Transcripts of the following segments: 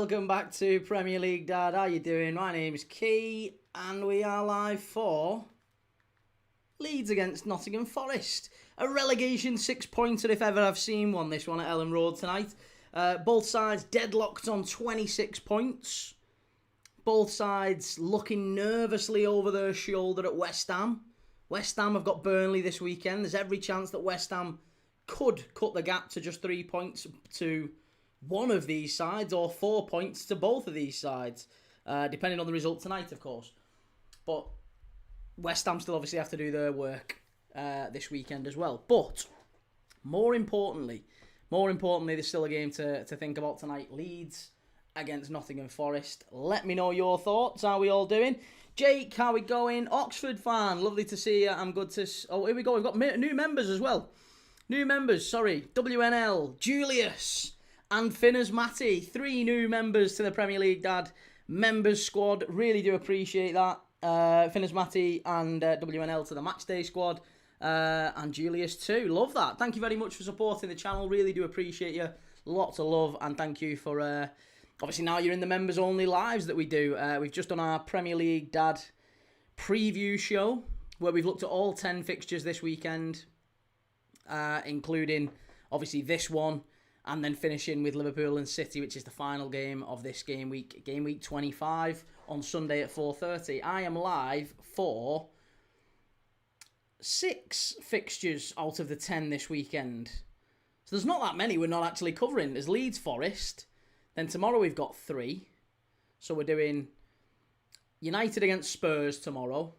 welcome back to Premier League Dad. How you doing? My name's Key, and we are live for Leeds against Nottingham Forest. A relegation six-pointer if ever I've seen one, this one at Elland Road tonight. Both sides deadlocked on 26 points. Both sides looking nervously over their shoulder at West Ham. West Ham have got Burnley this weekend. There's every chance that West Ham could cut the gap to just 3 points to one of these sides, or 4 points to both of these sides, depending on the result tonight, of course. But West Ham still obviously have to do their work this weekend as well. But more importantly, there's still a game to think about tonight. Leeds against Nottingham Forest. Let me know your thoughts. How are we all doing? Jake, how we going? Oxford fan, lovely to see you. I'm good to... Oh, here we go. We've got new members as well. WNL, Julius, and Finners Matty. 3 new members to the Premier League Dad members squad. Really do appreciate that. Finners Matty and WNL to the Matchday squad. And Julius too. Love that. Thank you very much for supporting the channel. Really do appreciate you. Lots of love, and thank you for... obviously now you're in the members only lives that we do. We've just done our Premier League Dad preview show, where we've looked at all 10 fixtures this weekend, including obviously this one, and then finishing with Liverpool and City, which is the final game of this game week 25 on Sunday at 4:30. I am live for 6 fixtures out of the 10 this weekend. So there's not that many we're not actually covering. There's Leeds Forest. Then tomorrow we've got 3. So we're doing United against Spurs tomorrow.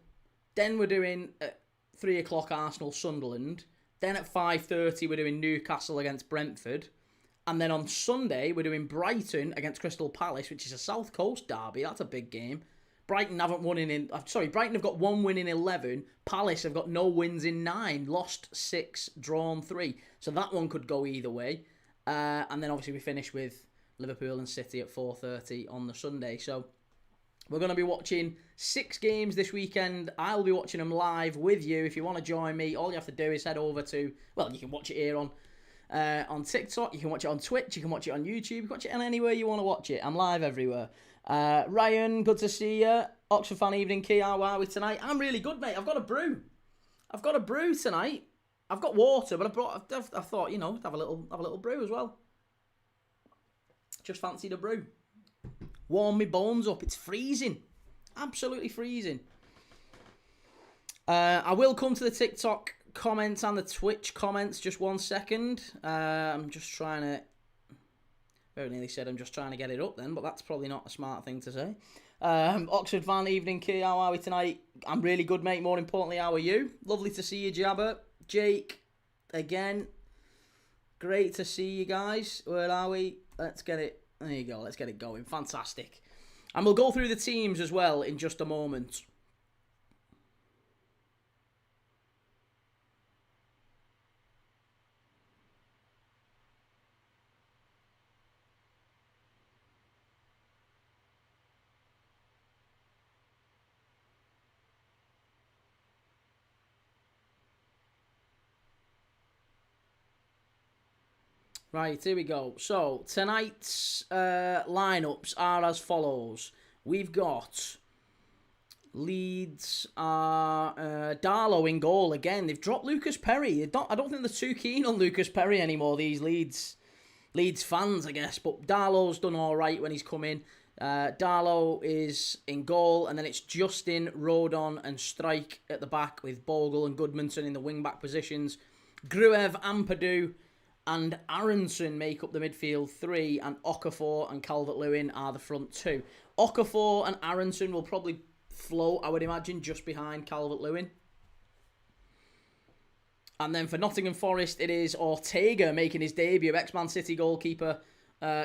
Then we're doing at 3 o'clock Arsenal Sunderland. Then at 5:30 we're doing Newcastle against Brentford. And then on Sunday we're doing Brighton against Crystal Palace, which is a South Coast derby. That's a big game. Brighton have got 1 win in 11. Palace have got no wins in 9. Lost 6, drawn 3. So that one could go either way. And then obviously we finish with Liverpool and City at 4:30 on the Sunday. So we're going to be watching 6 games this weekend. I'll be watching them live with you. If you want to join me, all you have to do is head over to... Well, you can watch it here on TikTok. You can watch it on Twitch. You can watch it on YouTube. You can watch it anywhere you want to watch it. I'm live everywhere. Ryan, good to see you. Oxford fan evening, Key. How are we tonight? I'm really good, mate. I've got a brew tonight. I've got water, but I thought, have a little brew as well. Just fancied a brew. Warm my bones up. It's freezing. Absolutely freezing. I will come to the TikTok comments and the Twitch comments. Just 1 second. I'm just trying to... Very nearly said I'm just trying to get it up then, but that's probably not a smart thing to say. Oxford fan evening, Key. How are we tonight? I'm really good, mate. More importantly, how are you? Lovely to see you, Jabber. Jake, again. Great to see you guys. Where are we? Let's get it. There you go. Let's get it going. Fantastic. And we'll go through the teams as well in just a moment. Right, here we go. So, tonight's lineups are as follows. We've got Leeds, Darlow in goal again. They've dropped Lucas Perry. I don't think they're too keen on Lucas Perry anymore, these Leeds fans, I guess. But Darlow's done all right when he's come in. Darlow is in goal, and then it's Justin, Rodon and Strike at the back, with Bogle and Goodmanson in the wing-back positions. Gruev, Ampadu and Aronson make up the midfield 3, and Okafor and Calvert-Lewin are the front 2. Okafor and Aronson will probably float, I would imagine, just behind Calvert-Lewin. And then for Nottingham Forest, it is Ortega making his debut. Ex-Man City goalkeeper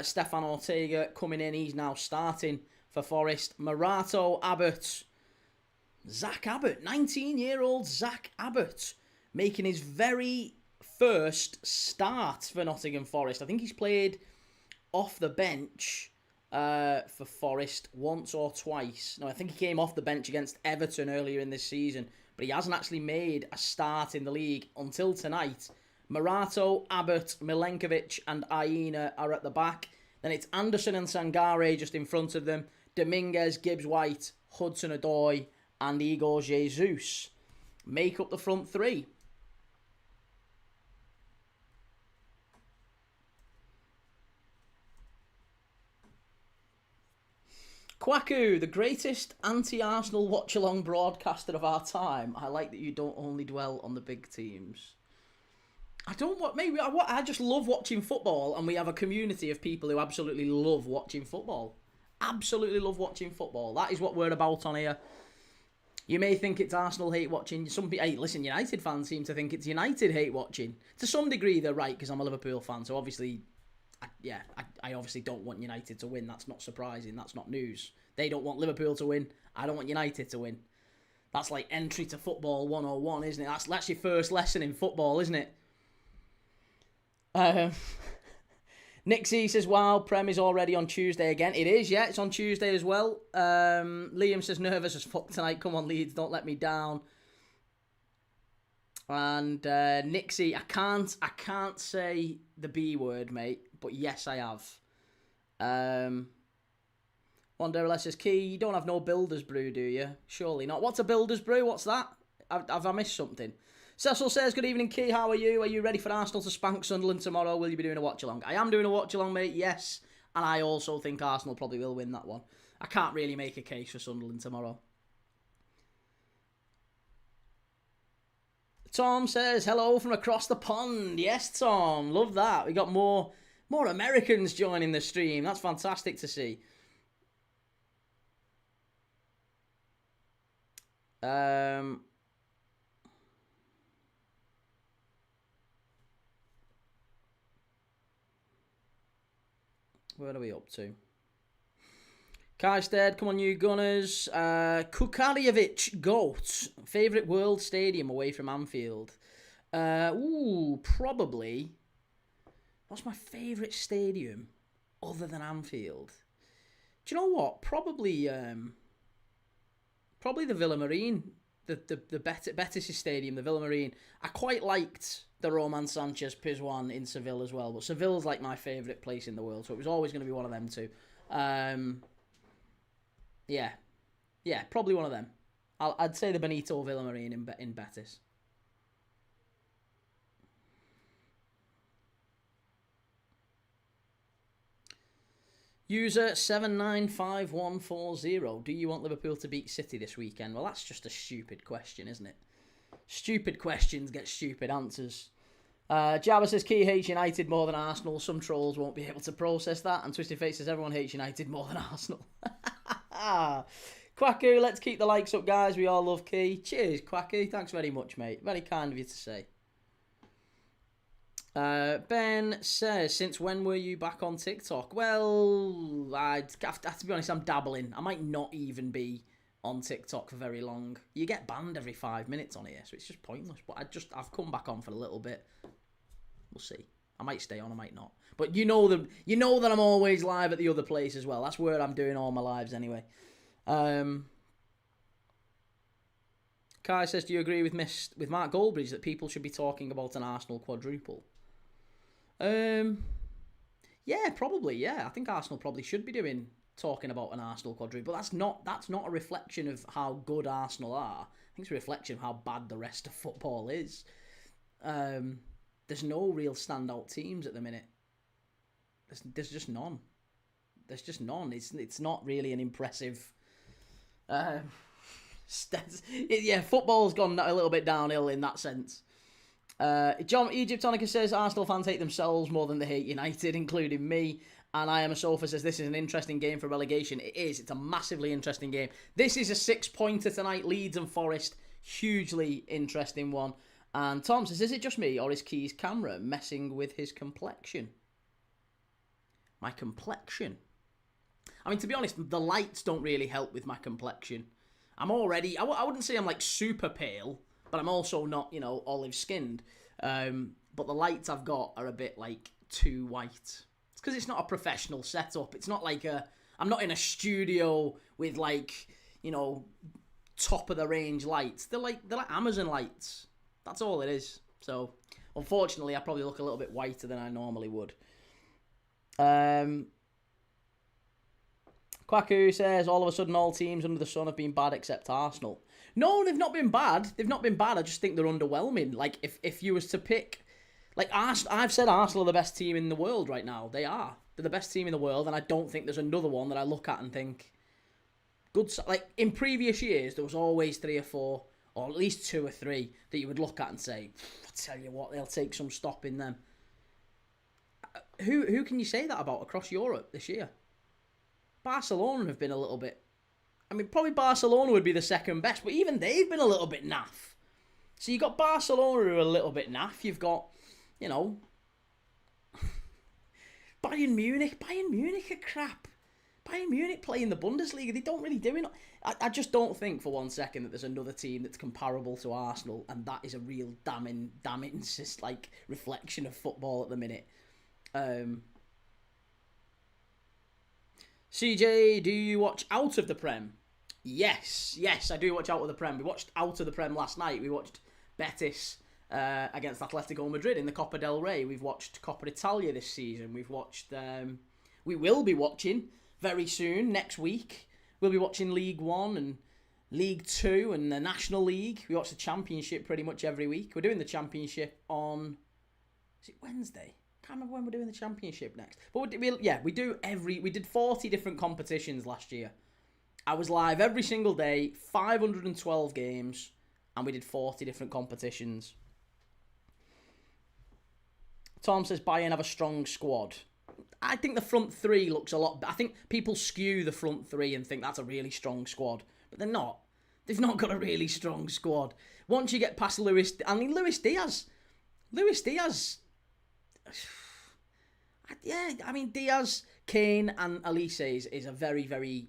Stefan Ortega coming in. He's now starting for Forest. Morato, Abbott, Zach Abbott, 19-year-old Zach Abbott, making his very first start for Nottingham Forest. I think he's played off the bench for Forest once or twice. No, I think he came off the bench against Everton earlier in this season, but he hasn't actually made a start in the league until tonight. Morato, Abbott, Milenkovic and Aina are at the back. Then it's Anderson and Sangare just in front of them. Dominguez, Gibbs-White, Hudson-Odoi, and Igor Jesus make up the front three. Kwaku, the greatest anti-Arsenal watch-along broadcaster of our time. I like that you don't only dwell on the big teams. I just love watching football, and we have a community of people who absolutely love watching football. Absolutely love watching football. That is what we're about on here. You may think it's Arsenal hate watching. Hey, listen, United fans seem to think it's United hate watching. To some degree, they're right, because I'm a Liverpool fan, so obviously, I obviously don't want United to win. That's not surprising. That's not news. They don't want Liverpool to win. I don't want United to win. That's like entry to football 101, isn't it? That's your first lesson in football, isn't it? Nick C says, wow, Prem is already on Tuesday again. It is, yeah, it's on Tuesday as well. Liam says, nervous as fuck tonight. Come on, Leeds, don't let me down. And Nick C, I can't say the B word, mate, but yes, I have. Wanderer says, Key, you don't have no builder's brew, do you? Surely not. What's a builder's brew? What's that? Have I missed something? Cecil says, good evening, Key. How are you? Are you ready for Arsenal to spank Sunderland tomorrow? Will you be doing a watch-along? I am doing a watch-along, mate, yes. And I also think Arsenal probably will win that one. I can't really make a case for Sunderland tomorrow. Tom says, hello from across the pond. Yes, Tom. Love that. We got more Americans joining the stream. That's fantastic to see. Where are we up to? Kajstead, come on you Gunners. Kukarjevic, GOAT. Favourite world stadium away from Anfield? Probably. What's my favourite stadium other than Anfield? Do you know what? Probably the Villa Marine. The Betis Stadium, the Villa Marine. I quite liked the Roman Sanchez Pizjuan in Seville as well, but Seville's like my favourite place in the world, so it was always going to be one of them two. Yeah, probably one of them. I'd say the Benito Villamarine in Betis. User 795140. Do you want Liverpool to beat City this weekend? Well, that's just a stupid question, isn't it? Stupid questions get stupid answers. Jabba says, Key hates United more than Arsenal. Some trolls won't be able to process that. And Twisted Face says, everyone hates United more than Arsenal. Quacky, let's keep the likes up, guys. We all love Key. Cheers, Quacky. Thanks very much, mate. Very kind of you to say. Ben says, since when were you back on TikTok? Well, to be honest, I'm dabbling. I might not even be on TikTok for very long. You get banned every 5 minutes on here, so it's just pointless. But I've come back on for a little bit. We'll see. I might stay on, I might not. But you know that I'm always live at the other place as well. That's where I'm doing all my lives anyway. Kai says, do you agree with Mark Goldbridge that people should be talking about an Arsenal quadruple? Yeah, probably. Yeah, I think Arsenal probably should be talking about an Arsenal quadruple. That's not a reflection of how good Arsenal are. I think it's a reflection of how bad the rest of football is. There's no real standout teams at the minute. There's just none. There's just none. It's not really an impressive. Football's gone a little bit downhill in that sense. John Egyptonica says Arsenal fans hate themselves more than they hate United, including me. And I am a sofa says this is an interesting game for relegation. It is. It's a massively interesting game. This is a 6-pointer tonight. Leeds and Forest, hugely interesting one. And Tom says, is it just me or is Key's camera messing with his complexion? My complexion? I mean, to be honest, the lights don't really help with my complexion. I'm already, I wouldn't say I'm like super pale, but I'm also not, olive skinned. But the lights I've got are a bit like too white. It's because it's not a professional setup. It's not like I'm not in a studio with top of the range lights. They're like Amazon lights. That's all it is. So, unfortunately, I probably look a little bit whiter than I normally would. Kwaku says, all of a sudden all teams under the sun have been bad except Arsenal. No, they've not been bad. They've not been bad. I just think they're underwhelming. Like, if you was to pick... Like, I've said Arsenal are the best team in the world right now. They are. They're the best team in the world, and I don't think there's another one that I look at and think... Good. Like, in previous years, there was always 3 or 4, or at least 2 or 3, that you would look at and say, I tell you what, they'll take some stopping them. Who can you say that about across Europe this year? Barcelona have been a little bit... I mean, probably Barcelona would be the second best, but even they've been a little bit naff. So you've got Barcelona who are a little bit naff. You've got, you know... Bayern Munich. Bayern Munich are crap. Bayern Munich play in the Bundesliga. They don't really do it. I just don't think for one second that there's another team that's comparable to Arsenal, and that is a real damning just like reflection of football at the minute. CJ, do you watch Out of the Prem? Yes, I do watch Out of the Prem. We watched Out of the Prem last night. We watched Betis against Atletico Madrid in the Copa del Rey. We've watched Coppa Italia this season. We've watched... we will be watching very soon, next week. We'll be watching League One and League Two and the National League. We watch the Championship pretty much every week. We're doing the Championship on... Is it Wednesday? Can't remember when we're doing the Championship next. But we did 40 different competitions last year. I was live every single day, 512 games, and we did 40 different competitions. Tom says Bayern have a strong squad. I think the front three looks a lot... I think people skew the front three and think that's a really strong squad. But they're not. They've not got a really strong squad. Once you get past Luis Diaz... Yeah, I mean, Diaz, Kane and Elise is a very, very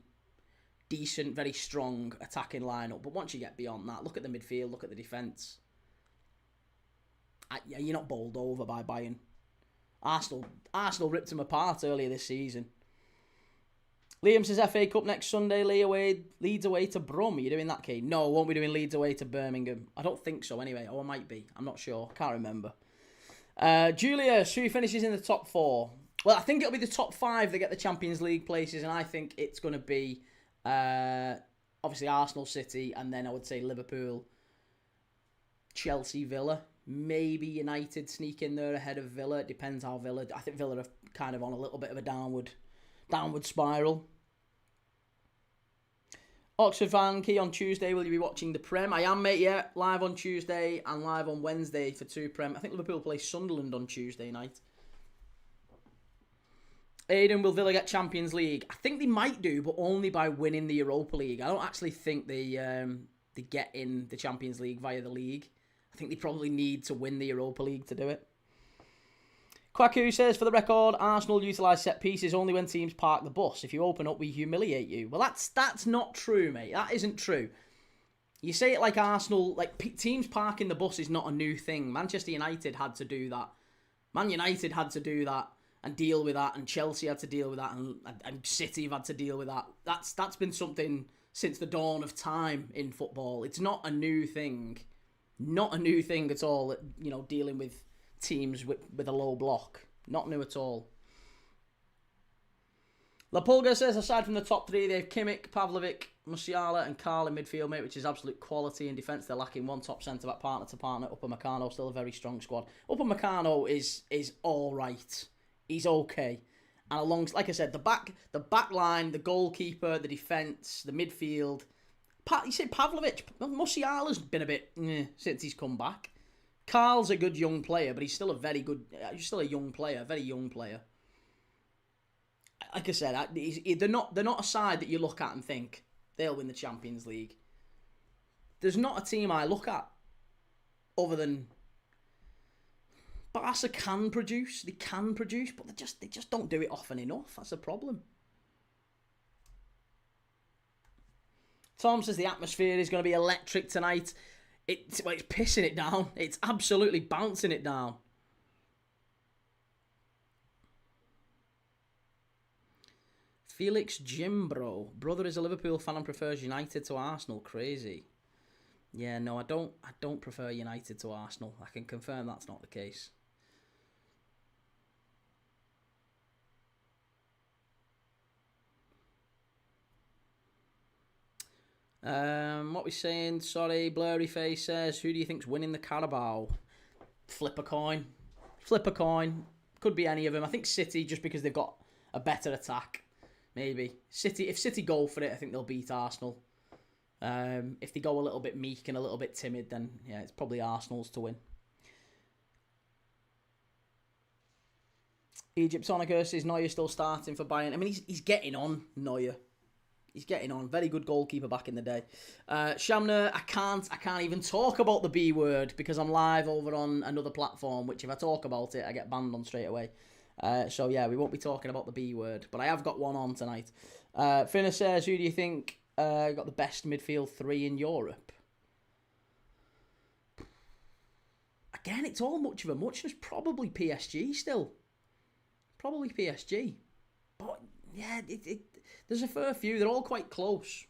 decent, very strong attacking lineup. But once you get beyond that, look at the midfield, look at the defence. You're not bowled over by Bayern. Arsenal ripped them apart earlier this season. Liam says FA Cup next Sunday, Leeds away to Brum. Are you doing that, Kane? No, won't be doing Leeds away to Birmingham. I don't think so anyway, or I might be. I'm not sure. Can't remember. Julius, who finishes in the top 4? Well, I think it'll be the top 5 that get the Champions League places, and I think it's going to be obviously Arsenal, City, and then I would say Liverpool, Chelsea, Villa. Maybe United sneak in there ahead of Villa. It depends how Villa... I think Villa are kind of on a little bit of a downward spiral. Oxford Farke on Tuesday. Will you be watching the Prem? I am, mate, yeah. Live on Tuesday and live on Wednesday for 2 Prem. I think Liverpool play Sunderland on Tuesday night. Aidan, will Villa get Champions League? I think they might do, but only by winning the Europa League. I don't actually think they get in the Champions League via the league. I think they probably need to win the Europa League to do it. Kwaku says, for the record, Arsenal utilise set pieces only when teams park the bus. If you open up, we humiliate you. Well, that's not true, mate. That isn't true. You say it like Arsenal, like teams parking the bus is not a new thing. Manchester United had to do that. Man United had to do that and deal with that, and Chelsea had to deal with that, and City have had to deal with that. That's been something since the dawn of time in football. It's not a new thing. Not a new thing at all, you know, dealing with teams with a low block. Not new at all. La Pulga says, aside from the top 3, they have Kimmich, Pavlovic, Musiala and Carl in midfield, mate, which is absolute quality. In defence, they're lacking one top centre-back partner to partner. Upamecano, still a very strong squad. Upamecano is all right. He's okay. And along, like I said, the back line, the goalkeeper, the defence, the midfield... You say Pavlovic. Musiala's been a bit since he's come back. Carl's a good young player, but he's still a very good... He's still a young player, a very young player. Like I said, they're not a side that you look at and think they'll win the Champions League. There's not a team I look at other than Barca can produce. They can produce, but they just don't do it often enough. That's a problem. Tom says the atmosphere is going to be electric tonight. It's pissing it down. It's absolutely bouncing it down. Felix Jimbro. Brother is a Liverpool fan and prefers United to Arsenal. Crazy. Yeah, no, I don't prefer United to Arsenal. I can confirm that's not the case. What we saying? Sorry, Blurry Face says, who do you think's winning the Carabao? Flip a coin. Flip a coin. Could be any of them. I think City, just because they've got a better attack. Maybe. City. If City go for it, I think they'll beat Arsenal. If they go a little bit meek and a little bit timid, then yeah, it's probably Arsenal's to win. Egyptonicus, is Neuer still starting for Bayern? I mean, he's getting on, Neuer. He's getting on. Very good goalkeeper back in the day. Shamner, I can't even talk about the B word because I'm live over on another platform, which if I talk about it, I get banned on straight away. So yeah, we won't be talking about the B word, but I have got one on tonight. Finna says, who do you think got the best midfield three in Europe? Again, it's all much of a muchness. Probably PSG still. Probably PSG. But yeah, there's a fair few. They're all quite close.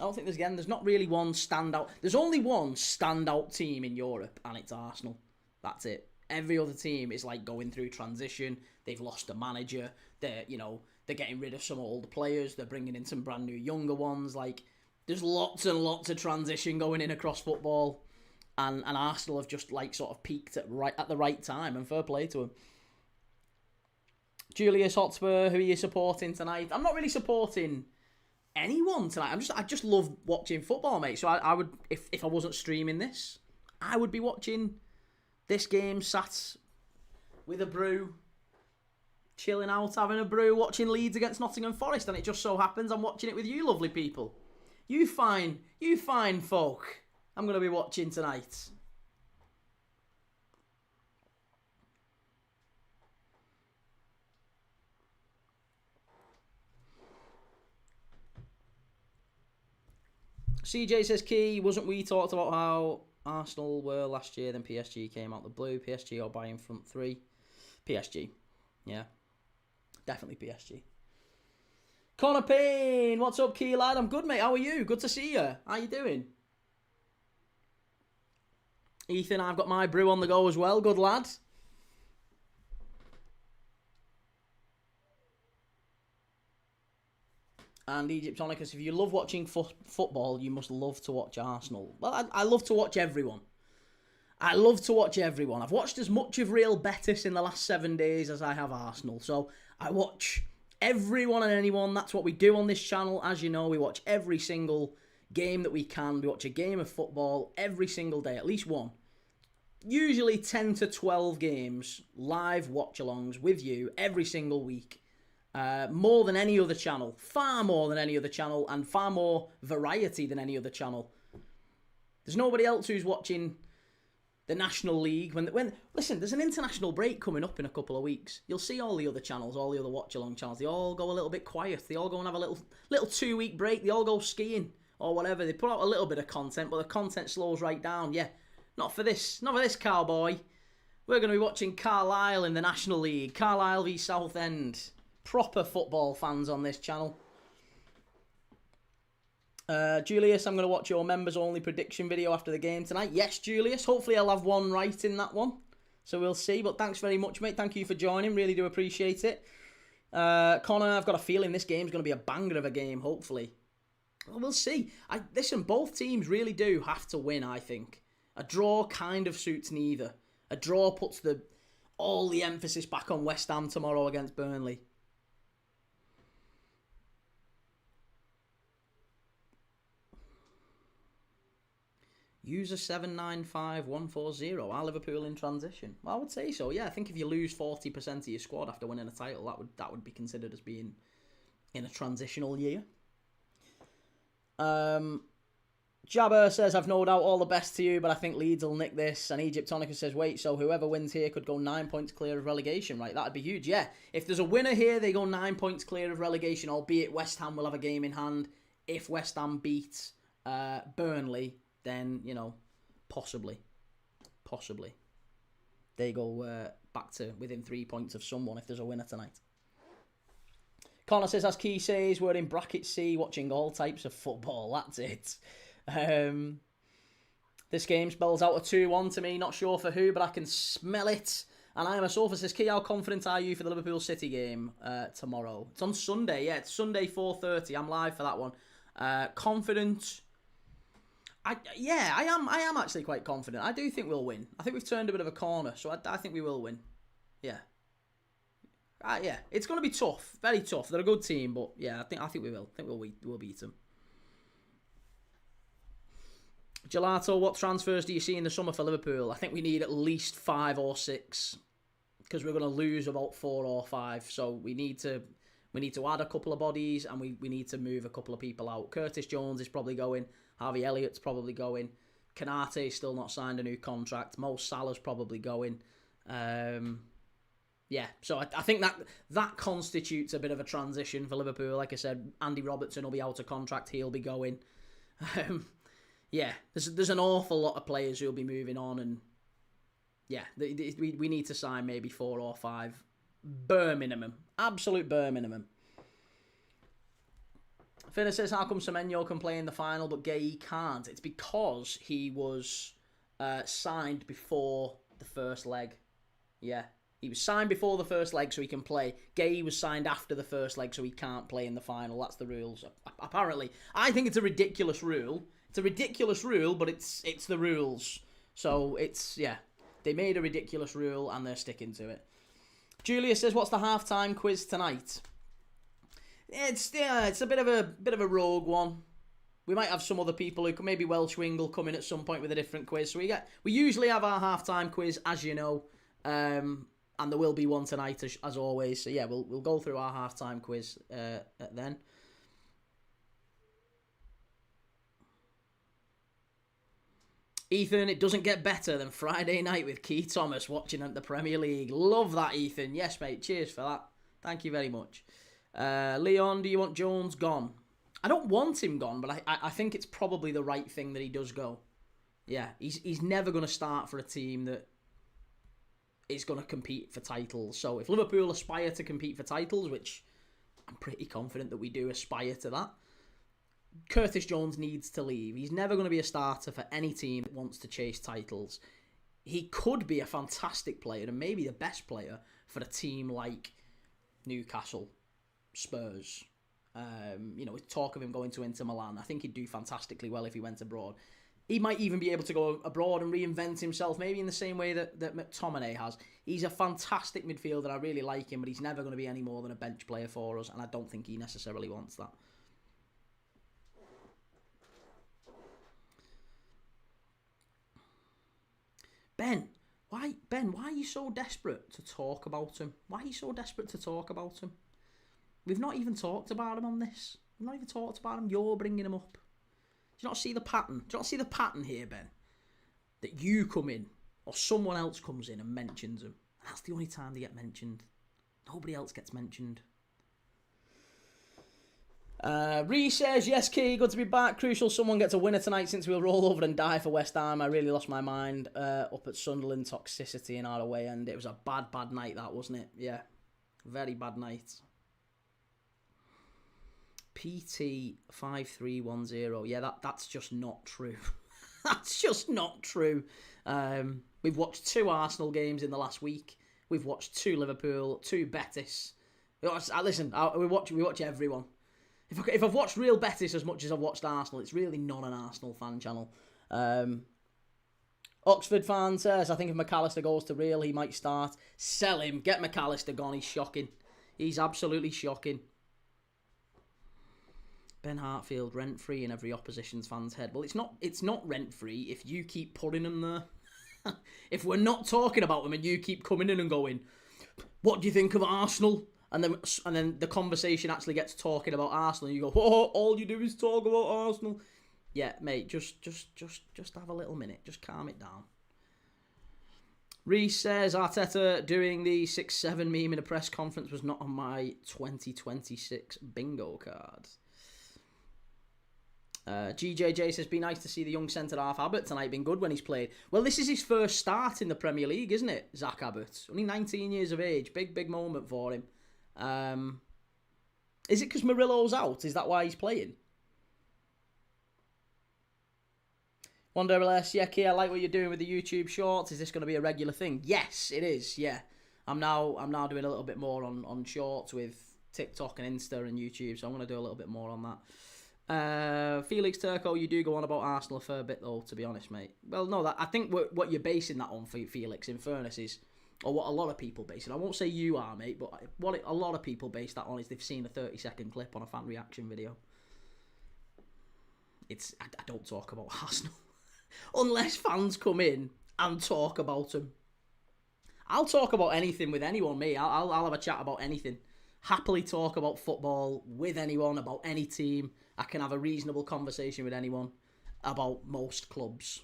I don't think there's not really one standout. There's only one standout team in Europe, and it's Arsenal. That's it. Every other team is like going through transition. They've lost a manager. They're getting rid of some older players. They're bringing in some brand new younger ones. Like, there's lots and lots of transition going in across football, and Arsenal have just like sort of peaked at the right time. And fair play to them. Julius Hotspur, who are you supporting tonight? I'm not really supporting anyone tonight. I just love watching football, mate. So I would, if I wasn't streaming this, I would be watching this game sat with a brew, chilling out, having a brew, watching Leeds against Nottingham Forest, and it just so happens I'm watching it with you lovely people. You fine folk. I'm going to be watching tonight. CJ says, Key, wasn't we talked about how Arsenal were last year, then PSG came out the blue? PSG or Bayern front three? PSG. Yeah. Definitely PSG. Connor Payne, what's up, Key lad? I'm good, mate. How are you? Good to see you. How you doing? Ethan, I've got my brew on the go as well. Good lad. And Egyptonicus, if you love watching football, you must love to watch Arsenal. Well, I love to watch everyone. I love to watch everyone. I've watched as much of Real Betis in the last 7 days as I have Arsenal. So I watch everyone and anyone. That's what we do on this channel. As you know, we watch every single game that we can. We watch a game of football every single day, at least one. Usually 10 to 12 games, live watch-alongs with you every single week. More than any other channel. Far more than any other channel, and far more variety than any other channel. There's nobody else who's watching the National League. Listen, there's an international break coming up in a couple of weeks. You'll see all the other channels, all the other watch-along channels. They all go a little bit quiet. They all go and have a little 2-week break. They all go skiing or whatever. They put out a little bit of content, but the content slows right down. Yeah, not for this cowboy. We're going to be watching Carlisle in the National League. Carlisle v Southend. Proper football fans on this channel. Julius, I'm going to watch your members-only prediction video after the game tonight. Yes, Julius. Hopefully I'll have one right in that one. So we'll see. But thanks very much, mate. Thank you for joining. Really do appreciate it. Connor, I've got a feeling this game's going to be a banger of a game, hopefully. Well, we'll see. Listen, both teams really do have to win, I think. A draw kind of suits neither. A draw puts all the emphasis back on West Ham tomorrow against Burnley. User 795140. Are Liverpool in transition? Well, I would say so. Yeah, I think if you lose 40% of your squad after winning a title, that would be considered as being in a transitional year. Jabber says, I've no doubt all the best to you, but I think Leeds will nick this. And Egyptonica says, wait, so whoever wins here could go 9 points clear of relegation, right? That'd be huge. Yeah, if there's a winner here, they go 9 points clear of relegation, albeit West Ham will have a game in hand. If West Ham beats Burnley, then, possibly. They go back to within 3 points of someone if there's a winner tonight. Connor says, as Key says, we're in bracket C watching all types of football. That's it. This game spells out a 2-1 to me. Not sure for who, but I can smell it. And I am a sofa says, Key, how confident are you for the Liverpool City game tomorrow? It's on Sunday. Yeah, it's Sunday 4:30. I'm live for that one. Confident. I am actually quite confident. I do think we'll win. I think we've turned a bit of a corner, so I think we will win. Yeah. Yeah, it's going to be tough, very tough. They're a good team, but yeah, I think we will. I think we'll beat them. Gelato, what transfers do you see in the summer for Liverpool? I think we need at least 5 or 6 because we're going to lose about 4 or 5. So we need to add a couple of bodies and we need to move a couple of people out. Curtis Jones is probably going. Harvey Elliott's probably going. Konate's still not signed a new contract. Mo Salah's probably going. Yeah, so I think that constitutes a bit of a transition for Liverpool. Like I said, Andy Robertson will be out of contract. He'll be going. Yeah, there's an awful lot of players who'll be moving on, and yeah, we need to sign maybe 4 or 5, bare minimum, absolute bare minimum. Finna says, how come Semenyo can play in the final but Gay can't? It's because he was signed before the first leg. Yeah, he was signed before the first leg so he can play. Gay was signed after the first leg so he can't play in the final. That's the rules. Apparently, I think it's a ridiculous rule. It's a ridiculous rule, but it's the rules. So yeah, they made a ridiculous rule and they're sticking to it. Julia says, what's the halftime quiz tonight? It's a bit of a rogue one. We might have some other people who maybe Welsh Wing will come in at some point with a different quiz. So we usually have our halftime quiz, as you know, and there will be one tonight as always. So yeah, we'll go through our halftime quiz then. Ethan, it doesn't get better than Friday night with Keith Thomas watching at the Premier League. Love that, Ethan. Yes, mate. Cheers for that. Thank you very much. Leon, do you want Jones gone? I don't want him gone, but I think it's probably the right thing that he does go. Yeah, he's never going to start for a team that is going to compete for titles. So if Liverpool aspire to compete for titles, which I'm pretty confident that we do aspire to that, Curtis Jones needs to leave. He's never going to be a starter for any team that wants to chase titles. He could be a fantastic player and maybe the best player for a team like Newcastle, Spurs. With talk of him going to Inter Milan, I think he'd do fantastically well if he went abroad. He might even be able to go abroad and reinvent himself, maybe in the same way that McTominay has. He's a fantastic midfielder. I really like him, but he's never going to be any more than a bench player for us, and I don't think he necessarily wants that. Ben, why are you so desperate to talk about him? Why are you so desperate to talk about him? We've not even talked about him on this. We've not even talked about him. You're bringing him up. Do you not see the pattern? Do you not see the pattern here, Ben? That you come in, or someone else comes in and mentions him. And that's the only time they get mentioned. Nobody else gets mentioned. Ree says, yes, Key, good to be back. Crucial someone gets a winner tonight since we'll roll over and die for West Ham. I really lost my mind up at Sunderland. Toxicity in our away end. It was a bad night, that, wasn't it? Yeah, very bad night. PT5310. Yeah, that's just not true. That's just not true. We've watched 2 Arsenal games in the last week. We've watched 2 Liverpool, 2 Betis. Listen, we watch everyone. If I've watched Real Betis as much as I've watched Arsenal, it's really not an Arsenal fan channel. Oxford fan says, I think if McAllister goes to Real, he might start. Sell him. Get McAllister gone. He's shocking. He's absolutely shocking. Ben Hartfield, rent-free in every opposition's fan's head. Well, it's not rent-free if you keep putting him there. If we're not talking about them and you keep coming in and going, what do you think of Arsenal? And then the conversation actually gets talking about Arsenal, and you go, oh, all you do is talk about Arsenal. Yeah, mate, just have a little minute. Just calm it down. Reese says, Arteta doing the 6-7 meme in a press conference was not on my 2026 bingo card. GJJ says, be nice to see the young centre-half Abbott tonight. Been good when he's played. Well, this is his first start in the Premier League, isn't it, Zach Abbott? Only 19 years of age. Big moment for him. Is it because Murillo's out? Is that why he's playing? Wonder less. Yeah, Key, I like what you're doing with the YouTube shorts. Is this going to be a regular thing? Yes, it is. Yeah, I'm now doing a little bit more on shorts with TikTok and Insta and YouTube. So I'm going to do a little bit more on that. Felix Turco, you do go on about Arsenal a fair bit, though, to be honest, mate. Well, no, I think what you're basing that on, Felix, in fairness, is, or what a lot of people base it. I won't say you are, mate, but what a lot of people base that on is they've seen a 30-second clip on a fan reaction video. I don't talk about Arsenal. Unless fans come in and talk about them. I'll talk about anything with anyone, mate. I'll have a chat about anything. Happily talk about football with anyone, about any team. I can have a reasonable conversation with anyone about most clubs.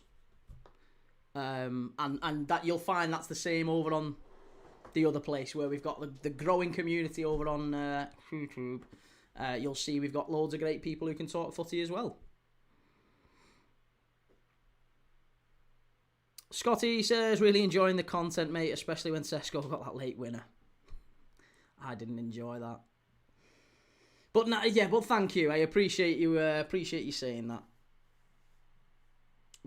And that you'll find that's the same over on the other place where we've got the growing community over on YouTube. You'll see we've got loads of great people who can talk footy as well. Scotty says, really enjoying the content, mate, especially when Sesko got that late winner. I didn't enjoy that. But but thank you. I appreciate you saying that.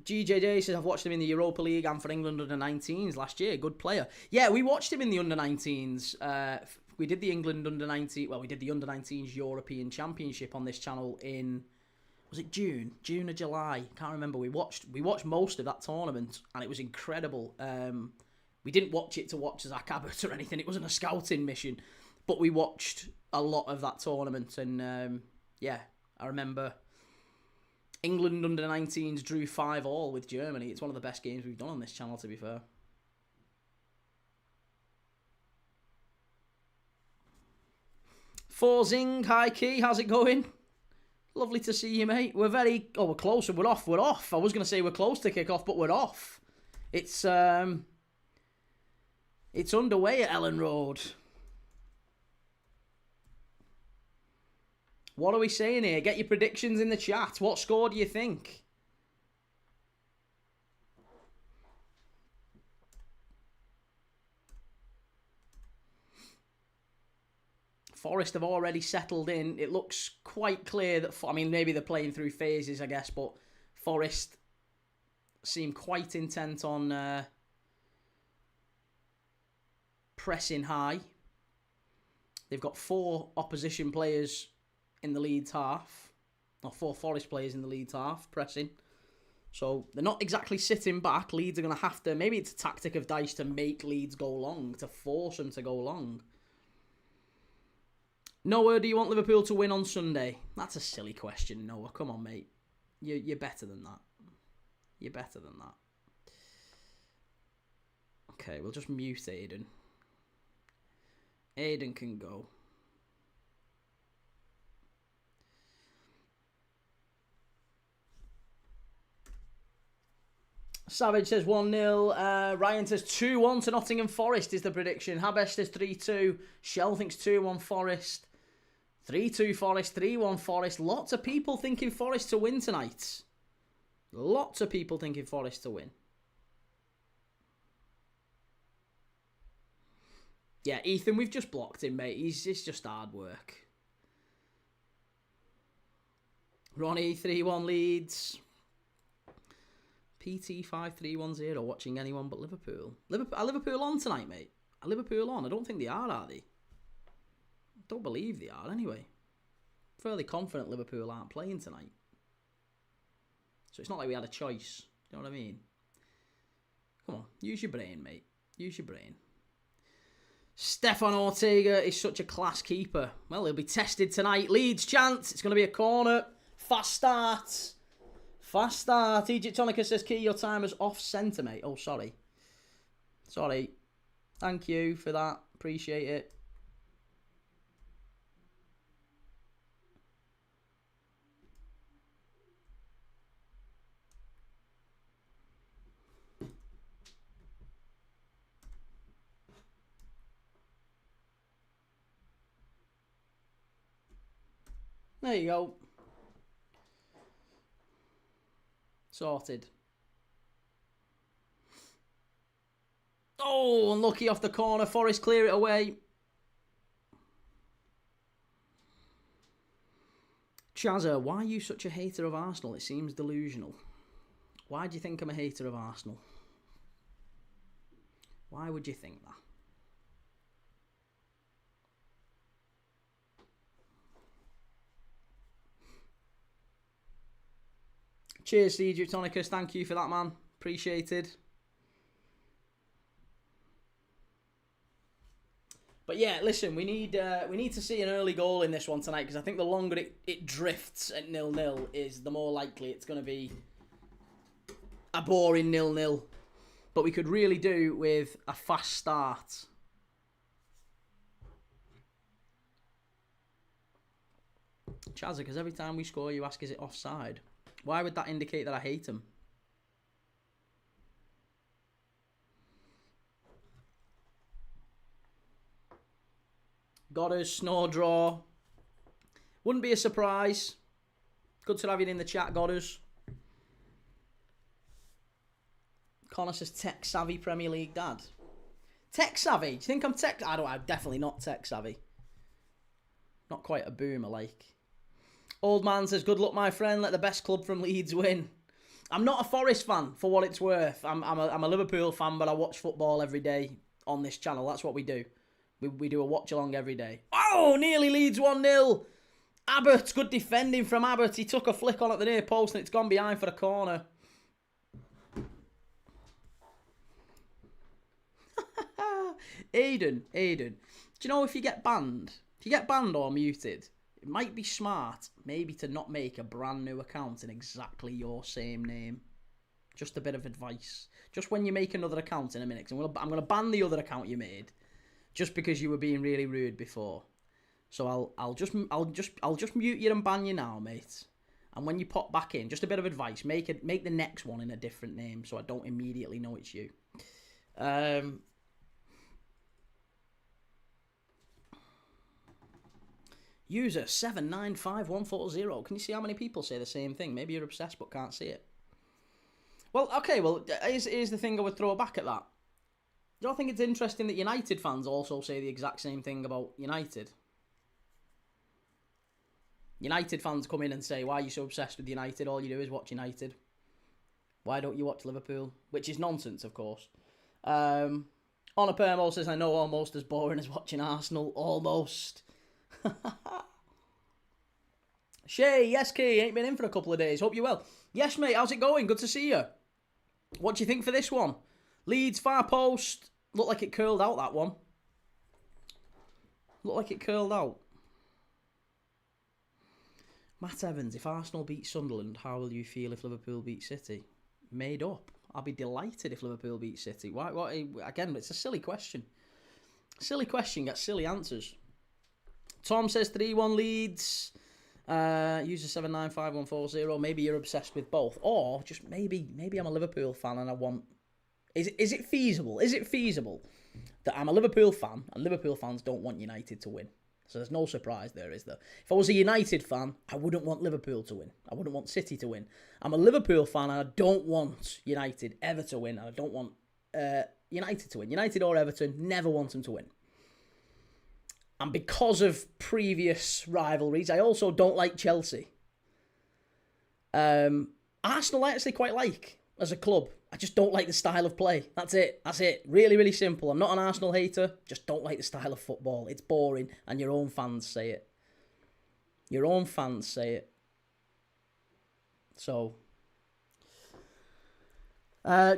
GJJ says, I've watched him in the Europa League and for England under-19s last year. Good player. Yeah, we watched him in the under-19s. We did the England under-19... Well, we did the under-19s European Championship on this channel in... Was it June? June or July? Can't remember. We watched most of that tournament and it was incredible. We didn't watch it to watch Zach Abbott or anything. It wasn't a scouting mission. But we watched a lot of that tournament and I remember England under-19s drew 5-5 with Germany. It's one of the best games we've done on this channel, to be fair. Forzing, hi Key, how's it going? Lovely to see you, mate. We're close and we're off. I was going to say we're close to kick off, but we're off. It's underway at Elland Road. What are we saying here? Get your predictions in the chat. What score do you think? Forest have already settled in. It looks quite clear that... maybe they're playing through phases, I guess, but Forest seem quite intent on pressing high. They've got 4 opposition players in the Leeds half. Or 4 Forest players in the Leeds half, pressing. So they're not exactly sitting back. Leeds are going to have to... Maybe it's a tactic of Dyche to make Leeds go long, to force them to go long. Noah, do you want Liverpool to win on Sunday? That's a silly question, Noah. Come on, mate. You're better than that. You're better than that. Okay, we'll just mute Aiden. Aiden can go. Savage says 1-0. Ryan says 2-1 to Nottingham Forest is the prediction. Habesh says 3-2. Shell thinks 2-1 Forest. 3-2 Forest, 3-1 Forest. Lots of people thinking Forest to win tonight. Lots of people thinking Forest to win. Yeah, Ethan, we've just blocked him, mate. It's just hard work. Ronnie, 3-1 Leeds. PT 5310, watching anyone but Liverpool. Are Liverpool on tonight, mate? Are Liverpool on? I don't think they are they? Don't believe they are, anyway. Fairly confident Liverpool aren't playing tonight. So it's not like we had a choice. You know what I mean? Come on, use your brain, mate. Use your brain. Stefan Ortega is such a class keeper. Well, he'll be tested tonight. Leeds chance. It's going to be a corner. Fast start. Fast start. Egyptonica says, Key, your timer's off centre, mate. Oh, sorry. Sorry. Thank you for that. Appreciate it. There you go. Sorted. Oh, unlucky off the corner. Forest clear it away. Chazza, why are you such a hater of Arsenal? It seems delusional. Why do you think I'm a hater of Arsenal? Why would you think that? Cheers, CJ Tonicus. Thank you for that, man. Appreciated. But yeah, listen, we need to see an early goal in this one tonight, because I think the longer it drifts at 0-0 is the more likely it's going to be a boring 0-0. But we could really do with a fast start. Chazza, because every time we score you ask, is it offside? Why would that indicate that I hate him? Got us, snore draw. Wouldn't be a surprise. Good to have you in the chat, got us. Connor says tech savvy Premier League dad. Tech savvy? Do you think I'm tech? I'm definitely not tech savvy. Not quite a boomer like. Old man says, good luck, my friend. Let the best club from Leeds win. I'm not a Forest fan, for what it's worth. I'm a Liverpool fan, but I watch football every day on this channel. That's what we do. We do a watch-along every day. Oh, nearly Leeds 1-0. Abbott, good defending from Abbott. He took a flick on at the near post and it's gone behind for a corner. Aiden. Do you know if you get banned or muted, it might be smart maybe to not make a brand new account in exactly your same name. Just a bit of advice. Just when you make another account in a minute, 'cause I'm going to ban the other account you made. Just because you were being really rude before, so I'll just mute you and ban you now, mate. And when you pop back in, just a bit of advice: make the next one in a different name, so I don't immediately know it's you. User 795140. Can you see how many people say the same thing? Maybe you're obsessed but can't see it. Well, okay. Well, here's the thing I would throw back at that. Do you think it's interesting that United fans also say the exact same thing about United? United fans come in and say, why are you so obsessed with United? All you do is watch United. Why don't you watch Liverpool? Which is nonsense, of course. Honor Permo says, I know almost as boring as watching Arsenal. Almost. Shay, yes, Key, ain't been in for a couple of days. Hope you're well. Yes, mate, how's it going? Good to see you. What do you think for this one? Leeds, far post. Looked like it curled out, that one. Looked like it curled out. Matt Evans, if Arsenal beat Sunderland, how will you feel if Liverpool beat City? Made up. I'll be delighted if Liverpool beat City. Why? Again, it's a silly question. Silly question gets silly answers. Tom says 3-1 Leeds. User 795140. Maybe you're obsessed with both. Or just maybe I'm a Liverpool fan and I want... Is it feasible? Is it feasible that I'm a Liverpool fan and Liverpool fans don't want United to win? So there's no surprise there, is there? If I was a United fan, I wouldn't want Liverpool to win. I wouldn't want City to win. I'm a Liverpool fan and I don't want United ever to win. And I don't want United to win. United or Everton, never want them to win. And because of previous rivalries, I also don't like Chelsea. Arsenal I actually quite like as a club. I just don't like the style of play. That's it. Really, really simple. I'm not an Arsenal hater. Just don't like the style of football. It's boring. And your own fans say it. So.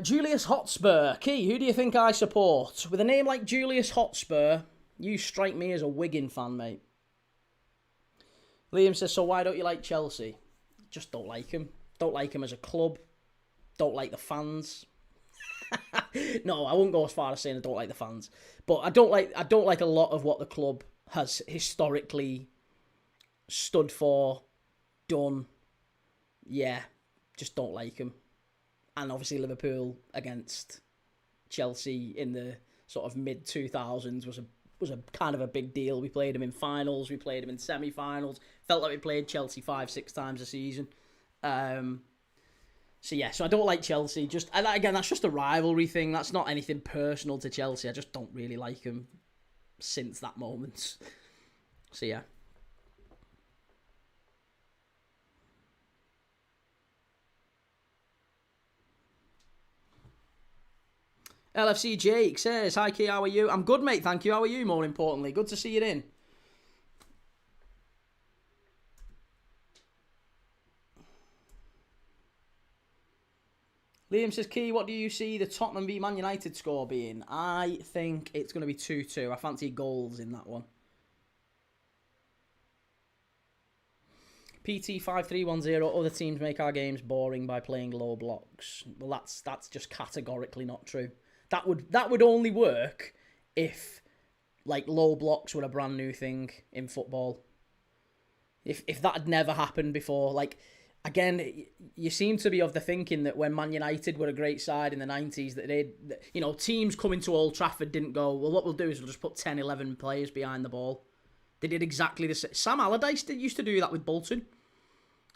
Julius Hotspur. Key, who do you think I support? With a name like Julius Hotspur, you strike me as a Wigan fan, mate. Liam says, so why don't you like Chelsea? Just don't like him. Don't like him as a club. Don't like the fans. No, I won't go as far as saying I don't like the fans, but I don't like a lot of what the club has historically stood for, done. Yeah, just don't like him. And obviously Liverpool against Chelsea in the sort of mid 2000s was a kind of a big deal. We played them in finals, we played them in semi-finals. Felt like we played Chelsea 5-6 times a season. So I don't like Chelsea. Again, that's just a rivalry thing. That's not anything personal to Chelsea. I just don't really like them since that moment. So yeah. LFC Jake says, hi Key, how are you? I'm good, mate, thank you. How are you, more importantly? Good to see you in. Liam says, Key, what do you see the Tottenham v Man United score being? I think it's going to be 2-2. I fancy goals in that one. PT5310, other teams make our games boring by playing low blocks. Well, that's just categorically not true. That would only work if, like, low blocks were a brand new thing in football. If that had never happened before, like, again, you seem to be of the thinking that when Man United were a great side in the 90s, that teams coming to Old Trafford didn't go, well, what we'll do is we'll just put 10, 11 players behind the ball. They did exactly the same. Sam Allardyce used to do that with Bolton.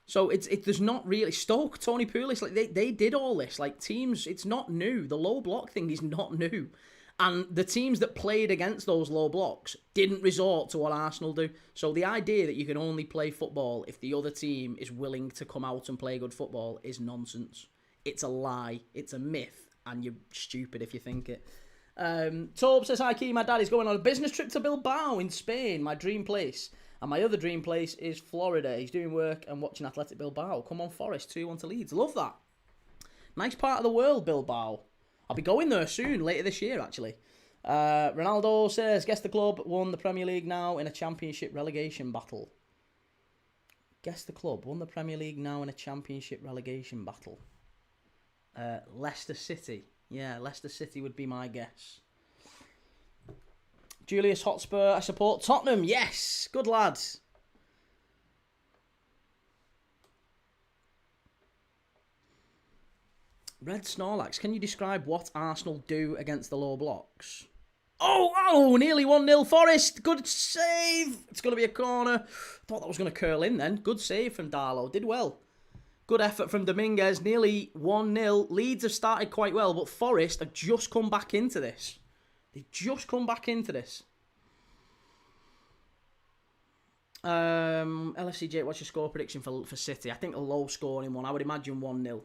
So there's not really Stoke, Tony Pulis, like they did all this. Like, teams, it's not new. The low block thing is not new. And the teams that played against those low blocks didn't resort to what Arsenal do. So the idea that you can only play football if the other team is willing to come out and play good football is nonsense. It's a lie. It's a myth. And you're stupid if you think it. Tobe says, hi, Key. My dad is going on a business trip to Bilbao in Spain, my dream place. And my other dream place is Florida. He's doing work and watching Athletic Bilbao. Come on, Forest, 2-1 to Leeds. Love that. Nice part of the world, Bilbao. I'll be going there soon, later this year, actually. Ronaldo says, guess the club won the Premier League now in a Championship relegation battle. Guess the club won the Premier League now in a Championship relegation battle. Leicester City. Yeah, Leicester City would be my guess. Julius Hotspur, I support Tottenham. Yes, good lads. Red Snorlax, can you describe what Arsenal do against the low blocks? Oh, nearly 1-0 Forest. Good save. It's going to be a corner. Thought that was going to curl in then. Good save from Darlow. Did well. Good effort from Dominguez. Nearly 1-0. Leeds have started quite well, but Forest have just come back into this. They've just come back into this. LFCJ, what's your score prediction for City? I think a low scoring one. I would imagine 1-0.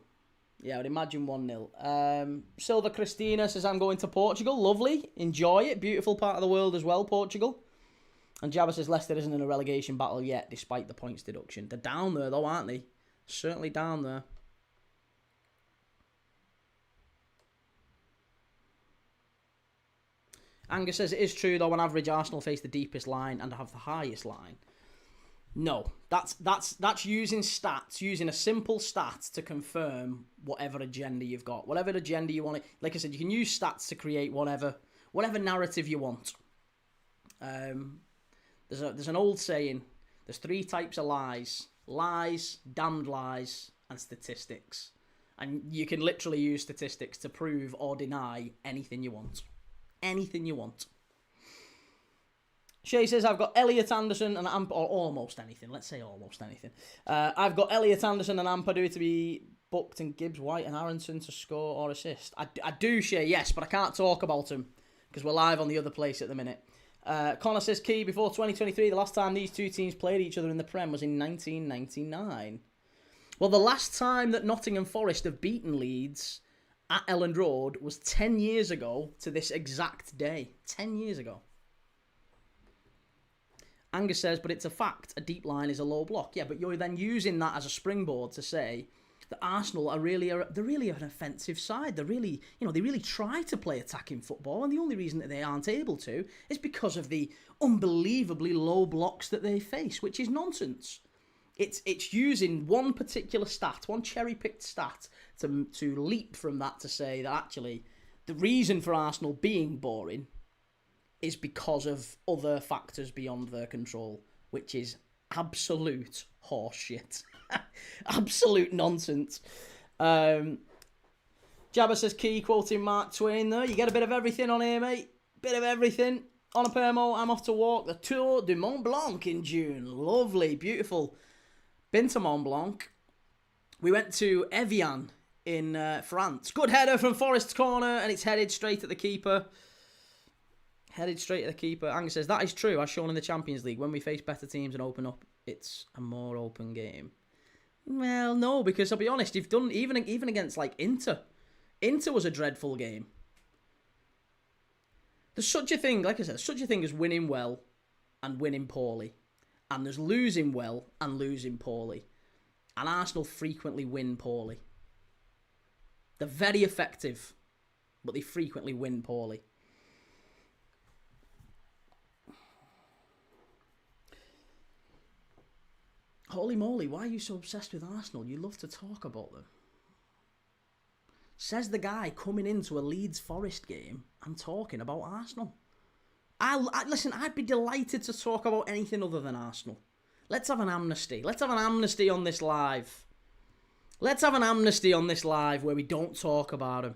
Yeah, I would imagine 1-0. Silva Cristina says, I'm going to Portugal. Lovely. Enjoy it. Beautiful part of the world as well, Portugal. And Jabba says, Leicester isn't in a relegation battle yet, despite the points deduction. They're down there, though, aren't they? Certainly down there. Angus says, it is true, though, on average, Arsenal face the deepest line and have the highest line. No, that's using stats, using a simple stat to confirm whatever agenda you've got, whatever agenda you want. Like I said, you can use stats to create whatever narrative you want. There's an old saying. There's 3 types of lies: lies, damned lies, and statistics. And you can literally use statistics to prove or deny anything you want. Anything you want. Shay says, I've got Elliot Anderson and Amper, or almost anything. Let's say almost anything. I've got Elliot Anderson and Ampadu to be booked and Gibbs, White and Aronson to score or assist. I do, Shay, yes, but I can't talk about them because we're live on the other place at the minute. Connor says, Key, before 2023, the last time these two teams played each other in the Prem was in 1999. Well, the last time that Nottingham Forest have beaten Leeds at Elland Road was 10 years ago to this exact day. 10 years ago. Angus says, but it's a fact, a deep line is a low block. Yeah, but you're then using that as a springboard to say that Arsenal they're really an offensive side. They really try to play attacking football, and the only reason that they aren't able to is because of the unbelievably low blocks that they face, which is nonsense. It's using one particular stat, one cherry-picked stat, to leap from that to say that actually the reason for Arsenal being boring is because of other factors beyond their control, which is absolute horseshit. Absolute nonsense. Jabba says, Key, quoting Mark Twain there, you get a bit of everything on here, mate. Bit of everything. On a permo, I'm off to walk the Tour du Mont Blanc in June. Lovely, beautiful. Been to Mont Blanc. We went to Evian in France. Good header from Forest's corner, and it's headed straight at the keeper. Angus says, that is true, as shown in the Champions League. When we face better teams and open up, it's a more open game. Well, no, because I'll be honest, you've done, even against, like, Inter. Inter was a dreadful game. There's such a thing, like I said, such a thing as winning well and winning poorly. And there's losing well and losing poorly. And Arsenal frequently win poorly. They're very effective, but they frequently win poorly. Holy moly, why are you so obsessed with Arsenal? You love to talk about them. Says the guy coming into a Leeds Forest game and talking about Arsenal. Listen, I'd be delighted to talk about anything other than Arsenal. Let's have an amnesty. Let's have an amnesty on this live. Let's have an amnesty on this live where we don't talk about him.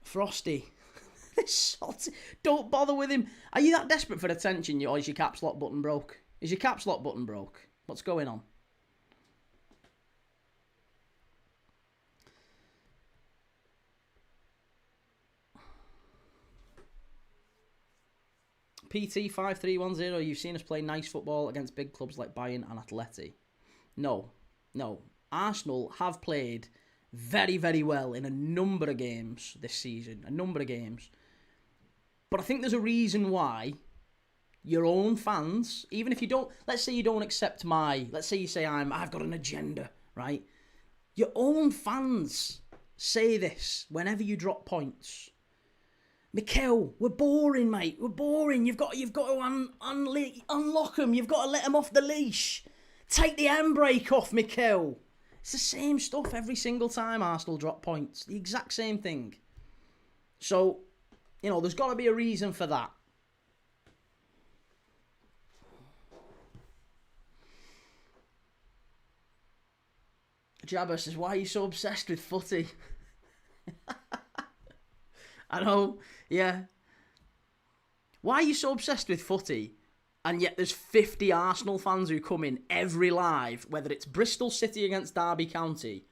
Frosty. Don't bother with him. Are you that desperate for attention, or is your caps lock button broke? Is your caps lock button broke? What's going on? PT5310, you've seen us play nice football against big clubs like Bayern and Atleti. No. Arsenal have played very, very well in a number of games this season. A number of games. But I think there's a reason why your own fans, even if you don't, let's say you don't accept let's say you say I've got an agenda, right? Your own fans say this whenever you drop points. Mikel, we're boring, mate. We're boring. You've got to unlock them. You've got to let them off the leash. Take the handbrake off, Mikel. It's the same stuff every single time Arsenal drop points. The exact same thing. So, there's got to be a reason for that. Jabba says, why are you so obsessed with footy? I know, yeah. Why are you so obsessed with footy? And yet there's 50 Arsenal fans who come in every live, whether it's Bristol City against Derby County,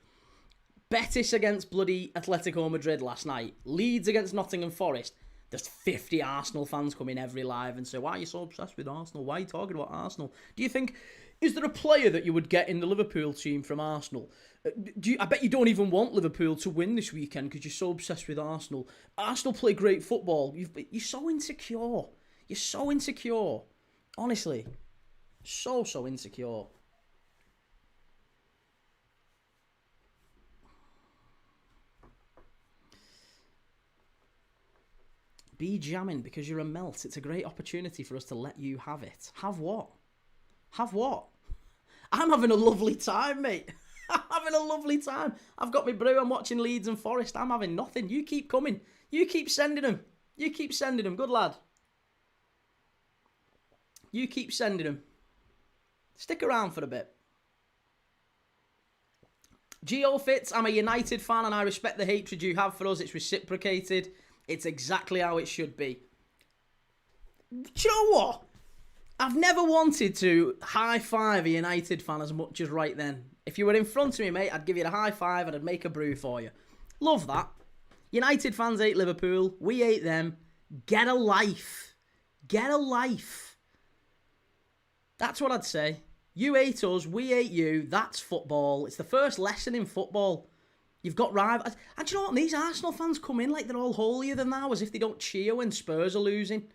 Betis against bloody Atletico Madrid last night, Leeds against Nottingham Forest. There's 50 Arsenal fans come in every live and say, why are you so obsessed with Arsenal? Why are you talking about Arsenal? Do you think, is there a player that you would get in the Liverpool team from Arsenal? I bet you don't even want Liverpool to win this weekend because you're so obsessed with Arsenal. Arsenal play great football. You're so insecure. You're so insecure. Honestly. So insecure. Be jamming because you're a melt. It's a great opportunity for us to let you have it. Have what? Have what? I'm having a lovely time, mate. I'm having a lovely time. I've got my brew. I'm watching Leeds and Forest. I'm having nothing. You keep coming. You keep sending them. You keep sending them. Good lad. You keep sending them. Stick around for a bit. Geo Fits, I'm a United fan and I respect the hatred you have for us. It's reciprocated. It's exactly how it should be. Do you know what? I've never wanted to high-five a United fan as much as right then. If you were in front of me, mate, I'd give you a high-five and I'd make a brew for you. Love that. United fans hate Liverpool. We hate them. Get a life. Get a life. That's what I'd say. You hate us. We hate you. That's football. It's the first lesson in football. You've got rivals. And do you know what? These Arsenal fans come in like they're all holier than thou, as if they don't cheer when Spurs are losing.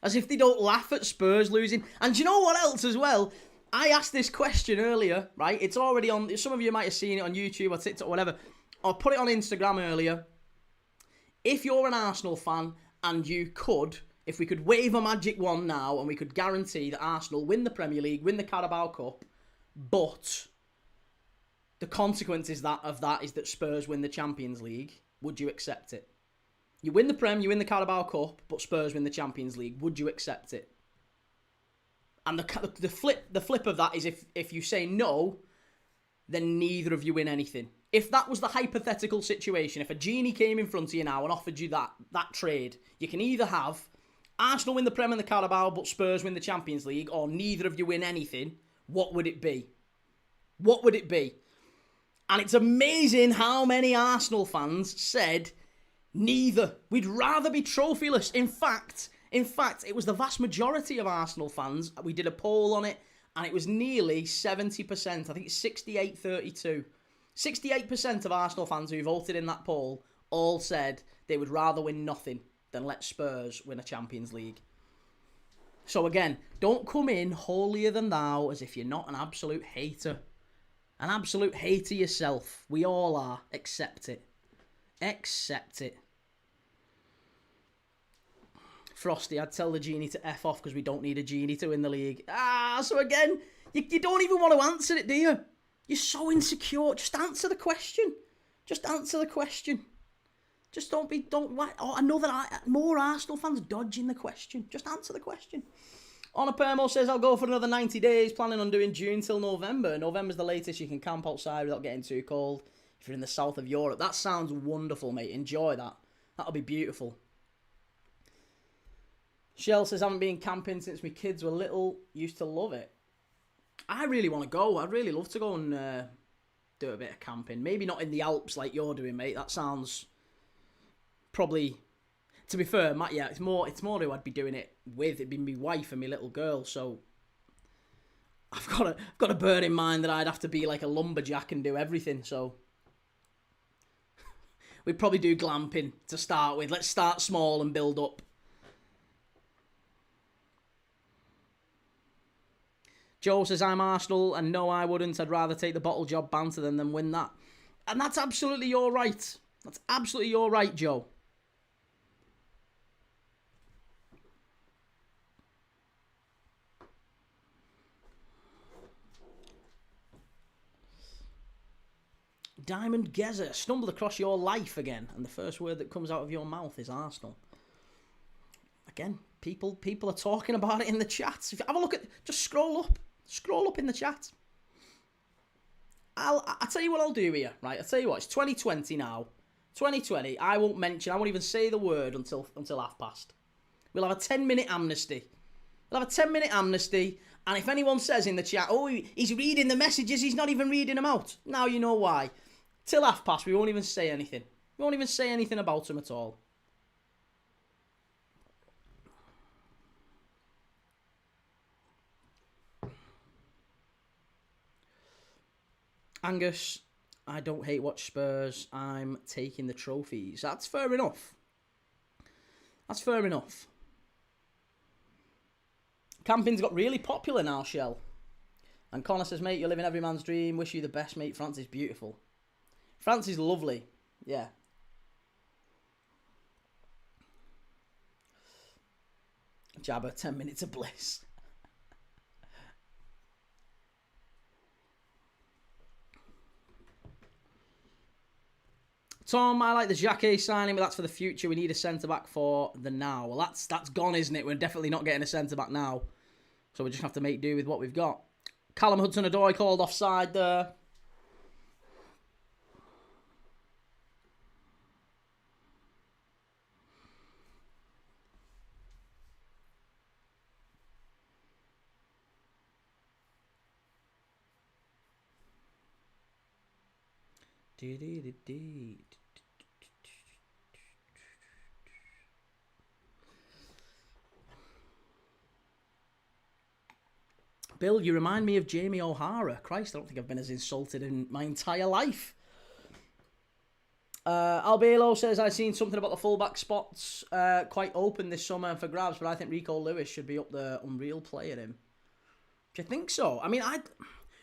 As if they don't laugh at Spurs losing. And do you know what else as well? I asked this question earlier, right? It's already on, some of you might have seen it on YouTube or TikTok or whatever. Or put it on Instagram earlier. If you're an Arsenal fan and you could, if we could wave a magic wand now and we could guarantee that Arsenal win the Premier League, win the Carabao Cup, but the consequences of that is that Spurs win the Champions League, would you accept it? You win the Prem, you win the Carabao Cup, but Spurs win the Champions League. Would you accept it? And the flip of that is if you say no, then neither of you win anything. If that was the hypothetical situation, if a genie came in front of you now and offered you that trade, you can either have Arsenal win the Prem and the Carabao, but Spurs win the Champions League, or neither of you win anything. What would it be? What would it be? And it's amazing how many Arsenal fans said neither. We'd rather be trophyless. In fact, it was the vast majority of Arsenal fans. We did a poll on it, and it was nearly 70%. I think it's 68-32. 68% of Arsenal fans who voted in that poll all said they would rather win nothing than let Spurs win a Champions League. So again, don't come in holier than thou as if you're not an absolute hater. An absolute hater yourself. We all are. Accept it. Accept it. Frosty, I'd tell the genie to F off because we don't need a genie to win the league. So again, you don't even want to answer it, do you? You're so insecure. Just answer the question. Just answer the question. Just don't. I know that more Arsenal fans dodging the question. Just answer the question. Honor Permo says, I'll go for another 90 days, planning on doing June till November. November's the latest you can camp outside without getting too cold. If you're in the south of Europe. That sounds wonderful, mate. Enjoy that. That'll be beautiful. Shell says, I haven't been camping since my kids were little. Used to love it. I really want to go. I'd really love to go and do a bit of camping. Maybe not in the Alps like you're doing, mate. That sounds probably... To be fair, Matt, yeah, it's more who I'd be doing it with. It'd be my wife and my little girl, so I've got to bear in mind that I'd have to be like a lumberjack and do everything, so we'd probably do glamping to start with. Let's start small and build up. Joe says, I'm Arsenal, and no, I wouldn't. I'd rather take the bottle job banter than win that. And that's absolutely your right. That's absolutely your right, Joe. Diamond Gezer, stumbled across your life again, and the first word that comes out of your mouth is Arsenal. Again, people are talking about it in the chat. If you have a look at, just scroll up in the chat. I'll tell you what I'll do here, right? I'll tell you what, it's 2020 now. 2020, I won't even say the word until 12:30. We'll have a 10-minute amnesty. We'll have a 10-minute amnesty, and if anyone says in the chat, oh, he's reading the messages, he's not even reading them out. Now you know why. Till 12:30, we won't even say anything. We won't even say anything about him at all. Angus, I don't hate watch Spurs. I'm taking the trophies. That's fair enough. That's fair enough. Camping's got really popular now, Shell. And Connor says, mate, you're living every man's dream. Wish you the best, mate. France is beautiful. France is lovely. Yeah. Jabba, 10 minutes of bliss. Tom, I like the Jacquet signing, but that's for the future. We need a centre-back for the now. Well, that's gone, isn't it? We're definitely not getting a centre-back now. So we just have to make do with what we've got. Callum Hudson-Odoi called offside there. Bill, you remind me of Jamie O'Hara. Christ, I don't think I've been as insulted in my entire life. Albelo says, I've seen something about the fullback spots quite open this summer for grabs, but I think Rico Lewis should be up there. Unreal player, him. Do you think so? I mean,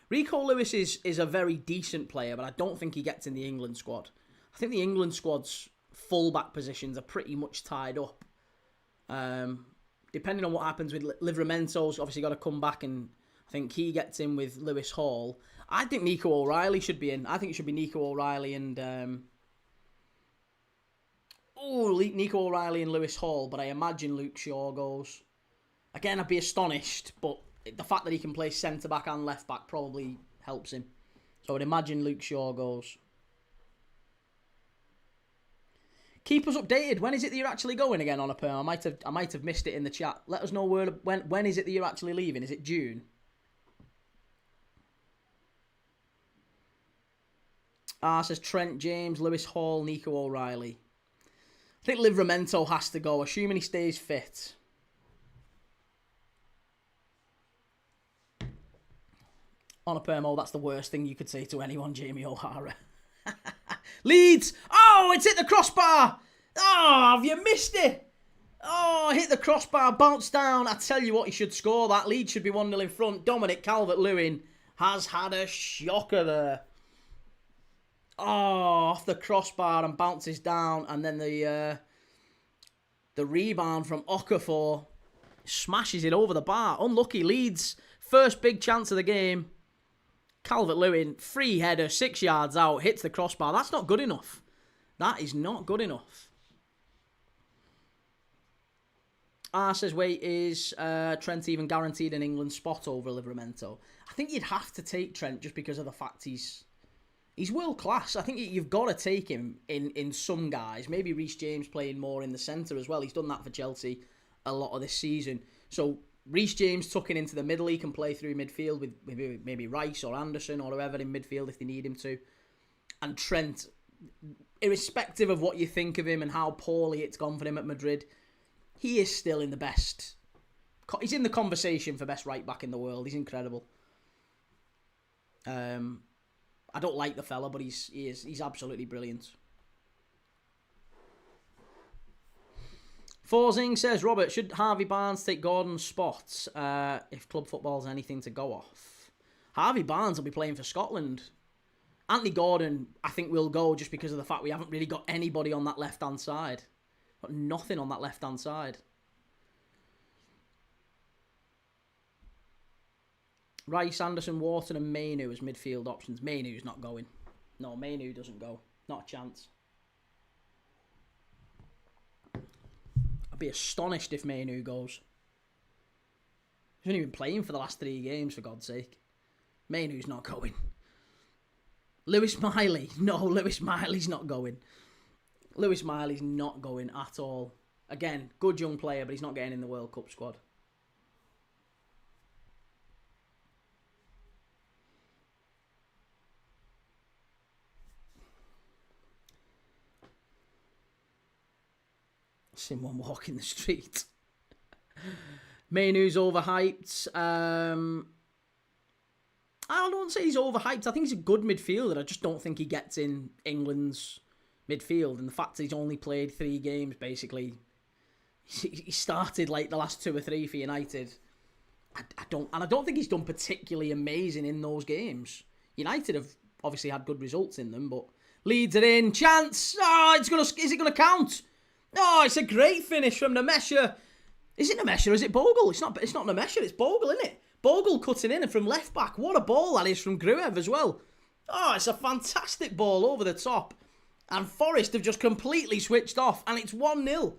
Rico Lewis is a very decent player, but I don't think he gets in the England squad. I think the England squad's fullback positions are pretty much tied up. Depending on what happens with Livramento's obviously got to come back, and I think he gets in with Lewis Hall. I think Nico O'Reilly should be in. I think it should be Nico O'Reilly and Nico O'Reilly and Lewis Hall, but I imagine Luke Shaw goes. Again, I'd be astonished, but the fact that he can play centre-back and left-back probably helps him. So I'd imagine Luke Shaw goes. Keep us updated. When is it that you're actually going again, on a perm? I might have missed it in the chat. Let us know when is it that you're actually leaving? Is it June? Says Trent James, Lewis Hall, Nico O'Reilly. I think Livramento has to go, assuming he stays fit. On a permo, that's the worst thing you could say to anyone, Jamie O'Hara. Leeds! Oh, it's hit the crossbar! Oh, have you missed it? Oh, hit the crossbar, bounced down. I tell you what, he should score that. Leeds should be 1-0 in front. Dominic Calvert-Lewin has had a shocker there. Oh, off the crossbar and bounces down, and then the rebound from Okafor smashes it over the bar. Unlucky. Leeds, first big chance of the game. Calvert-Lewin, free header, 6 yards out, hits the crossbar. That's not good enough. That is not good enough. Says, wait, is Trent even guaranteed an England spot over Livramento? I think you'd have to take Trent just because of the fact he's world class. I think you've got to take him in some guys. Maybe Reece James playing more in the centre as well. He's done that for Chelsea a lot of this season. So Reece James tucking into the middle. He can play through midfield with maybe Rice or Anderson or whoever in midfield if they need him to. And Trent, irrespective of what you think of him and how poorly it's gone for him at Madrid, he is still in the best. He's in the conversation for best right back in the world. He's incredible. I don't like the fella, but he's absolutely brilliant. Forzing says, Robert, should Harvey Barnes take Gordon's spot if club football's anything to go off? Harvey Barnes will be playing for Scotland. Anthony Gordon, I think, will go just because of the fact we haven't really got anybody on that left-hand side. Got nothing on that left-hand side. Rice, Anderson, Wharton and Mainu as midfield options. Mainu's not going. No, Mainu doesn't go. Not a chance. I'd be astonished if Mainu goes. He's only been playing for the last 3 games, for God's sake. Mainu's not going. Lewis Miley. No, Lewis Miley's not going. Lewis Miley's not going at all. Again, good young player, but he's not getting in the World Cup squad. Seen one walking the street. Mainu's overhyped. I don't say he's overhyped. I think he's a good midfielder. I just don't think he gets in England's midfield. And the fact that he's only played 3 games, basically, he started like the last 2 or 3 for United. I don't think he's done particularly amazing in those games. United have obviously had good results in them, but Leeds are in. Chance! Oh, is it gonna count? Oh, it's a great finish from Nemesha. Is it Nemesha or is it Bogle? It's not Nemesha, it's Bogle, isn't it? Bogle cutting in and from left back. What a ball that is from Gruev as well. Oh, it's a fantastic ball over the top. And Forest have just completely switched off. And it's 1-0.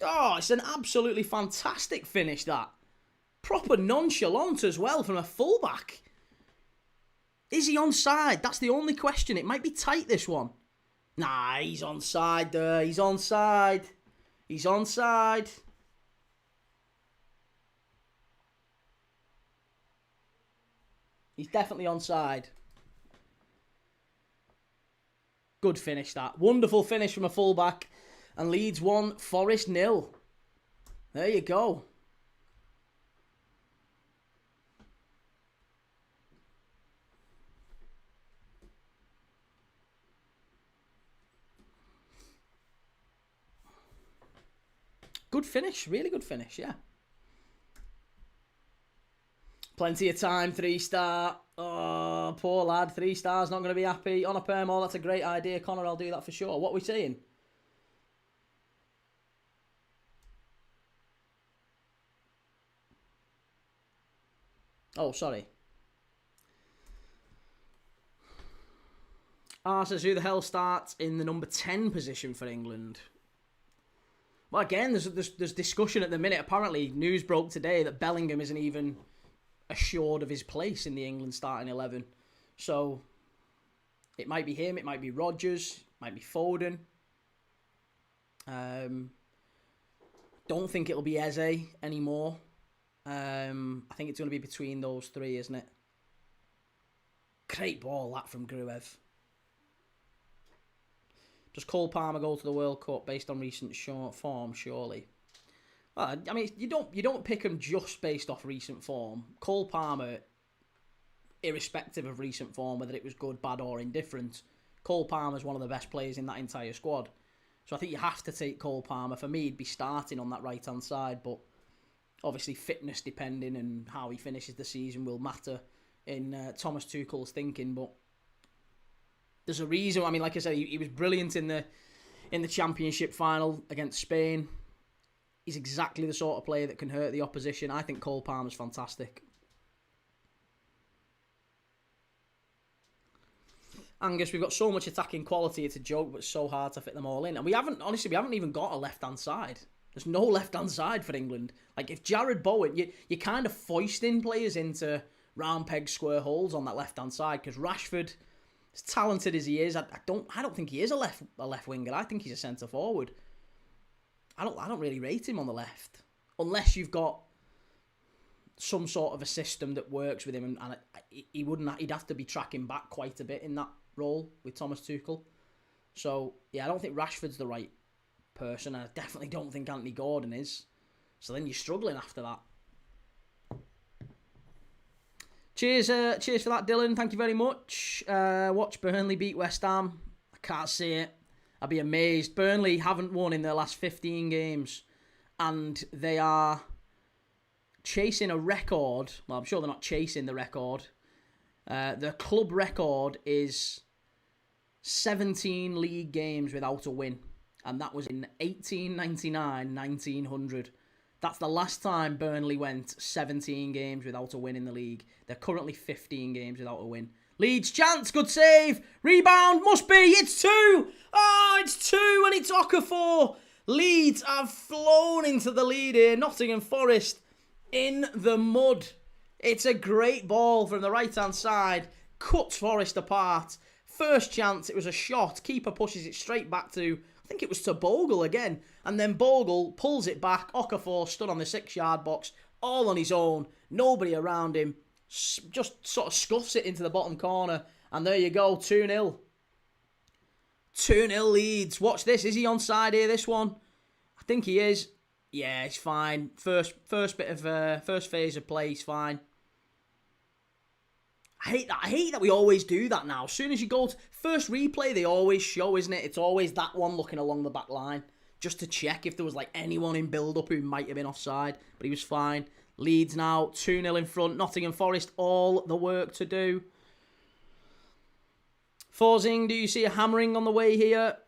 Oh, it's an absolutely fantastic finish, that. Proper nonchalant as well from a fullback. Is he onside? That's the only question. It might be tight, this one. Nah, he's onside there. He's onside. He's onside. He's definitely onside. Good finish, that. Wonderful finish from a fullback. And Leeds 1, Forest 0. There you go. Good finish. Really good finish, yeah. Plenty of time, 3-star. Oh, poor lad, 3 stars, not going to be happy. On a permo, that's a great idea. Connor, I'll do that for sure. What are we saying? Oh, sorry. Says, who the hell starts in the number 10 position for England? Well, again, there's discussion at the minute. Apparently, news broke today that Bellingham isn't even assured of his place in the England starting 11. So, it might be him, it might be Rodgers, it might be Foden. Don't think it'll be Eze anymore. I think it's going to be between those 3, isn't it? Great ball, that from Gruev. Does Cole Palmer go to the World Cup based on recent form, surely? Well, I mean, you don't pick him just based off recent form. Cole Palmer, irrespective of recent form, whether it was good, bad or indifferent, Cole Palmer's one of the best players in that entire squad. So I think you have to take Cole Palmer. For me, he'd be starting on that right-hand side, but obviously fitness depending and how he finishes the season will matter in Thomas Tuchel's thinking, but there's a reason. I mean, like I said, he was brilliant in the Championship final against Spain. He's exactly the sort of player that can hurt the opposition. I think Cole Palmer's fantastic. Angus, we've got so much attacking quality, it's a joke, but it's so hard to fit them all in. And we haven't even got a left-hand side. There's no left-hand side for England. Like, if Jared Bowen, you're kind of foisting players into round peg square holes on that left-hand side, because Rashford, as talented as he is, I don't think he is a left winger. I think he's a centre forward. I don't really rate him on the left, unless you've got some sort of a system that works with him, and he'd have to be tracking back quite a bit in that role with Thomas Tuchel. So yeah, I don't think Rashford's the right person, and I definitely don't think Anthony Gordon is. So then you're struggling after that. Cheers for that, Dylan. Thank you very much. Watch Burnley beat West Ham. I can't see it. I'd be amazed. Burnley haven't won in their last 15 games, and they are chasing a record. Well, I'm sure they're not chasing the record. Their club record is 17 league games without a win, and that was in 1899-1900. That's the last time Burnley went 17 games without a win in the league. They're currently 15 games without a win. Leeds chance, good save, rebound, must be, it's 2! Oh, it's 2 and it's Okafor. Leeds have flown into the lead here. Nottingham Forest in the mud. It's a great ball from the right-hand side, cuts Forest apart. First chance, it was a shot. Keeper pushes it straight back to, I think it was to Bogle again. And then Bogle pulls it back. Okafor stood on the 6-yard box, all on his own. Nobody around him. Just sort of scuffs it into the bottom corner. And there you go, 2-0. 2-0 Leeds. Watch this. Is he onside here, this one? I think he is. Yeah, it's fine. First phase of play, he's fine. I hate that we always do that now. As soon as you go to first replay, they always show, isn't it? It's always that one looking along the back line, just to check if there was like anyone in build-up who might have been offside. But he was fine. Leeds now 2-0 in front. Nottingham Forest, all the work to do. Forsing, do you see a hammering on the way here?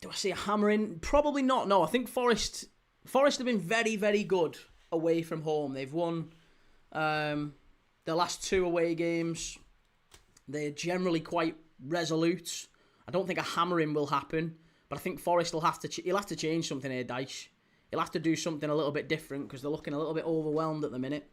Do I see a hammering? Probably not. No, I think Forest have been very, very good away from home. They've won their last 2 away games. They're generally quite resolute. I don't think a hammering will happen, but I think Forest will have to. He'll have to change something here, Dyche. He'll have to do something a little bit different because they're looking a little bit overwhelmed at the minute.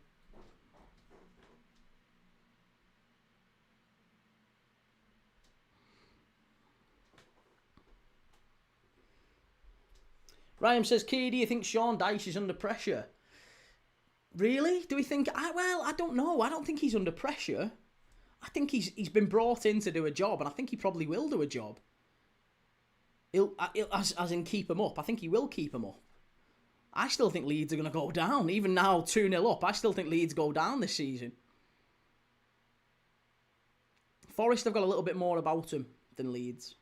Ryan says, Key, do you think Sean Dyche is under pressure? Really? Do we think... Well, I don't know. I don't think he's under pressure. I think he's been brought in to do a job, and I think he probably will do a job. As in keep him up. I think he will keep him up. I still think Leeds are going to go down. Even now, 2-0 up, I still think Leeds go down this season. Forest have got a little bit more about them than Leeds.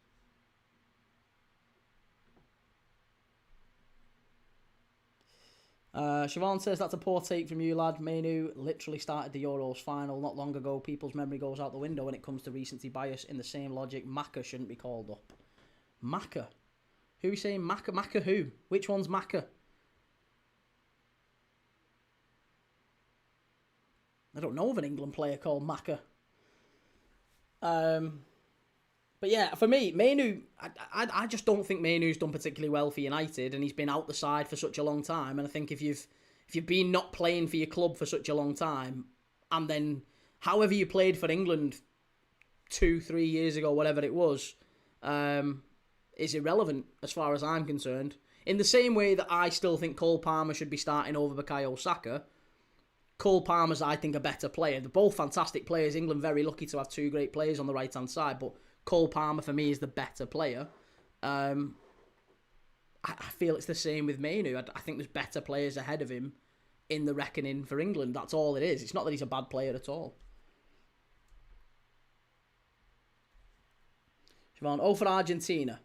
Siobhan says, that's a poor take from you, lad. Manu literally started the Euros final not long ago. People's memory goes out the window when it comes to recency bias. In the same logic, Maka shouldn't be called up. Maka? Who are you saying Maka? Maka who? Which one's Maka? I don't know of an England player called Maka. But yeah, for me, Manu, I just don't think Manu's done particularly well for United, and he's been out the side for such a long time. And I think if you've been not playing for your club for such a long time, and then however you played for England 2-3 years ago, whatever it was, is irrelevant as far as I'm concerned. In the same way that I still think Cole Palmer should be starting over Bukayo Saka, Cole Palmer's, I think, a better player. They're both fantastic players. England very lucky to have 2 great players on the right-hand side, but Cole Palmer, for me, is the better player. I feel it's the same with Manu. I think there's better players ahead of him in the reckoning for England. That's all it is. It's not that he's a bad player at all. Siobhan, oh, for Argentina.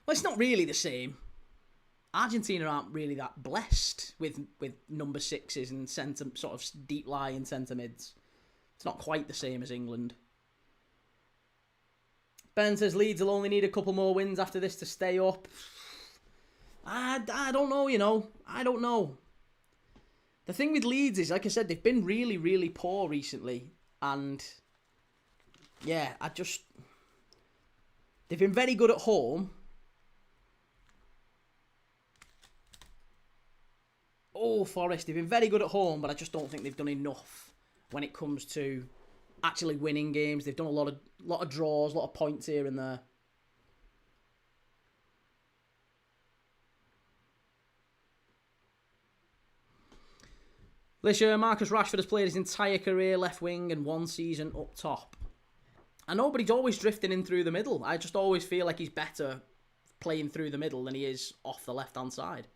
Well, it's not really the same. Argentina aren't really that blessed with number 6s and sort of deep lying centre mids. It's not quite the same as England. Ben says Leeds will only need a couple more wins after this to stay up. I don't know, you know. I don't know. The thing with Leeds is, like I said, they've been really, really poor recently. And, yeah, they've been very good at home. Oh, Forest, they've been very good at home, but I just don't think they've done enough when it comes to actually winning games. They've done a lot of draws, a lot of points here and there. Lisha, Marcus Rashford has played his entire career left wing and 1 season up top. I know, but he's always drifting in through the middle. I just always feel like he's better playing through the middle than he is off the left-hand side.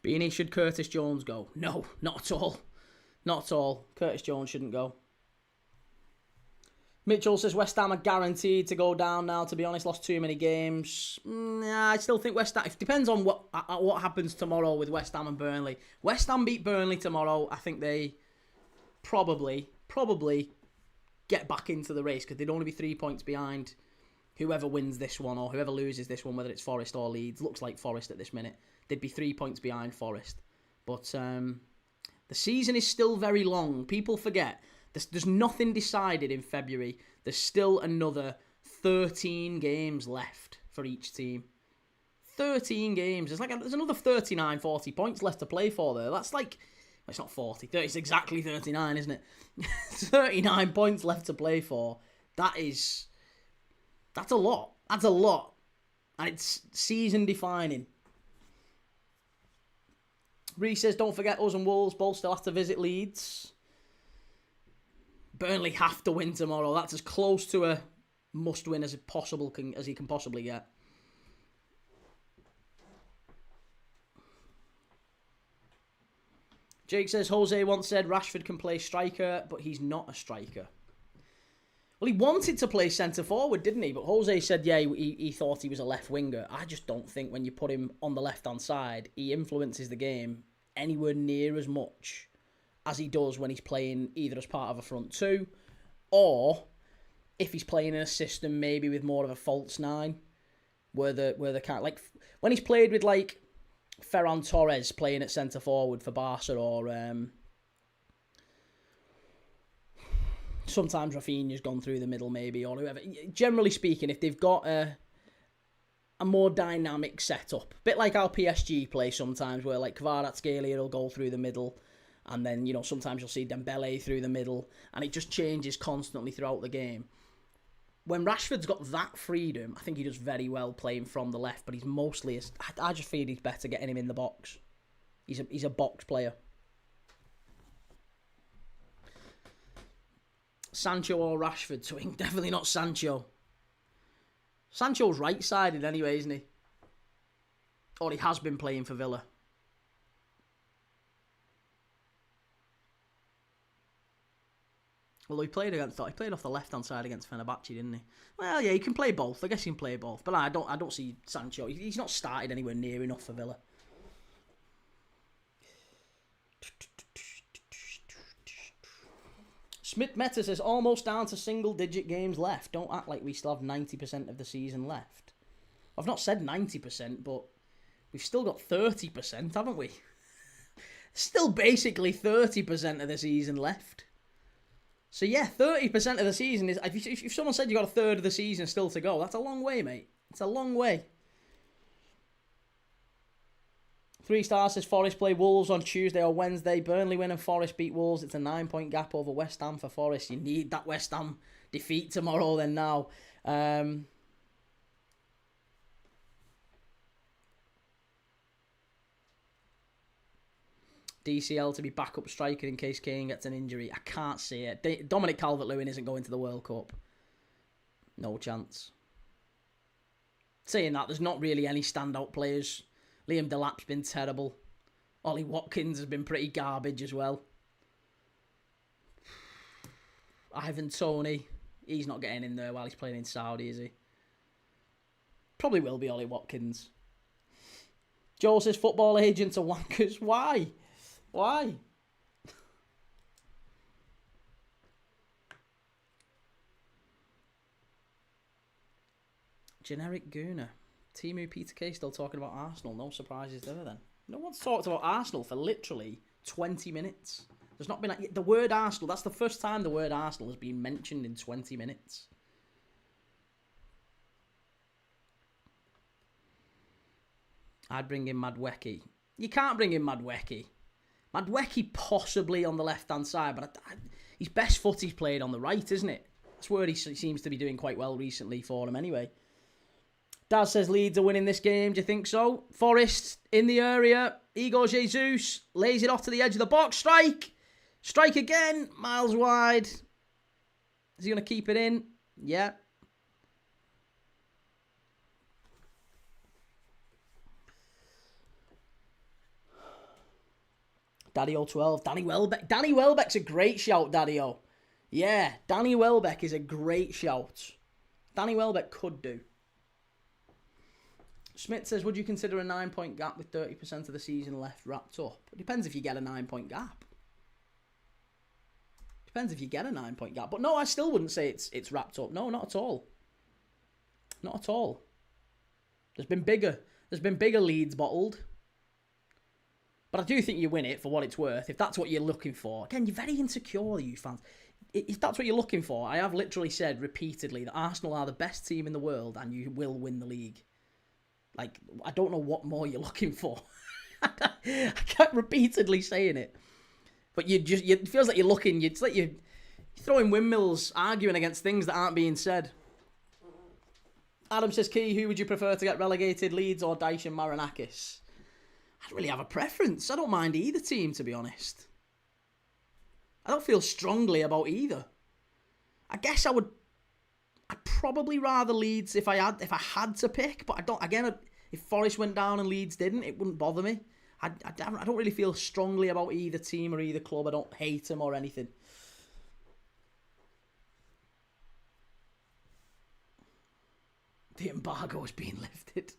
Beanie, should Curtis Jones go? No, not at all. Not at all. Curtis Jones shouldn't go. Mitchell says West Ham are guaranteed to go down now, to be honest. Lost too many games. I still think West Ham... It depends on what happens tomorrow with West Ham and Burnley. West Ham beat Burnley tomorrow. I think they probably get back into the race because they'd only be 3 points behind whoever wins this one or whoever loses this one, whether it's Forest or Leeds. Looks like Forest at this minute. They'd be 3 points behind Forest. But the season is still very long. People forget. There's nothing decided in February. There's still another 13 games left for each team. 13 games. There's another 39, 40 points left to play for there. That's like... It's not 40. It's exactly 39, isn't it? 39 points left to play for. That's a lot. That's a lot. And it's season defining. Reece says, don't forget us and Wolves both still have to visit Leeds. Burnley have to win tomorrow. That's as close to a must-win as he can possibly get. Jake says, Jose once said Rashford can play striker, but he's not a striker. Well, he wanted to play centre-forward, didn't he? But Jose said, yeah, he thought he was a left winger. I just don't think when you put him on the left-hand side, he influences the game anywhere near as much as he does when he's playing either as part of a front two or if he's playing in a system maybe with more of a false nine where the kind like when he's played with like Ferran Torres playing at centre forward for Barca or sometimes Rafinha's gone through the middle maybe or whoever. Generally speaking, if they've got a more dynamic setup, a bit like how PSG play sometimes where like Kvaratskhelia will go through the middle. And then, you know, sometimes you'll see Dembele through the middle. And it just changes constantly throughout the game. When Rashford's got that freedom, I think he does very well playing from the left. But he's mostly... I just feel he's better getting him in the box. He's a box player. Sancho or Rashford? So definitely not Sancho. Sancho's right-sided anyway, isn't he? Or he has been playing for Villa. Well, he played off the left-hand side against Fenerbahce, didn't he? Well, yeah, he can play both. I guess he can play both. But I don't see Sancho. He's not started anywhere near enough for Villa. Smith Meta says, almost down to single-digit games left. Don't act like we still have 90% of the season left. I've not said 90%, but we've still got 30%, haven't we? Still basically 30% of the season left. So yeah, 30% of the season is... If someone said you got a third of the season still to go, that's a long way, mate. It's a long way. 3 stars says Forest play Wolves on Tuesday or Wednesday. Burnley win and Forest beat Wolves. It's a 9-point gap over West Ham for Forest. You need that West Ham defeat tomorrow then now. DCL to be backup striker in case Kane gets an injury. I can't see it. Dominic Calvert-Lewin isn't going to the World Cup. No chance. Saying that, there's not really any standout players. Liam Delap's been terrible. Ollie Watkins has been pretty garbage as well. Ivan Toney, he's not getting in there while he's playing in Saudi, is he? Probably will be Ollie Watkins. Joel says football agents are wankers. Why? Why? Generic Gooner. Timu Peter K still talking about Arsenal. No surprises there then. No one's talked about Arsenal for literally 20 minutes. There's not been the word Arsenal. That's the first time the word Arsenal has been mentioned in 20 minutes. I'd bring in Madwecki. You can't bring in Madwecki. Madwecki possibly on the left-hand side, but his best foot he's played on the right, isn't it? That's where he seems to be doing quite well recently for him anyway. Daz says Leeds are winning this game. Do you think so? Forrest in the area. Igor Jesus lays it off to the edge of the box. Strike. Strike again. Miles wide. Is he going to keep it in? Yeah. Daddy-O 12. Danny Welbeck. Danny Welbeck's a great shout, Daddy-O. Yeah, Danny Welbeck is a great shout. Danny Welbeck could do. Smith says, would you consider a 9-point gap with 30% of the season left wrapped up? It depends if you get a 9-point gap. Depends if you get a 9-point gap. But no, I still wouldn't say it's wrapped up. No, not at all. Not at all. There's been bigger leads bottled. But I do think you win it for what it's worth, if that's what you're looking for. Again, you're very insecure, you fans. If that's what you're looking for, I have literally said repeatedly that Arsenal are the best team in the world and you will win the league. Like, I don't know what more you're looking for. I kept repeatedly saying it. But it feels like you're looking, it's like you're throwing windmills, arguing against things that aren't being said. Adam says, Key, who would you prefer to get relegated, Leeds or Dyche and Marinakis? I don't really have a preference. I don't mind either team, to be honest. I don't feel strongly about either. I guess I'd probably rather Leeds if I had to pick, but I don't. Again, if Forest went down and Leeds didn't, it wouldn't bother me. I don't really feel strongly about either team or either club. I don't hate them or anything. The embargo is being lifted.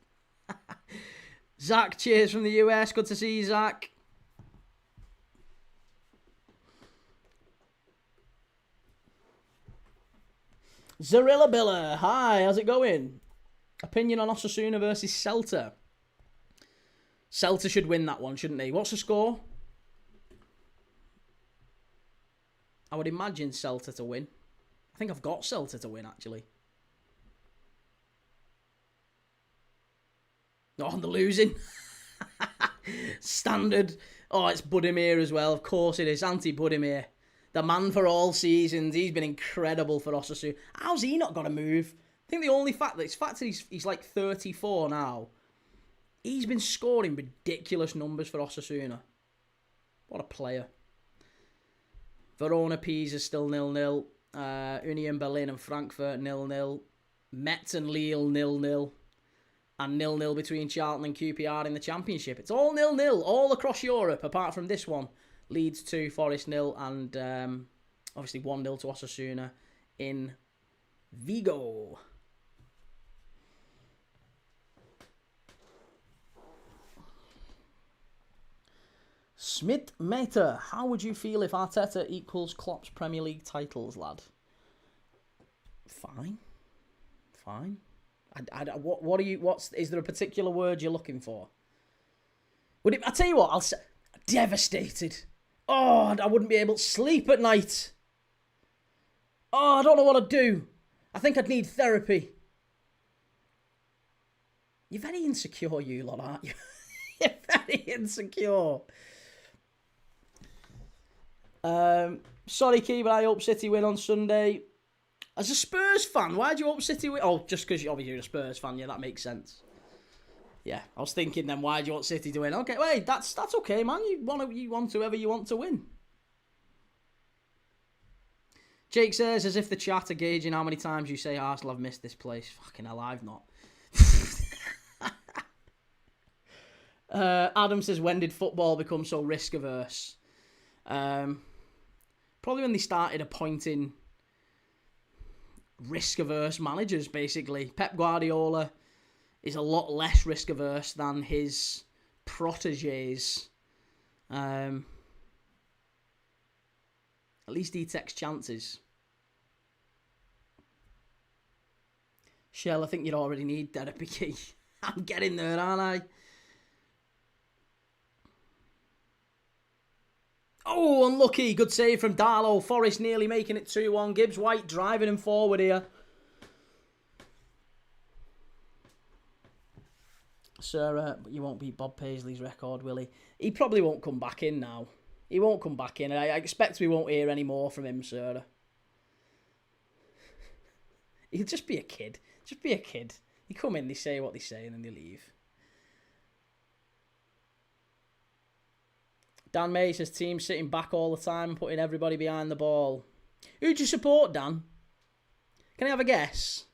Zach, cheers from the US. Good to see you, Zach. Zarilla Billa, hi, how's it going? Opinion on Osasuna versus Celta. Celta should win that one, shouldn't they? What's the score? I would imagine Celta to win. I think I've got Celta to win, actually. Oh, and they're losing. Standard. Oh, it's Budimir as well. Of course it is. Anti-Budimir. The man for all seasons. He's been incredible for Osasuna. How's he not got to move? I think the only fact that he's like 34 now. He's been scoring ridiculous numbers for Osasuna. What a player. Verona Pisa still 0-0. Union Berlin and Frankfurt 0-0. Metz and Lille 0-0. And 0-0 between Charlton and QPR in the Championship. It's all 0-0 all across Europe, apart from this one. Leeds 2, Forest 0, and obviously 1-0 to Osasuna in Vigo. Smith Mater, how would you feel if Arteta equals Klopp's Premier League titles, lad? Fine. Is there a particular word you're looking for? I tell you what, I'll say devastated. Oh, I wouldn't be able to sleep at night. Oh, I don't know what I'd do. I think I'd need therapy. You're very insecure, you lot, aren't you? You're very insecure. Sorry, Key, but I hope City win on Sunday. As a Spurs fan, why do you hope City win? Oh, just because you're a Spurs fan. Yeah, that makes sense. Yeah, I was thinking then, why do you want City to win? Okay, wait, that's okay, man. You want whoever you want to win. Jake says, as if the chat are gauging how many times you say Arsenal have missed this place. Fucking hell, I've not. Adam says, when did football become so risk averse? Probably when they started appointing risk-averse managers, basically. Pep Guardiola is a lot less risk-averse than his protégés. At least he takes chances. Shell, I think you already need therapy key. I'm getting there, aren't I? Oh, unlucky. Good save from Darlow. Forest nearly making it 2-1. Gibbs White driving him forward here. Sir, but you won't beat Bob Paisley's record, will he? He probably won't come back in now. He won't come back in. I expect we won't hear any more from him, Sir. He'll just be a kid. Just be a kid. They come in, they say what they say, and then they leave. Dan May says team sitting back all the time, putting everybody behind the ball. Who do you support, Dan? Can I have a guess?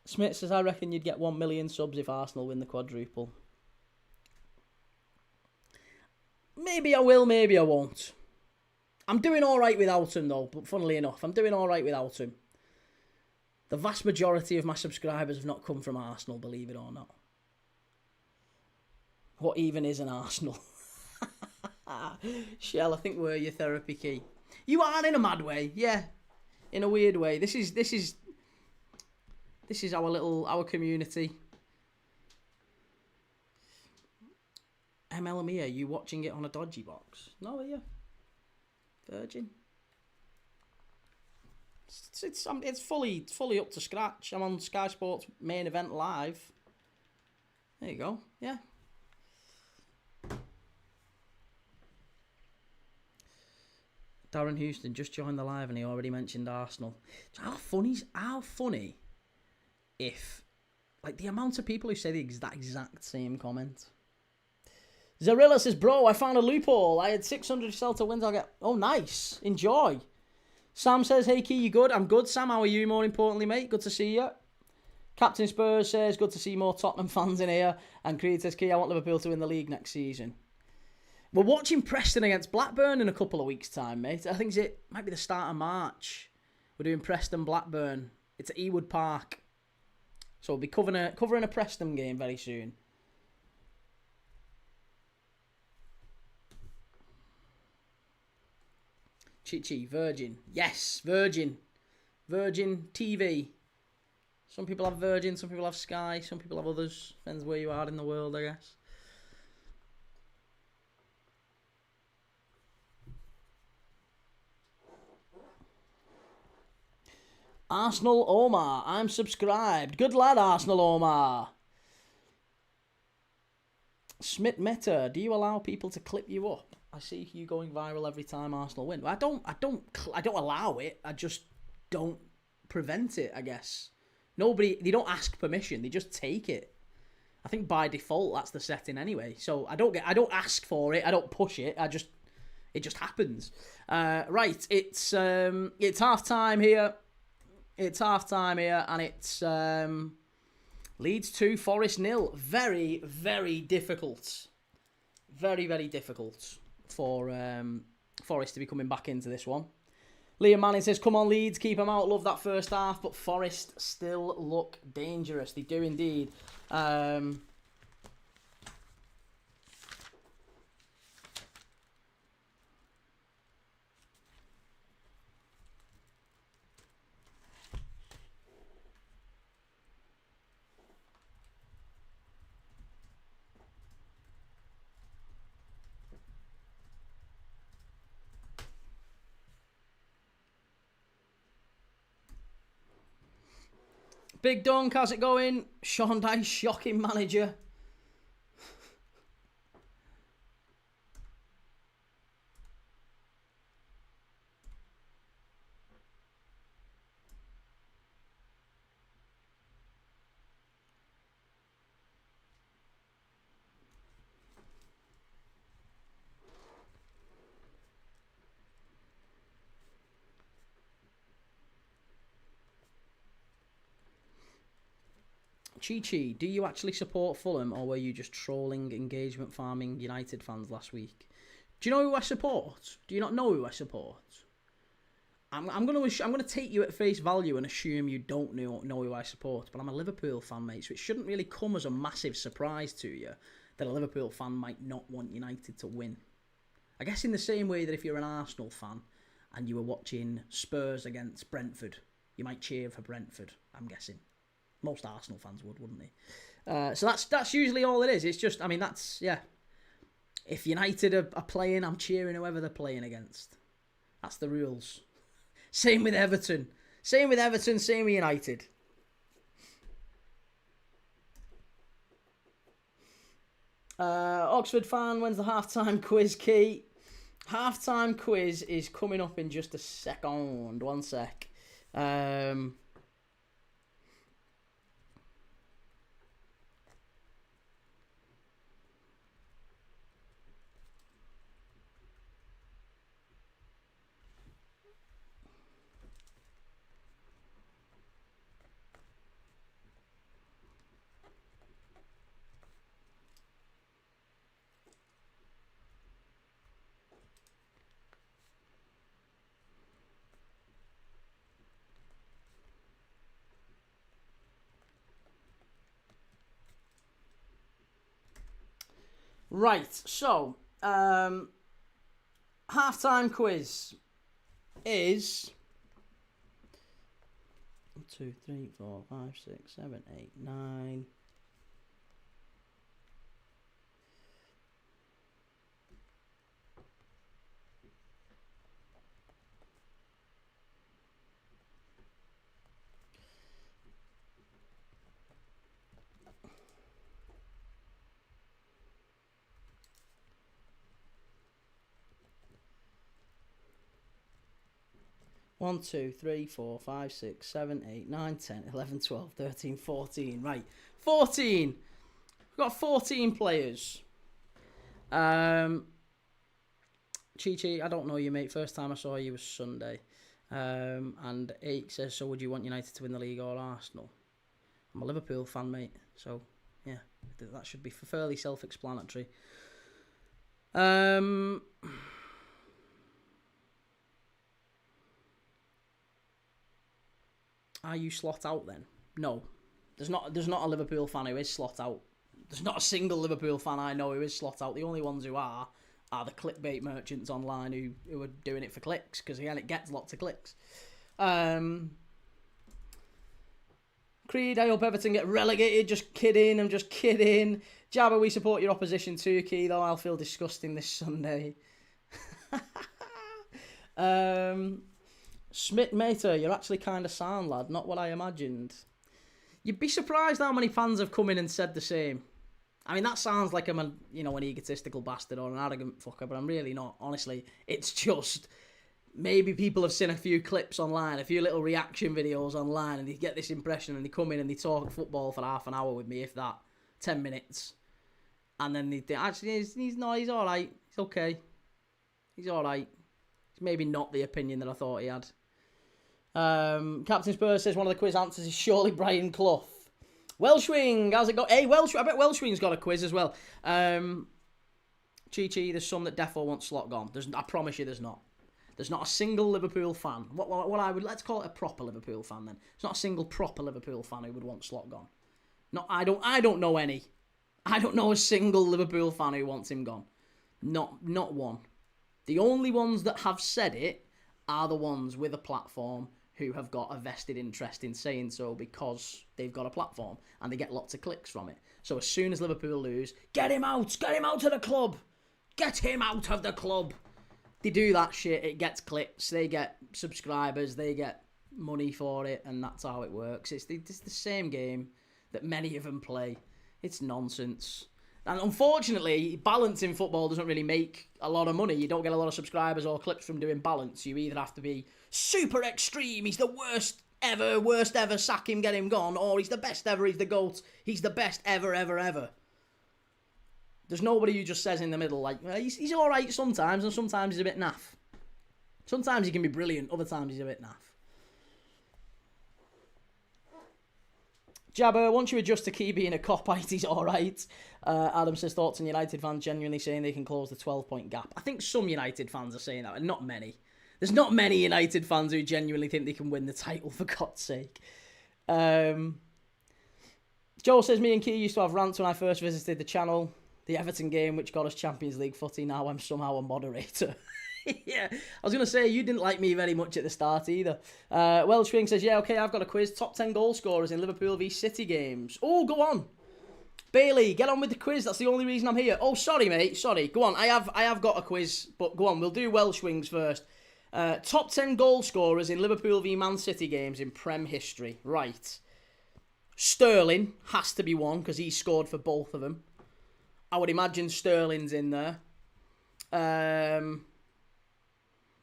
Smith says, I reckon you'd get 1 million subs if Arsenal win the quadruple. Maybe I will, maybe I won't. I'm doing all right without him, though, but funnily enough, I'm doing all right without him. The vast majority of my subscribers have not come from Arsenal, believe it or not. What even is an Arsenal? Shell, I think we're your therapy key. You are in a mad way, yeah. In a weird way. This is our community. MLME, are you watching it on a dodgy box? No, are you? Virgin. It's fully up to scratch. I'm on Sky Sports main event live. There you go. Yeah. Darren Houston just joined the live and he already mentioned Arsenal. How funny if, like, the amount of people who say the exact same comment. Zarilla says, bro, I found a loophole. I had 600 Celta wins. I'll get... Oh, nice. Enjoy. Sam says, hey, Key, you good? I'm good, Sam. How are you, more importantly, mate? Good to see you. Captain Spurs says, good to see more Tottenham fans in here. And Creed says, Key, I want Liverpool to win the league next season. We're watching Preston against Blackburn in a couple of weeks' time, mate. I think it might be the start of March. We're doing Preston-Blackburn. It's at Ewood Park. So we'll be covering a Preston game very soon. Chichi, Virgin. Yes, Virgin. Virgin TV. Some people have Virgin, some people have Sky, some people have others. Depends where you are in the world, I guess. Arsenal Omar, I'm subscribed. Good lad, Arsenal Omar. Smith Meta, do you allow people to clip you up? I see you going viral every time Arsenal win. I don't allow it. I just don't prevent it, I guess. They don't ask permission. They just take it. I think by default that's the setting anyway. So I don't ask for it. I don't push it. It just happens. Right, it's half time here. It's half time here, and it's Leeds 2, Forest 0. Very, very difficult. Very, very difficult for Forest to be coming back into this one. Liam Manning says, come on Leeds, keep them out. Love that first half, but Forest still look dangerous. They do indeed. Big Dunk, how's it going? Sean Dyche, shocking manager. Chi-Chi, do you actually support Fulham or were you just trolling engagement farming United fans last week? Do you know who I support? Do you not know who I support? I'm gonna take you at face value and assume you don't know who I support, but I'm a Liverpool fan, mate. So it shouldn't really come as a massive surprise to you that a Liverpool fan might not want United to win. I guess in the same way that if you're an Arsenal fan and you were watching Spurs against Brentford, you might cheer for Brentford. I'm guessing most Arsenal fans would, wouldn't they? So that's usually all it is. It's just, I mean, that's if United are playing, I'm cheering whoever they're playing against. That's the rules. Same with Everton. Same with United. Oxford fan, when's the halftime quiz, Kate? Halftime quiz is coming up in just a second. One sec. halftime quiz is 1, 2, 3, 4, 5, 6, 7, 8, 9. 1, 2, 3, 4, 5, 6, 7, 8, 9, 10, 11, 12, 13, 14. Right, 14. We've got 14 players. Chi, I don't know you, mate. First time I saw you was Sunday. And 8 says, so would you want United to win the league or Arsenal? I'm a Liverpool fan, mate. So, yeah, that should be fairly self-explanatory. Are you slot out then? No. There's not a Liverpool fan who is slot out. There's not a single Liverpool fan I know who is slot out. The only ones who are the clickbait merchants online who are doing it for clicks, because again it gets lots of clicks. Creed, I hope Everton get relegated. Just kidding, I'm just kidding. Jabba, we support your opposition too, Key, though I'll feel disgusting this Sunday. Smith Mater, you're actually kind of sound, lad. Not what I imagined. You'd be surprised how many fans have come in and said the same. I mean, that sounds like I'm an egotistical bastard or an arrogant fucker, but I'm really not. Honestly, it's just maybe people have seen a few clips online, a few little reaction videos online, and they get this impression and they come in and they talk football for half an hour with me, if that, 10 minutes. And then they think, actually, he's all right. He's okay. He's all right. He's maybe not the opinion that I thought he had. Captain Spurs says one of the quiz answers is surely Brian Clough. Welshwing, how's it go? Hey, I bet Welshwing's got a quiz as well. Chi, there's some that defo want slot gone. I promise you there's not. There's not a single Liverpool fan. What I would, let's call it a proper Liverpool fan then. There's not a single proper Liverpool fan who would want slot gone. No, I don't know any. I don't know a single Liverpool fan who wants him gone. Not one. The only ones that have said it are the ones with a platform who have got a vested interest in saying so because they've got a platform and they get lots of clicks from it. So as soon as Liverpool lose, get him out of the club. Get him out of the club. They do that shit, it gets clicks, they get subscribers, they get money for it, and that's how it works. It's the same game that many of them play. It's nonsense. And unfortunately, balance in football doesn't really make a lot of money. You don't get a lot of subscribers or clips from doing balance. You either have to be super extreme, he's the worst ever, sack him, get him gone, or he's the best ever, he's the GOAT, he's the best ever. There's nobody who just says in the middle, like, well, he's alright sometimes, and sometimes he's a bit naff. Sometimes he can be brilliant, other times he's a bit naff. Jabber, once you adjust to Key being a cop-out, he's alright. Adam says, thoughts on United fans genuinely saying they can close the 12-point gap. I think some United fans are saying that, and not many. There's not many United fans who genuinely think they can win the title, for God's sake. Joe says, me and Key used to have rants when I first visited the channel. The Everton game, which got us Champions League footy. Now I'm somehow a moderator. Yeah, I was going to say, you didn't like me very much at the start either. Welshwing says, yeah, okay, I've got a quiz. Top 10 goal scorers in Liverpool v City games. Oh, go on. Bailey, get on with the quiz. That's the only reason I'm here. Oh, sorry, mate. Sorry. Go on. I have got a quiz, but go on. We'll do Welshwings first. Top 10 goal scorers in Liverpool v Man City games in Prem history. Right. Sterling has to be one because he scored for both of them. I would imagine Sterling's in there.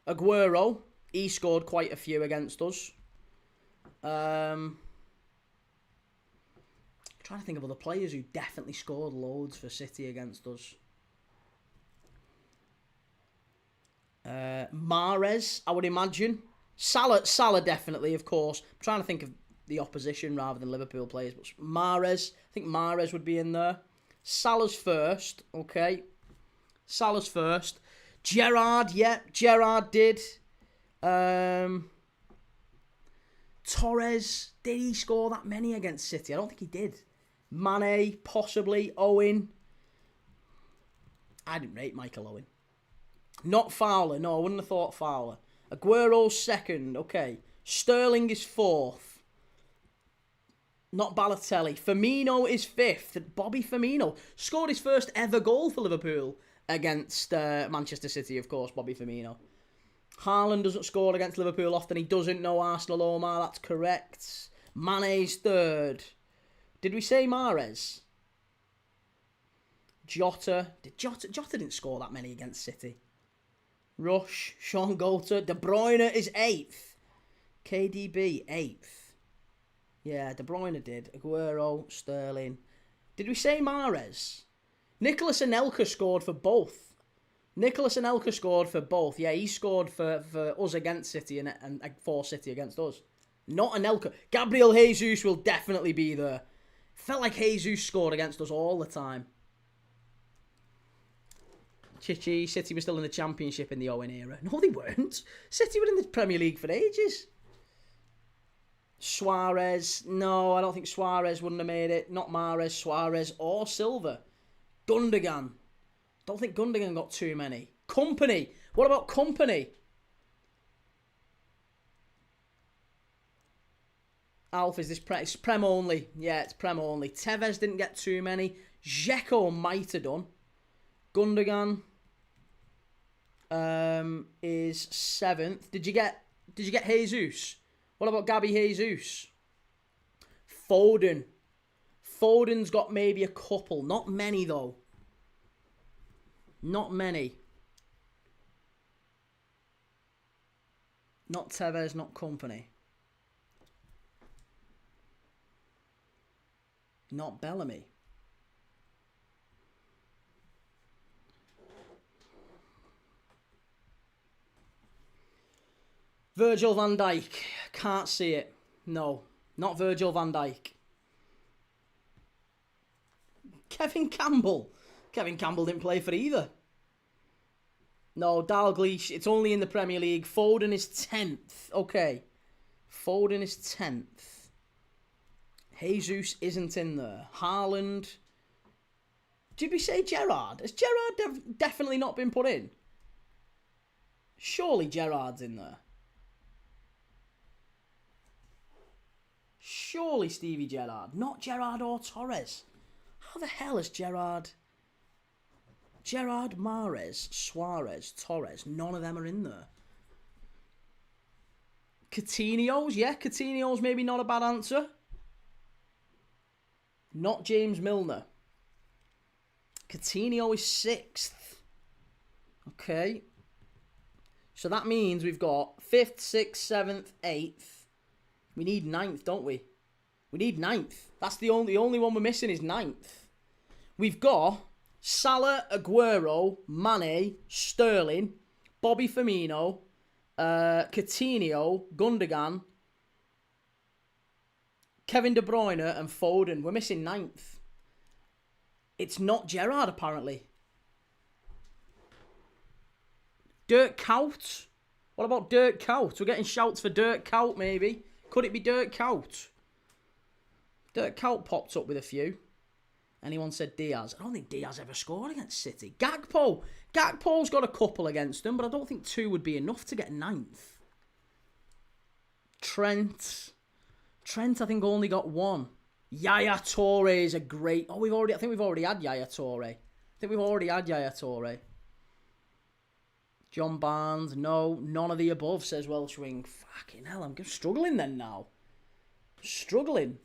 Aguero, he scored quite a few against us. I'm trying to think of other players who definitely scored loads for City against us. Mahrez, I would imagine. Salah definitely, of course. I'm trying to think of the opposition rather than Liverpool players, but Mahrez, I think Mahrez would be in there. Salah's first, okay. Salah's first. Gerrard, yeah, Gerrard did. Torres, did he score that many against City? I don't think he did. Mane, possibly. Owen. I didn't rate Michael Owen. Not Fowler, no, I wouldn't have thought Fowler. Aguero's second, okay. Sterling is fourth. Not Balotelli. Firmino is fifth. Bobby Firmino scored his first ever goal for Liverpool against Manchester City, of course, Bobby Firmino. Haaland doesn't score against Liverpool often. He doesn't know Arsenal, Omar. That's correct. Mane's third. Did we say Mahrez? Jota. Jota didn't score that many against City. Rush. Sean Golter. De Bruyne is eighth. KDB, eighth. Yeah, De Bruyne did. Aguero, Sterling. Did we say Mahrez? Nicholas Anelka scored for both. Yeah, he scored for us against City and for City against us. Not Anelka. Gabriel Jesus will definitely be there. Felt like Jesus scored against us all the time. Chichi, City were still in the Championship in the Owen era. No, they weren't. City were in the Premier League for ages. Suarez. No, I don't think Suarez wouldn't have made it. Not Mahrez, Suarez, or Silva. Gundogan. Don't think Gundogan got too many. Company. What about Company? Alf, is this It's Prem only. Yeah, it's Prem only. Tevez didn't get too many. Dzeko might have done. Gundogan is seventh. Did you get Jesus? What about Gabby Jesus? Foden. Foden's got maybe a couple. Not many, though. Not many. Not Tevez, not Company. Not Bellamy. Virgil van Dijk. Can't see it. No. Not Virgil van Dijk. Kevin Campbell. Kevin Campbell didn't play for either. No, Dalglish. It's only in the Premier League. Foden is 10th. Okay. Foden is 10th. Jesus isn't in there. Haaland. Did we say Gerrard? Has Gerrard definitely not been put in? Surely Gerrard's in there. Surely Stevie Gerrard. Not Gerrard or Torres. How the hell is Gerrard? Gerrard, Mahrez, Suarez, Torres. None of them are in there. Coutinho's. Yeah, Coutinho's maybe not a bad answer. Not James Milner. Coutinho is 6th. Okay. So that means we've got 5th, 6th, 7th, 8th. We need 9th, don't we? We need 9th. That's the only one we're missing is 9th. We've got Salah, Aguero, Mane, Sterling, Bobby Firmino, Coutinho, Gundogan, Kevin De Bruyne and Foden. We're missing 9th. It's not Gerrard, apparently. Dirk Kuyt. What about Dirk Kuyt? We're getting shouts for Dirk Kuyt, maybe. Could it be Dirk Kuyt? Dirk Kuyt popped up with a few. Anyone said Diaz? I don't think Diaz ever scored against City. Gakpo. Gakpo's got a couple against them, but I don't think 2 would be enough to get 9th. Trent, I think, only got 1. Yaya Toure is a great... Oh, I think we've already had Yaya Toure. John Barnes, no. None of the above, says Welshwing. Fucking hell, I'm struggling then now. Struggling.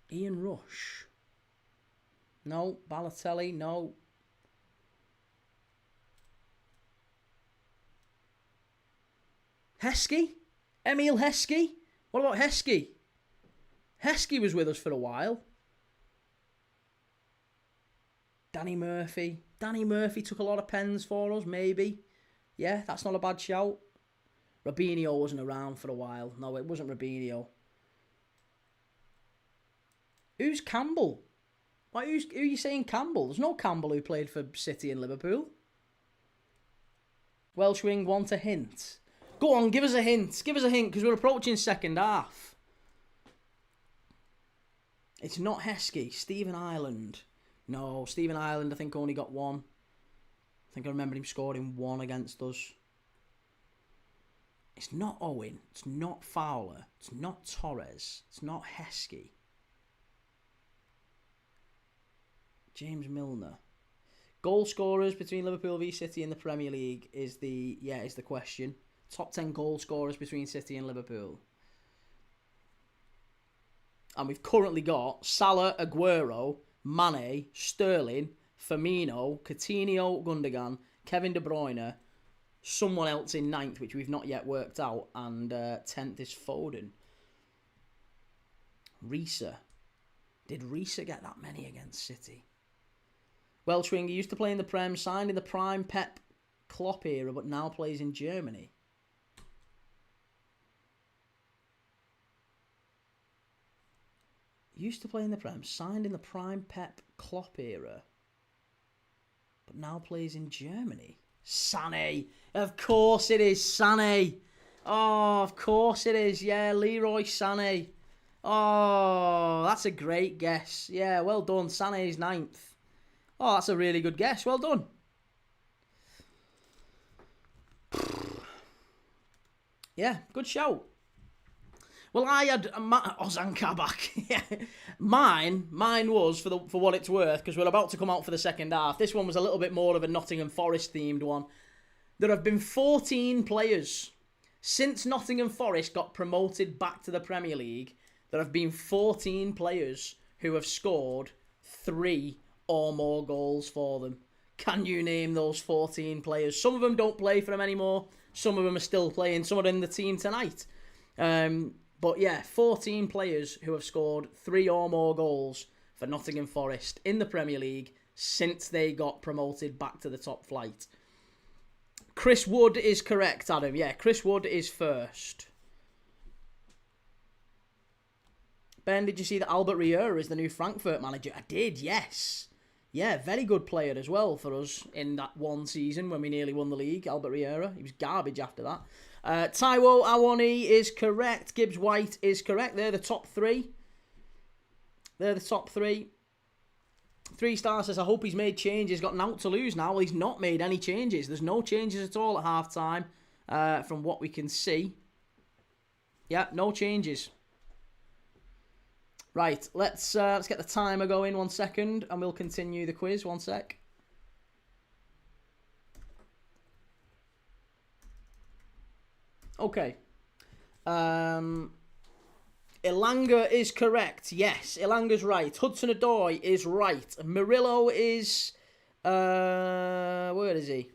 Ian Rush. No. Balotelli, no. Heskey? Emil Heskey? What about Heskey? Heskey was with us for a while. Danny Murphy. Danny Murphy took a lot of pens for us, maybe. Yeah, that's not a bad shout. Robinho wasn't around for a while. No, it wasn't Robinho. Who's Campbell? Who are you saying Campbell? There's no Campbell who played for City and Liverpool. Welshwing want a hint. Go on, give us a hint. Give us a hint, because we're approaching second half. It's not Heskey. Stephen Ireland. No, Stephen Ireland, I think, only got 1. I think I remember him scoring 1 against us. It's not Owen. It's not Fowler. It's not Torres. It's not Heskey. James Milner. Goal scorers between Liverpool v City in the Premier League is the question. Top 10 goal scorers between City and Liverpool. And we've currently got Salah, Aguero, Mane, Sterling, Firmino, Coutinho, Gundogan, Kevin De Bruyne, someone else in 9th, which we've not yet worked out, and 10th is Foden. Risa. Did Risa get that many against City? Welshwing, he used to play in the Prem, signed in the prime Pep Klopp era, but now plays in Germany. Used to play in the Prem, signed in the prime Pep Klopp era, but now plays in Germany. Sané. Of course it is Sané. Oh, of course it is. Yeah, Leroy Sané. Oh, that's a great guess. Yeah, well done. Sané's 9th. Oh, that's a really good guess. Well done. Yeah, good shout. Well, I had Ozan Kabak. Yeah, mine was for what it's worth, because we're about to come out for the second half. This one was a little bit more of a Nottingham Forest themed one. There have been 14 players since Nottingham Forest got promoted back to the Premier League. There have been 14 players who have scored 3 or more goals for them. Can you name those 14 players? Some of them don't play for them anymore. Some of them are still playing. Some are in the team tonight. But yeah, 14 players who have scored 3 or more goals for Nottingham Forest in the Premier League since they got promoted back to the top flight. Chris Wood is correct, Adam. Yeah, Chris Wood is first. Ben, did you see that Albert Riera is the new Frankfurt manager? I did, yes. Yeah, very good player as well for us in that one season when we nearly won the league, Albert Riera. He was garbage after that. Taiwo Awoni is correct. Gibbs White is correct. They're the top 3. 3-star says, I hope he's made changes. He's got an out to lose now. Well, he's not made any changes. There's no changes at all at half-time from what we can see. Yeah, no changes. Right, let's get the timer going 1 second, and we'll continue the quiz. 1 sec. Okay. Elanga is correct. Yes, Elanga's right. Hudson-Odoi is right. Murillo is... where is he?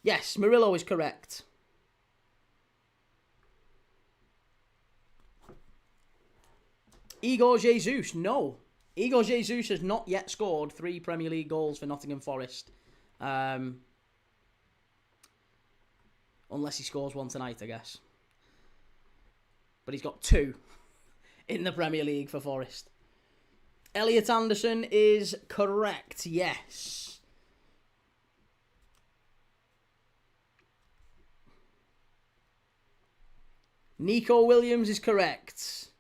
Yes, Murillo is correct. Igor Jesus, no. Igor Jesus has not yet scored 3 Premier League goals for Nottingham Forest. Unless he scores one tonight, I guess. But he's got 2 in the Premier League for Forest. Elliot Anderson is correct, yes. Nico Williams is correct.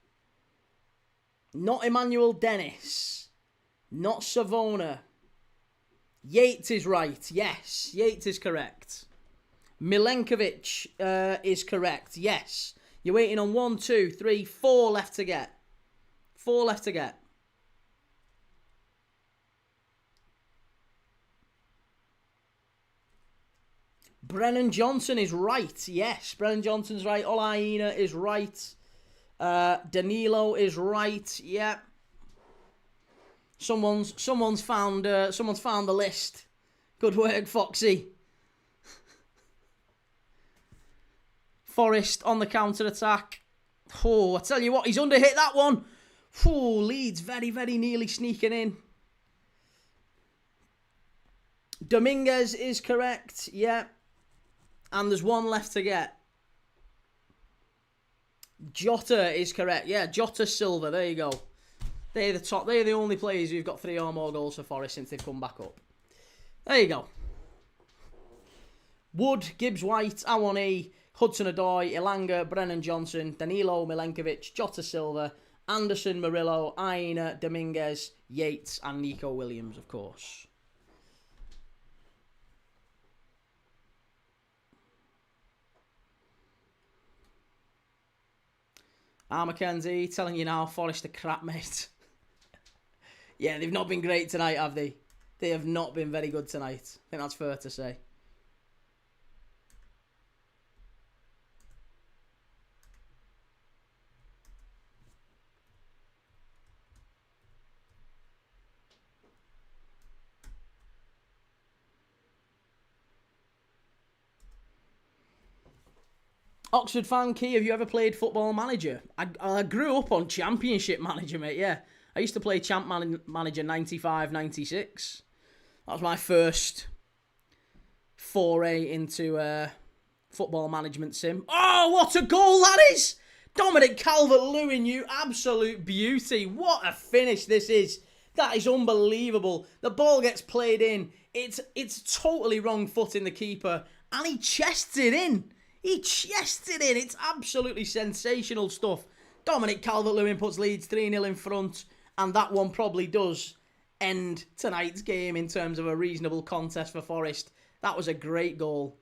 Not Emmanuel Dennis. Not Savona. Yates is right. Yes, Yates is correct. Milenkovic is correct. Yes. You're waiting on 1, 2, 3, 4 left to get. 4 left to get. Brennan Johnson is right. Yes, Brennan Johnson's right. Olaina is right. Danilo is right. Yeah. Someone's found the list. Good work, Foxy. Forest on the counter-attack. Oh, I tell you what, he's underhit that one. Oh, Leeds very, very nearly sneaking in. Dominguez is correct. Yeah. And there's one left to get. Jota is correct. Yeah, Jota Silva. There you go. They're the top. They're the only players who've got 3 or more goals for Forest since they've come back up. There you go. Wood, Gibbs White, Awani, Hudson-Odoi, Elanga, Brennan Johnson, Danilo Milenkovic, Jota Silva, Anderson, Murillo, Aina, Dominguez, Yates, and Nico Williams, of course. Mackenzie, telling you now, Forest are crap, mate. Yeah, they've not been great tonight, have they? They have not been very good tonight. I think that's fair to say. Oxford fan Key, have you ever played Football Manager? I grew up on Championship Manager, mate, yeah. I used to play Champ Manager 95, 96. That was my first foray into football management sim. Oh, what a goal that is! Dominic Calvert-Lewin, you absolute beauty. What a finish this is. That is unbelievable. The ball gets played in. It's totally wrong foot in the keeper. And he chests it in. He chested in. It's absolutely sensational stuff. Dominic Calvert-Lewin puts Leeds 3-0 in front. And that one probably does end tonight's game in terms of a reasonable contest for Forest. That was a great goal.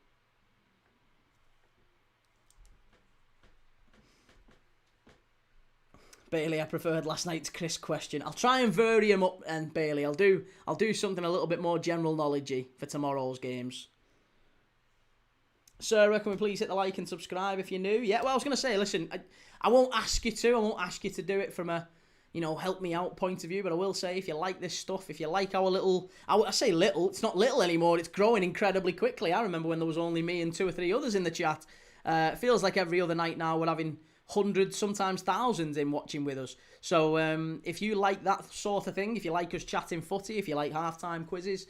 Bailey, I preferred last night's Chris question. I'll try and vary him up, and Bailey, I'll do something a little bit more general knowledgey for tomorrow's games. Sarah, can we please hit the like and subscribe if you're new? Yeah, well, I was going to say, listen, I won't ask you to. I won't ask you to do it from a, help me out point of view, but I will say if you like this stuff, if you like our little, I say little, it's not little anymore, it's growing incredibly quickly. I remember when there was only me and 2 or 3 others in the chat. It feels like every other night now we're having hundreds, sometimes thousands in watching with us. So if you like that sort of thing, if you like us chatting footy, if you like halftime quizzes,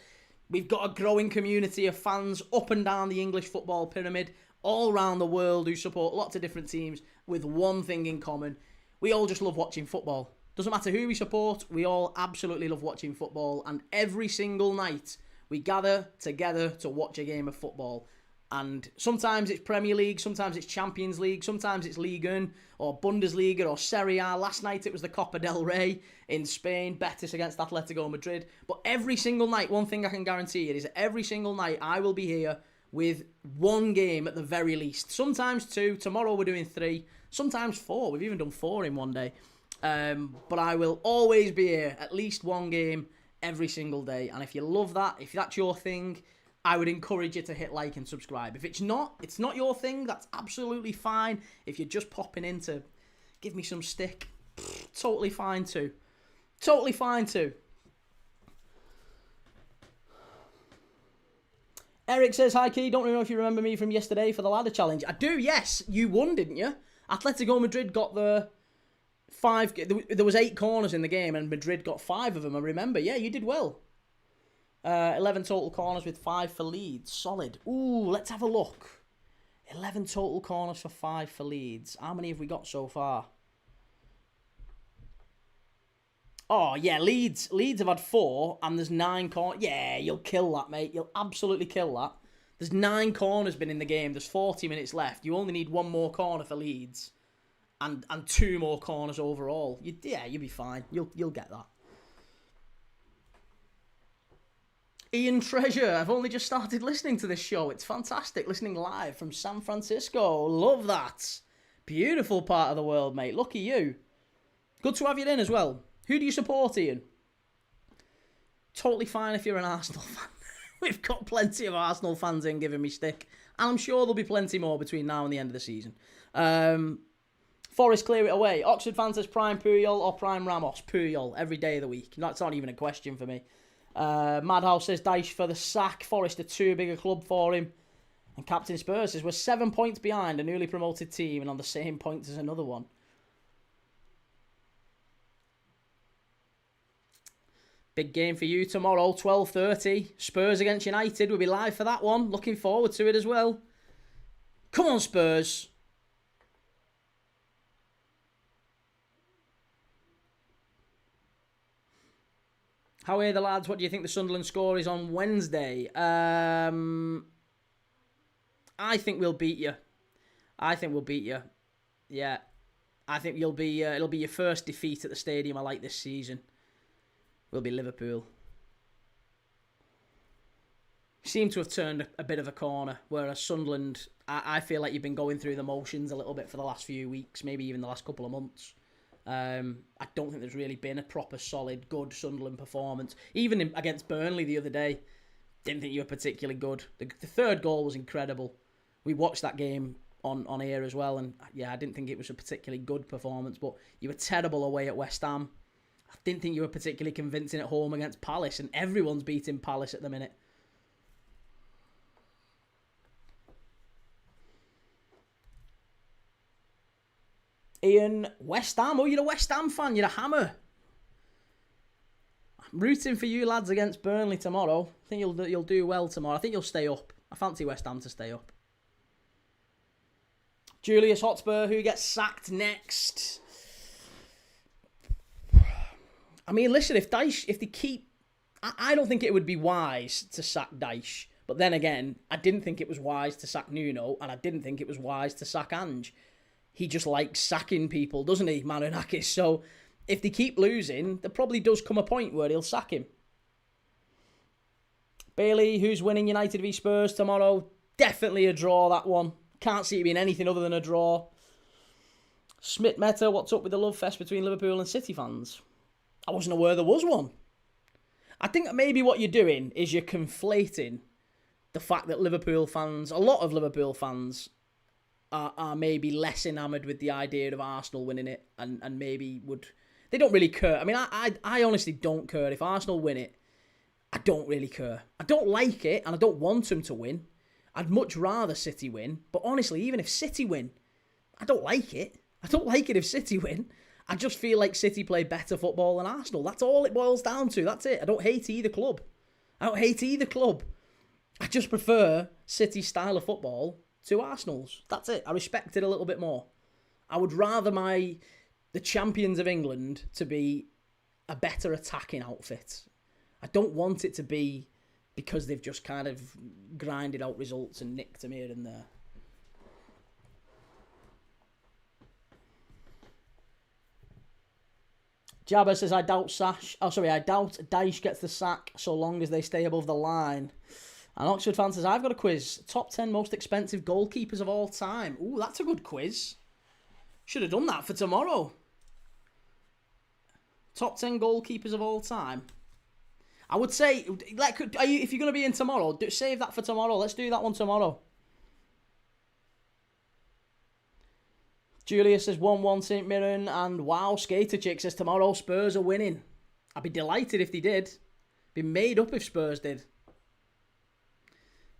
we've got a growing community of fans up and down the English football pyramid, all around the world who support lots of different teams with one thing in common. We all just love watching football. Doesn't matter who we support, we all absolutely love watching football. And every single night, we gather together to watch a game of football. And sometimes it's Premier League, sometimes it's Champions League, sometimes it's Ligue 1 or Bundesliga or Serie A. Last night it was the Copa del Rey in Spain, Betis against Atletico Madrid. But every single night, one thing I can guarantee you is that every single night I will be here with one game at the very least. Sometimes 2, tomorrow we're doing 3, sometimes 4. We've even done 4 in one day. But I will always be here, at least one game every single day. And if you love that, if that's your thing, I would encourage you to hit like and subscribe. If it's not your thing, that's absolutely fine. If you're just popping in to give me some stick, totally fine too. Totally fine too. Eric says, hi Key, don't know if you remember me from yesterday for the ladder challenge. I do, yes. You won, didn't you? Atletico Madrid got the 5... There was 8 corners in the game and Madrid got 5 of them, I remember. Yeah, you did well. 11 total corners with 5 for Leeds. Solid. Ooh, let's have a look. 11 total corners for 5 for Leeds. How many have we got so far? Oh, yeah, Leeds have had 4, and there's 9 corners. Yeah, you'll kill that, mate. You'll absolutely kill that. There's 9 corners been in the game. There's 40 minutes left. You only need 1 more corner for Leeds. and 2 more corners overall, you'll be fine. You'll get that. Ian Treasure, I've only just started listening to this show. It's fantastic, listening live from San Francisco. Love that. Beautiful part of the world, mate. Lucky you. Good to have you in as well. Who do you support, Ian? Totally fine if you're an Arsenal fan. We've got plenty of Arsenal fans in giving me stick. And I'm sure there'll be plenty more between now and the end of the season. Forest, clear it away. Oxford fan says Prime Puyol or Prime Ramos. Puyol, every day of the week. That's not even a question for me. Madhouse says Dyche for the sack. Forest are too big a club for him. And Captain Spurs says we're 7 points behind a newly promoted team and on the same points as another one. Big game for you tomorrow, 12:30. Spurs against United. We'll be live for that one. Looking forward to it as well. Come on, Spurs. How are the lads? What do you think the Sunderland score is on Wednesday? I think we'll beat you. Yeah. I think it'll be your first defeat at the stadium I like this season. Will be Liverpool. Seem to have turned a bit of a corner, whereas Sunderland, I feel like you've been going through the motions a little bit for the last few weeks, maybe even the last couple of months. I don't think there's really been a proper, solid, good Sunderland performance. Even against Burnley the other day, didn't think you were particularly good. The third goal was incredible. We watched that game on air as well, and yeah, I didn't think it was a particularly good performance, but you were terrible away at West Ham. I didn't think you were particularly convincing at home against Palace, and everyone's beating Palace at the minute. Ian, West Ham. Oh, you're a West Ham fan. You're a hammer. I'm rooting for you lads against Burnley tomorrow. I think you'll do well tomorrow. I think you'll stay up. I fancy West Ham to stay up. Julius Hotspur, who gets sacked next? I mean, listen, if they keep... I don't think it would be wise to sack Dyche. But then again, I didn't think it was wise to sack Nuno, and I didn't think it was wise to sack Ange. He just likes sacking people, doesn't he, Marinakis? So if they keep losing, there probably does come a point where he'll sack him. Bailey, who's winning United v Spurs tomorrow? Definitely a draw, that one. Can't see it being anything other than a draw. Smith Meta, what's up with the love fest between Liverpool and City fans? I wasn't aware there was one. I think that maybe what you're doing is you're conflating the fact that Liverpool fans, a lot of Liverpool fans, are maybe less enamoured with the idea of Arsenal winning it and maybe would... They don't really care. I mean, I honestly don't care. If Arsenal win it, I don't really care. I don't like it and I don't want them to win. I'd much rather City win. But honestly, even if City win, I don't like it. I don't like it if City win. I just feel like City play better football than Arsenal. That's all it boils down to. That's it. I don't hate either club. I just prefer City's style of football to Arsenal's. That's it. I respect it a little bit more. I would rather the champions of England to be a better attacking outfit. I don't want it to be because they've just kind of grinded out results and nicked them here and there. Jabba says, I doubt Dyche gets the sack so long as they stay above the line. And Oxford fan says, I've got a quiz. Top 10 most expensive goalkeepers of all time. Ooh, that's a good quiz. Should have done that for tomorrow. Top 10 goalkeepers of all time. I would say, if you're going to be in tomorrow, save that for tomorrow. Let's do that one tomorrow. Julia says 1-1 St Mirren, and wow, Skater Chick says tomorrow Spurs are winning. I'd be delighted if they did. Be made up if Spurs did.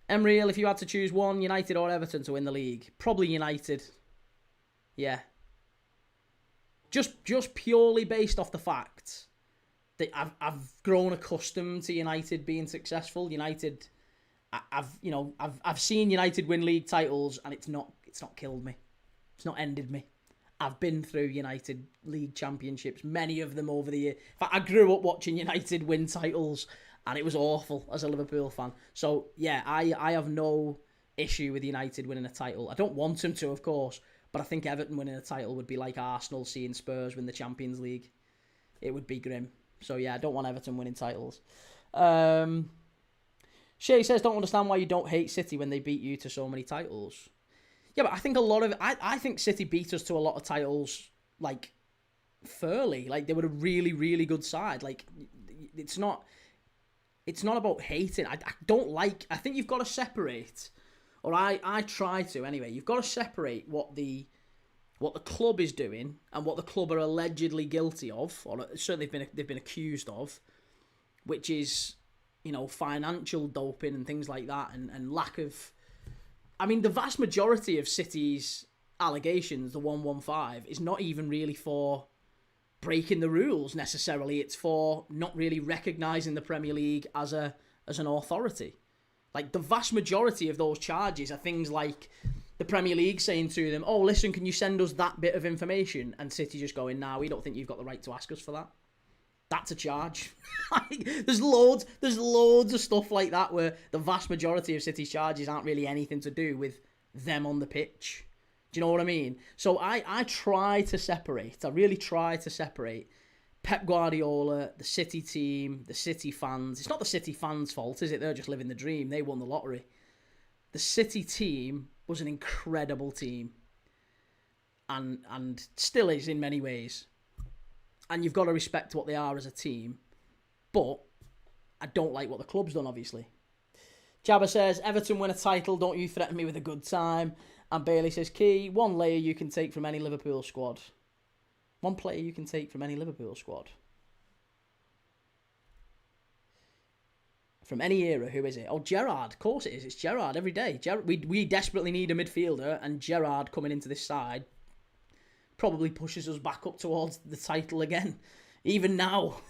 Emreal, if you had to choose one, United or Everton to win the league, probably United. Yeah. Just purely based off the fact that I've grown accustomed to United being successful. United, I've seen United win league titles, and it's not killed me. It's not ended me. I've been through United League Championships, many of them over the year. In fact, I grew up watching United win titles, and it was awful as a Liverpool fan. So, yeah, I have no issue with United winning a title. I don't want them to, of course, But I think Everton winning a title would be like Arsenal seeing Spurs win the Champions League. It would be grim. So yeah, I don't want Everton winning titles. Shay says, don't understand why you don't hate City when they beat you to so many titles. Yeah, but I think a lot of... I think City beat us to a lot of titles, like, fairly. Like, they were a really, really good side. Like, it's not about hating. I don't like... I think you've got to separate, or I try to anyway, you've got to separate what the club is doing and what the club are allegedly guilty of, or certainly they've been accused of, which is, you know, financial doping and things like that, and lack of... I mean, the vast majority of City's allegations, the 115, is not even really for breaking the rules necessarily. It's for not really recognising the Premier League as an authority. Like, the vast majority of those charges are things like the Premier League saying to them, oh, listen, can you send us that bit of information? And City just going, nah, we don't think you've got the right to ask us for that. That's a charge. There's loads of stuff like that where the vast majority of City's charges aren't really anything to do with them on the pitch. Do you know what I mean? So I try to separate. I really try to separate Pep Guardiola, the City team, the City fans. It's not the City fans' fault, is it? They're just living the dream. They won the lottery. The City team was an incredible team. And still is in many ways. And you've got to respect what they are as a team. But I don't like what the club's done, obviously. Jabba says, Everton win a title, don't you threaten me with a good time. And Bailey says, Key, one layer you can take from any Liverpool squad. One player you can take from any Liverpool squad. From any era, who is it? Oh, Gerrard. Of course it is. It's Gerrard every day. We desperately need a midfielder, and Gerrard coming into this side probably pushes us back up towards the title again. Even now.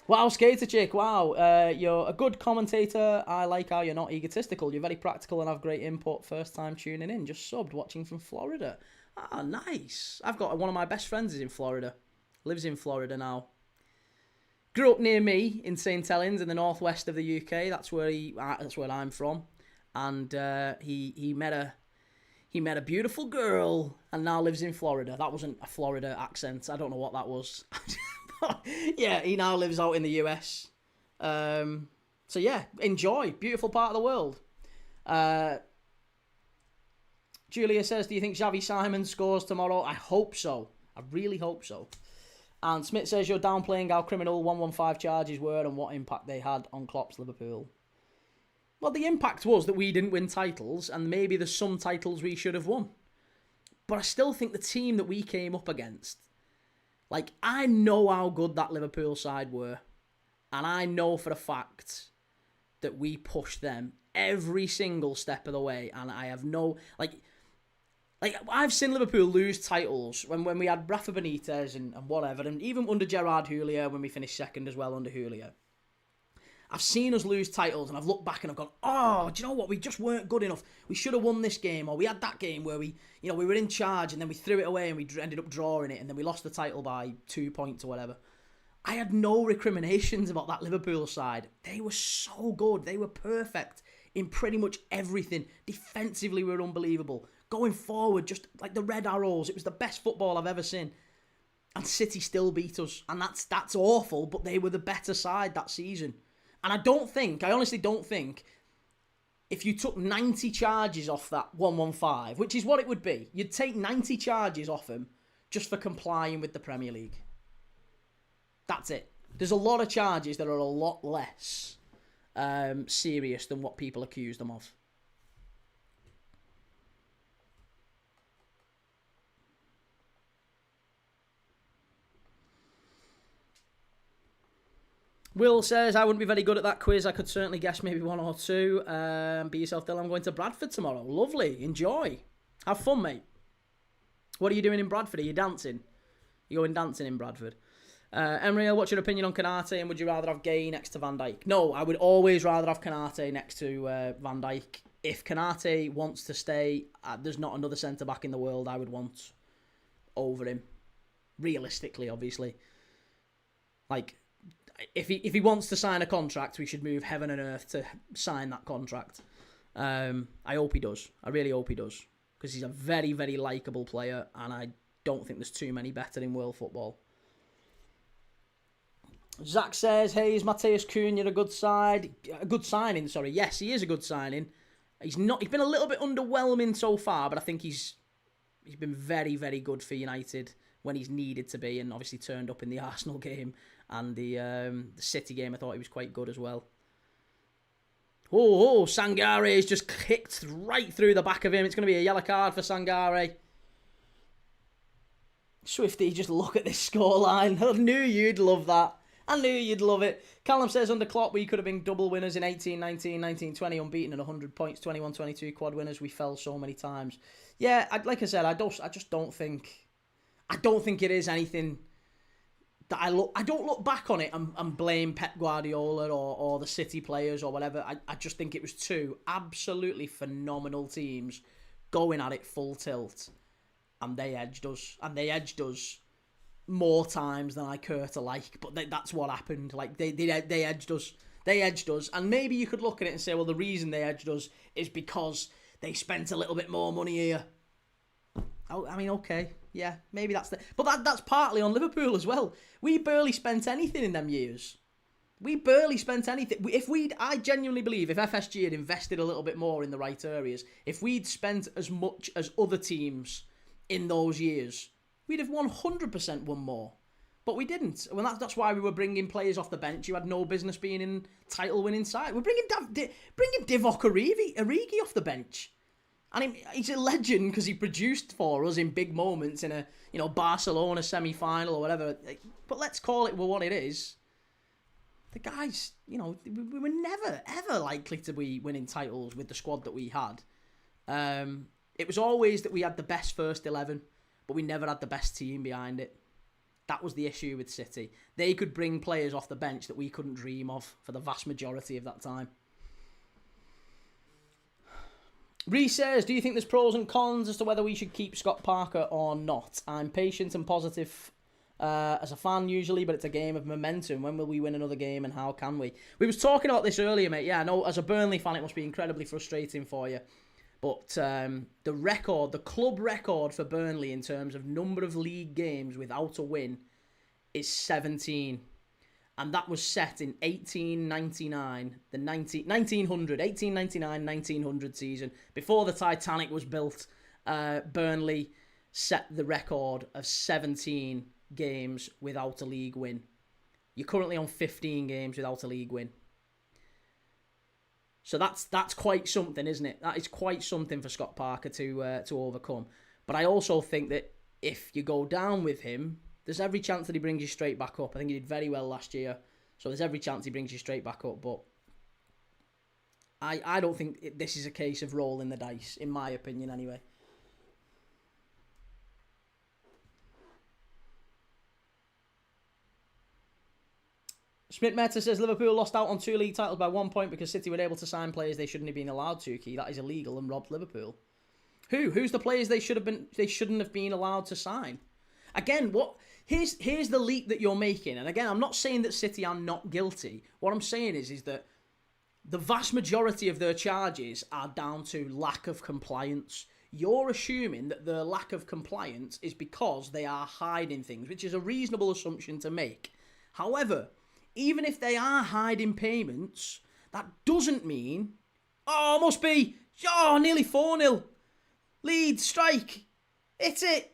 Wow, Skater Chick, wow. You're a good commentator. I like how you're not egotistical. You're very practical and have great input. First time tuning in. Just subbed, watching from Florida. Ah, nice. I've got one of my best friends is in Florida. Lives in Florida now. Grew up near me in St Helens in the northwest of the UK. That's where I'm from. And he met a beautiful girl and now lives in Florida. That wasn't a Florida accent. I don't know what that was. Yeah, he now lives out in the US. So yeah, enjoy. Beautiful part of the world. Julia says, do you think Xavi Simon scores tomorrow? I hope so. I really hope so. And Smith says, you're downplaying how criminal 115 charges were and what impact they had on Klopp's Liverpool. Well, the impact was that we didn't win titles, and maybe there's some titles we should have won. But I still think the team that we came up against, like, I know how good that Liverpool side were, and I know for a fact that we pushed them every single step of the way, and I have no, like I've seen Liverpool lose titles when we had Rafa Benitez and whatever, and even under Gerard Houllier when we finished second as well under Houllier. I've seen us lose titles and I've looked back and I've gone, oh, do you know what? We just weren't good enough. We should have won this game, or we had that game where we were in charge and then we threw it away and we ended up drawing it and then we lost the title by 2 points or whatever. I had no recriminations about that Liverpool side. They were so good. They were perfect in pretty much everything. Defensively, we were unbelievable. Going forward, just like the red arrows. It was the best football I've ever seen. And City still beat us. And that's awful, but they were the better side that season. And I honestly don't think, if you took 90 charges off that 115, which is what it would be, you'd take 90 charges off him just for complying with the Premier League. That's it. There's a lot of charges that are a lot less serious than what people accuse them of. Will says, I wouldn't be very good at that quiz. I could certainly guess maybe one or two. Be yourself, Dylan. I'm going to Bradford tomorrow. Lovely. Enjoy. Have fun, mate. What are you doing in Bradford? Are you dancing? You going dancing in Bradford? Emriel, what's your opinion on Canate, and would you rather have Gay next to Van Dijk? No, I would always rather have Canate next to Van Dijk. If Canate wants to stay, there's not another centre-back in the world I would want over him. Realistically, obviously. Like, if he wants to sign a contract, we should move heaven and earth to sign that contract. I hope he does. I really hope he does. because he's a very, very likeable player, and I don't think there's too many better in world football. Zach says, hey, is Matheus Cunha a good signing? Sorry, yes, he is a good signing. He's been a little bit underwhelming so far, but I think he's been very, very good for United when he's needed to be, and obviously turned up in the Arsenal game and the City game. I thought he was quite good as well. Oh, Sangare is just kicked right through the back of him. It's going to be a yellow card for Sangare. Swifty, just look at this scoreline. I knew you'd love that. I knew you'd love it. Callum says, under Klopp, we could have been double winners in 18-19, 19-20, unbeaten at 100 points, 21-22 quad winners. We fell so many times. Yeah, like I said, I just don't think it is anything that I don't look back on it and blame Pep Guardiola or the City players or whatever. I just think it was two absolutely phenomenal teams going at it full tilt, and they edged us. And they edged us more times than I care to like, but that's what happened. Like they edged us. They edged us, and maybe you could look at it and say, well, the reason they edged us is because they spent a little bit more money here. I mean, okay, yeah, maybe but that's partly on Liverpool as well. We barely spent anything in them years. We barely spent anything. I genuinely believe if FSG had invested a little bit more in the right areas, if we'd spent as much as other teams in those years, we'd have 100% won more. But we didn't. Well, that's why we were bringing players off the bench who had no business being in title-winning side. We're bringing Divock Origi off the bench. And he's a legend because he produced for us in big moments in a Barcelona semi-final or whatever. But let's call it what it is. The guys, we were never, ever likely to be winning titles with the squad that we had. It was always that we had the best first 11, but we never had the best team behind it. That was the issue with City. They could bring players off the bench that we couldn't dream of for the vast majority of that time. Reece says, do you think there's pros and cons as to whether we should keep Scott Parker or not? I'm patient and positive as a fan usually, but it's a game of momentum. When will we win another game and how can we? We was talking about this earlier, mate. Yeah, I know as a Burnley fan it must be incredibly frustrating for you. But the club record for Burnley in terms of number of league games without a win is 17. And that was set in 1899, the 1899-1900 season. Before the Titanic was built, Burnley set the record of 17 games without a league win. You're currently on 15 games without a league win. So that's quite something, isn't it? That is quite something for Scott Parker to overcome. But I also think that if you go down with him, there's every chance that he brings you straight back up. I think he did very well last year. So there's every chance he brings you straight back up. But I don't think this is a case of rolling the dice, in my opinion anyway. Schmidt Meta says Liverpool lost out on 2 league titles by 1 point because City were able to sign players they shouldn't have been allowed to. Key, that is illegal and robbed Liverpool. Who's the players they shouldn't have been allowed to sign? Again, here's the leap that you're making. And again, I'm not saying that City are not guilty. What I'm saying is that the vast majority of their charges are down to lack of compliance. You're assuming that their lack of compliance is because they are hiding things, which is a reasonable assumption to make. However, even if they are hiding payments, that doesn't mean, must be, nearly 4-0. Leeds, strike. It's it.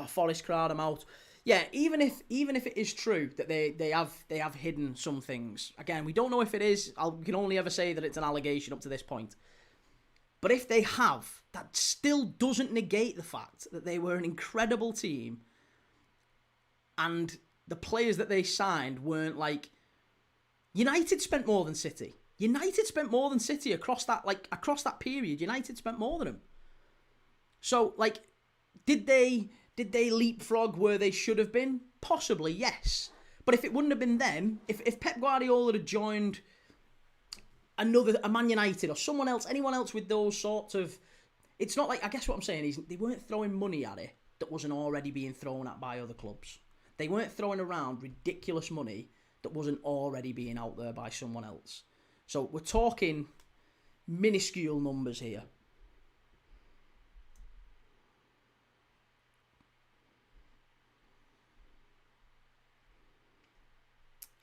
Forest crowd, I'm out. Yeah, even if it is true that they have hidden some things. Again, we don't know if it is. We can only ever say that it's an allegation up to this point. But if they have, that still doesn't negate the fact that they were an incredible team and the players that they signed weren't like... United spent more than City. United spent more than City across that period. United spent more than them. So, did they leapfrog where they should have been? Possibly, yes. But if it wouldn't have been them, if Pep Guardiola had joined a Man United or someone else, anyone else with those sorts of... It's not I guess what I'm saying is they weren't throwing money at it that wasn't already being thrown at by other clubs. They weren't throwing around ridiculous money that wasn't already being out there by someone else. So we're talking minuscule numbers here.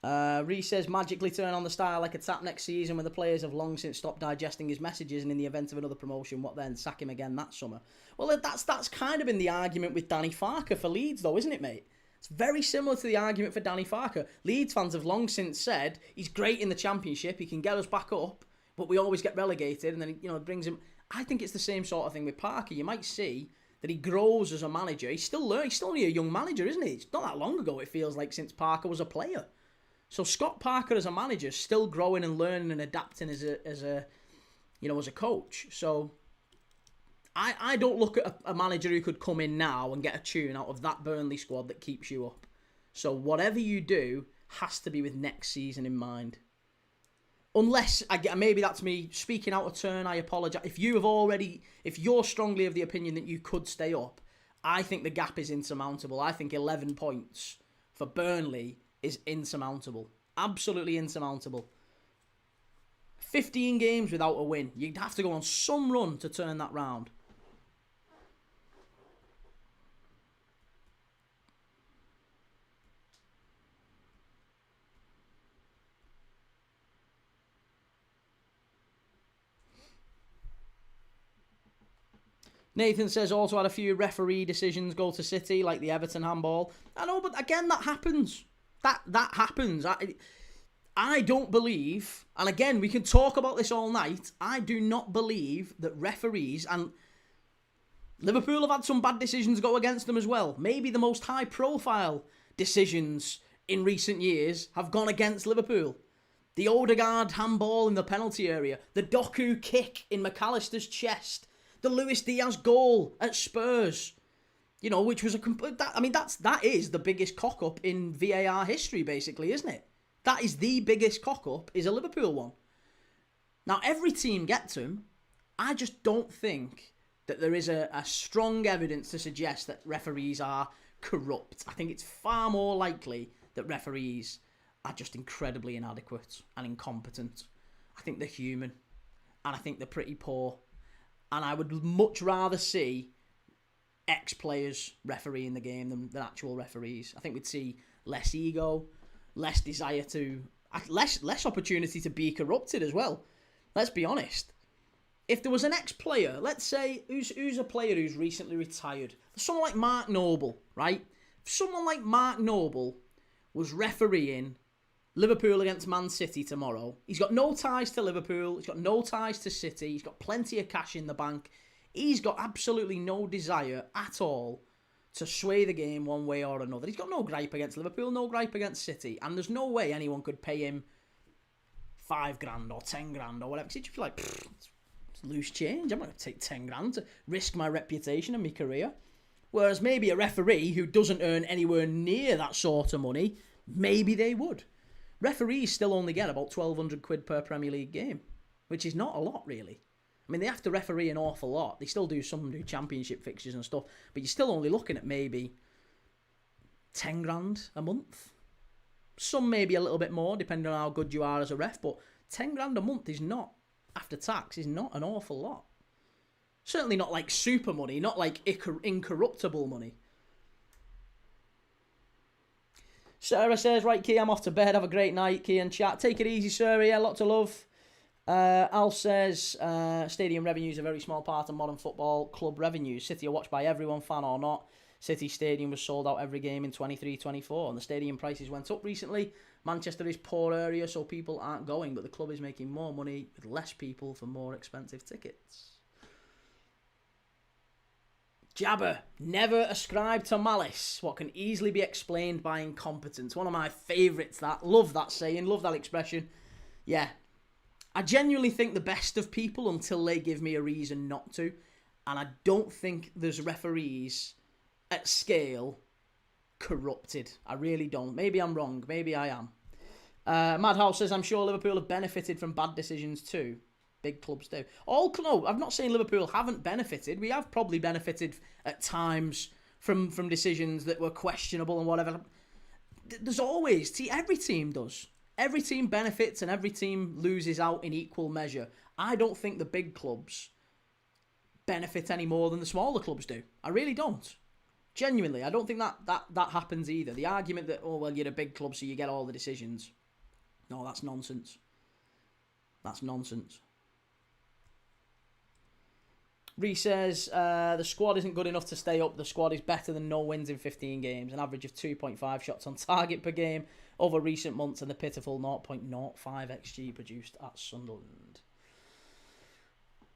Reece says, magically turn on the style like a tap next season when the players have long since stopped digesting his messages, and in the event of another promotion, what then? Sack him again that summer. Well, that's kind of been the argument with Danny Farke for Leeds, though, isn't it, mate? It's very similar to the argument for Danny Farke. Leeds fans have long since said, he's great in the Championship, he can get us back up, but we always get relegated, and then it brings him... I think it's the same sort of thing with Parker. You might see that he grows as a manager. He's still learning. He's still only a young manager, isn't he? It's not that long ago, it feels like, since Parker was a player. So Scott Parker as a manager is still growing and learning and adapting as a coach. So I don't look at a manager who could come in now and get a tune out of that Burnley squad that keeps you up. So whatever you do has to be with next season in mind. Unless, maybe that's me speaking out of turn, I apologise. If you're strongly of the opinion that you could stay up, I think the gap is insurmountable. I think 11 points for Burnley is insurmountable. Absolutely insurmountable. 15 games without a win. You'd have to go on some run to turn that round. Nathan says also had a few referee decisions go to City, like the Everton handball. I know, but again, that happens. That happens. I don't believe, and again, we can talk about this all night, I do not believe that referees, and Liverpool have had some bad decisions go against them as well. Maybe the most high-profile decisions in recent years have gone against Liverpool. The Odegaard handball in the penalty area, the Doku kick in McAllister's chest, the Luis Diaz goal at Spurs, which was that is the biggest cock-up in VAR history, basically, isn't it? That is the biggest cock-up, is a Liverpool one. Now, every team gets them. I just don't think that there is a strong evidence to suggest that referees are corrupt. I think it's far more likely that referees are just incredibly inadequate and incompetent. I think they're human, and I think they're pretty poor. And I would much rather see ex-players refereeing the game than actual referees. I think we'd see less ego, less desire to... less opportunity to be corrupted as well. Let's be honest. If there was an ex-player, let's say, who's a player who's recently retired, someone like Mark Noble, right? If someone like Mark Noble was refereeing Liverpool against Man City tomorrow, he's got no ties to Liverpool, he's got no ties to City, he's got plenty of cash in the bank, he's got absolutely no desire at all to sway the game one way or another. He's got no gripe against Liverpool, no gripe against City, and there's no way anyone could pay him $5,000 or $10,000 or whatever. Because he'd just be like, it's loose change, I'm not going to take $10,000 to risk my reputation and my career. Whereas maybe a referee who doesn't earn anywhere near that sort of money, maybe they would. Referees still only get about £1,200 per Premier League game, which is not a lot, really. I mean, they have to referee an awful lot. They still do championship fixtures and stuff, but you're still only looking at maybe $10,000 a month. Some maybe a little bit more, depending on how good you are as a ref, but $10,000 a month is not, after tax, is not an awful lot. Certainly not like super money, not like incorruptible money. Sarah says, right, Key, I'm off to bed. Have a great night, Key, and chat. Take it easy, Sarah. Yeah, lot to love. Al says, stadium revenues are a very small part of modern football club revenues. City are watched by everyone, fan or not. City Stadium was sold out every game in 23-24, and the stadium prices went up recently. Manchester is poor area, so people aren't going, but the club is making more money with less people for more expensive tickets. Jabber, never ascribe to malice what can easily be explained by incompetence. One of my favourites, that. Love that saying, love that expression. Yeah. I genuinely think the best of people until they give me a reason not to. And I don't think there's referees at scale corrupted. I really don't. Maybe I'm wrong. Maybe I am. Madhouse says, I'm sure Liverpool have benefited from bad decisions too. Big clubs do. No, I'm not saying Liverpool haven't benefited. We have probably benefited at times from decisions that were questionable and whatever. There's always... every team does. Every team benefits and every team loses out in equal measure. I don't think the big clubs benefit any more than the smaller clubs do. I really don't. Genuinely, I don't think that happens either. The argument that, oh, well, you're a big club, so you get all the decisions. No, that's nonsense. That's nonsense. Reece says, the squad isn't good enough to stay up. The squad is better than no wins in 15 games. An average of 2.5 shots on target per game over recent months and the pitiful 0.05 XG produced at Sunderland.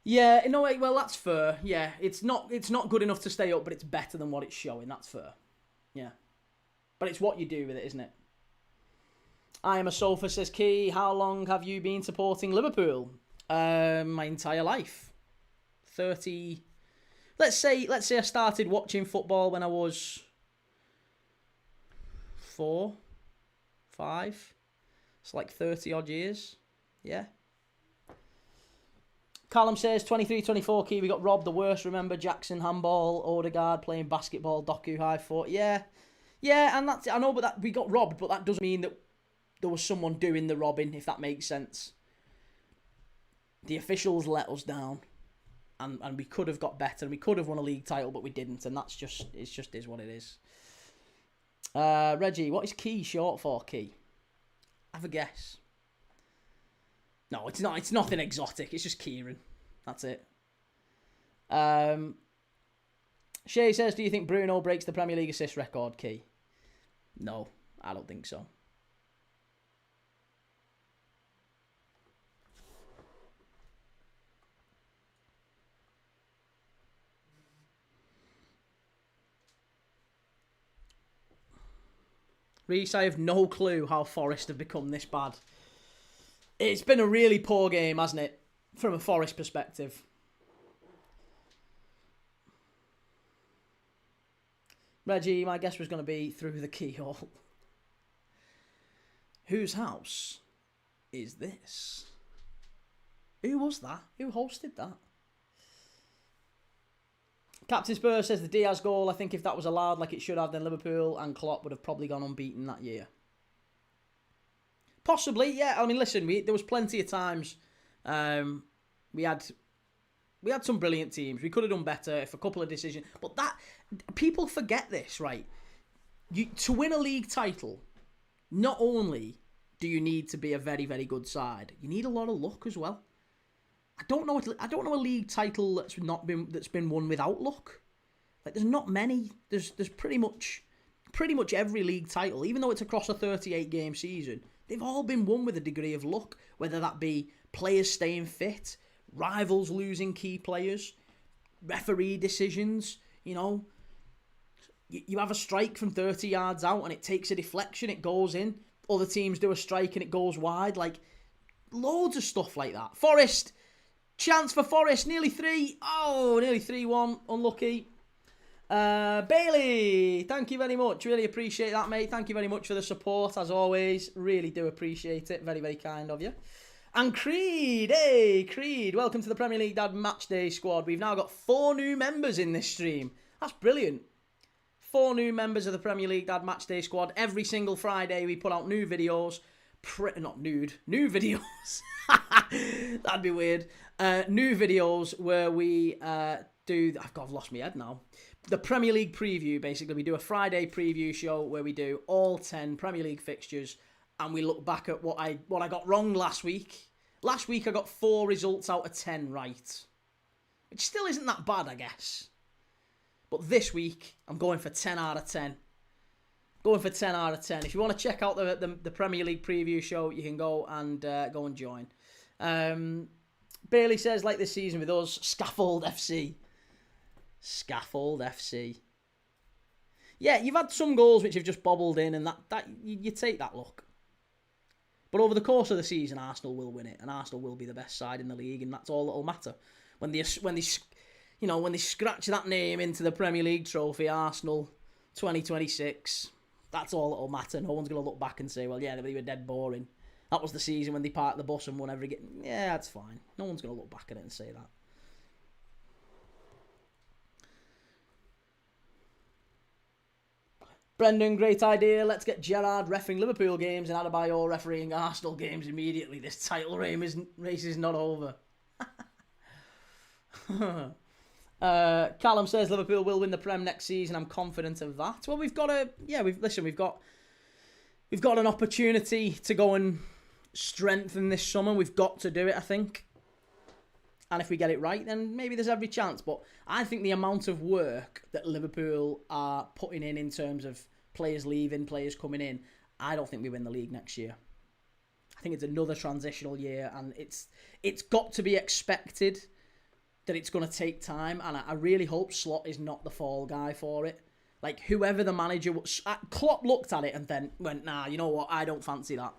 Yeah, in a way, well, that's fair. Yeah, it's not good enough to stay up, but it's better than what it's showing. That's fair. Yeah. But it's what you do with it, isn't it? I am a sofa, says Key. How long have you been supporting Liverpool? My entire life. 30. Let's say I started watching football when I was 4, 5. It's like 30 odd years. Yeah. Callum says 23-24 Key. We got robbed the worst. Remember Jackson handball, Odegaard playing basketball, Doku high foot. Yeah, and that's, I know, but that we got robbed, but that doesn't mean that there was someone doing the robbing, if that makes sense. The officials let us down, and we could have got better, and we could have won a league title, but we didn't, and it just is what it is. Reggie, what is Key short for, Key? Have a guess. No, it's not. It's nothing exotic. It's just Kieran. That's it. Shay says, do you think Bruno breaks the Premier League assist record, Key? No, I don't think so. Reece, I have no clue how Forest have become this bad. It's been a really poor game, hasn't it? From a Forest perspective. Reggie, my guess was going to be through the keyhole. Whose house is this? Who was that? Who hosted that? Captain Spurs says the Diaz goal, I think if that was allowed like it should have, then Liverpool and Klopp would have probably gone unbeaten that year. Possibly, yeah. I mean, listen, there was plenty of times we had some brilliant teams. We could have done better if a couple of decisions. But that people forget this, right? To win a league title, not only do you need to be a very, very good side, you need a lot of luck as well. I don't know a league title that's been won without luck. Like, there's not many. There's pretty much every league title, even though it's across a 38 game season. They've all been won with a degree of luck, whether that be players staying fit, rivals losing key players, referee decisions, you know. You have a strike from 30 yards out and it takes a deflection, it goes in. Other teams do a strike and it goes wide. Like, loads of stuff like that. Forest, chance for Forest, nearly 3. Oh, nearly 3-1, unlucky. Bailey, thank you very much. Really appreciate that, mate. Thank you very much for the support, as always. Really do appreciate it. Very, very kind of you. And Creed, hey, Creed, welcome to the Premier League Dad Matchday squad. We've now got 4 new members in this stream. That's brilliant. 4 new members of the Premier League Dad Matchday squad. Every single Friday we put out new videos. New videos. That'd be weird. New videos where we I've lost my head now. The Premier League preview, basically. We do a Friday preview show where we do all 10 Premier League fixtures and we look back at what I got wrong last week. Last week I got 4 results out of 10 right, which still isn't that bad, I guess. But this week I'm going for 10 out of 10. Going for 10 out of 10. If you want to check out the Premier League preview show, you can go and join. Bailey says, like this season with us, Scaffold FC. Scaffold FC. Yeah, you've had some goals which have just bobbled in, and that you take that look. But over the course of the season, Arsenal will win it, and Arsenal will be the best side in the league, and that's all that'll matter. When they scratch that name into the Premier League trophy, Arsenal 2026, that's all that'll matter. No one's going to look back and say, well, yeah, they were dead boring. That was the season when they parked the bus and won every game. Yeah, that's fine. No one's going to look back at it and say that. Brendan, great idea. Let's get Gerrard refereeing Liverpool games and Adebayor refereeing Arsenal games immediately. This title race is not over. Callum says Liverpool will win the Prem next season. I'm confident of that. Well, we've got an opportunity to go and strengthen this summer. We've got to do it, I think. And if we get it right, then maybe there's every chance. But I think the amount of work that Liverpool are putting in terms of players leaving, players coming in, I don't think we win the league next year. I think it's another transitional year, and it's got to be expected that it's going to take time. And I really hope Slot is not the fall guy for it. Like, whoever the manager was, Klopp looked at it and then went, nah, you know what, I don't fancy that.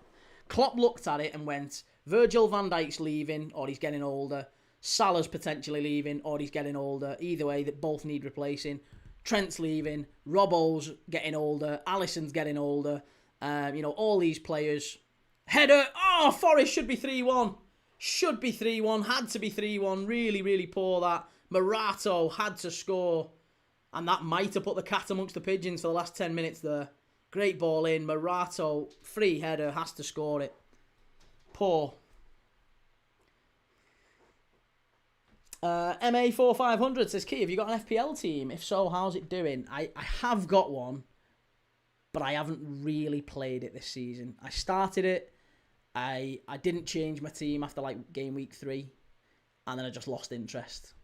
Klopp looked at it and went, Virgil van Dijk's leaving, or he's getting older. Salah's potentially leaving, or he's getting older. Either way, that both need replacing. Trent's leaving. Robbo's getting older. Alisson's getting older. All these players. Header. Oh, Forest should be 3-1. Should be 3-1. Had to be 3-1. Really, really poor that. Morato had to score. And that might have put the cat amongst the pigeons for the last 10 minutes there. Great ball in. Morato, free header, has to score it. Poor. MA4500 says, Key, have you got an FPL team? If so, how's it doing? I have got one, but I haven't really played it this season. I started it. I didn't change my team after game week 3, and then I just lost interest.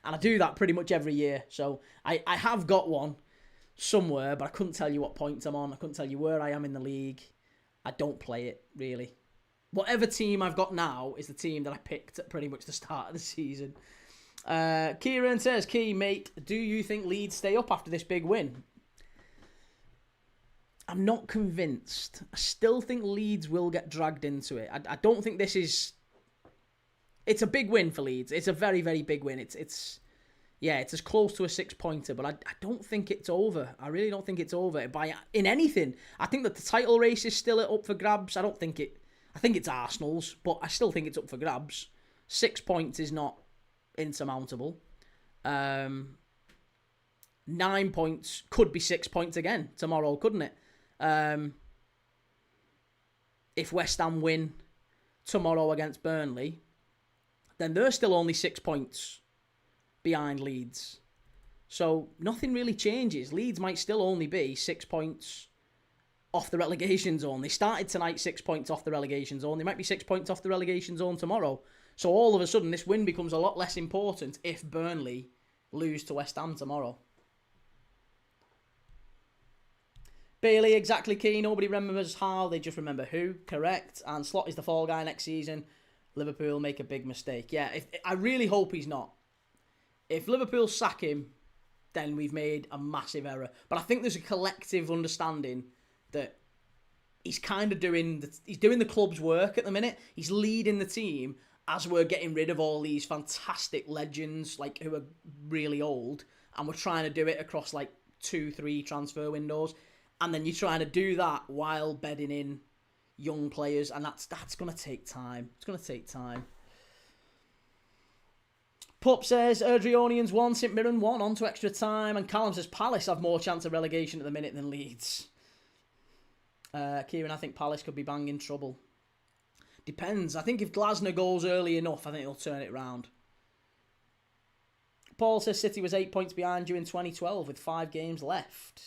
And I do that pretty much every year. So I have got one somewhere, but I couldn't tell you what points I'm on. I couldn't tell you where I am in the league. I don't play it, really. Whatever team I've got now is the team that I picked at pretty much the start of the season. Kieran says, Key, mate, do you think Leeds stay up after this big win? I'm not convinced. I still think Leeds will get dragged into it. I don't think this is... It's a big win for Leeds. It's a very, very big win. It's as close to a 6-pointer, but I don't think it's over. I really don't think it's over in anything. I think that the title race is still up for grabs. I think it's Arsenal's, but I still think it's up for grabs. 6 points is not insurmountable. 9 points could be 6 points again tomorrow, couldn't it? If West Ham win tomorrow against Burnley, then they're still only 6 points behind Leeds. So nothing really changes. Leeds might still only be 6 points off the relegation zone. They started tonight 6 points off the relegation zone. They might be 6 points off the relegation zone tomorrow. So all of a sudden, this win becomes a lot less important if Burnley lose to West Ham tomorrow. Bailey, exactly, Key. Nobody remembers how, they just remember who. Correct. And Slot is the fall guy next season. Liverpool make a big mistake. Yeah, I really hope he's not. If Liverpool sack him, then we've made a massive error. But I think there's a collective understanding that he's kind of doing the club's work at the minute. He's leading the team as we're getting rid of all these fantastic legends, who are really old, and we're trying to do it across 2-3 transfer windows, and then you're trying to do that while bedding in young players, and that's going to take time. It's going to take time. Pup says, Erdrionians 1, St Mirren 1, on to extra time, and Callum says, Palace have more chance of relegation at the minute than Leeds. Kieran, I think Palace could be banging trouble. Depends. I think if Glasner goes early enough, I think he'll turn it round. Paul says City was 8 points behind you in 2012 with 5 games left.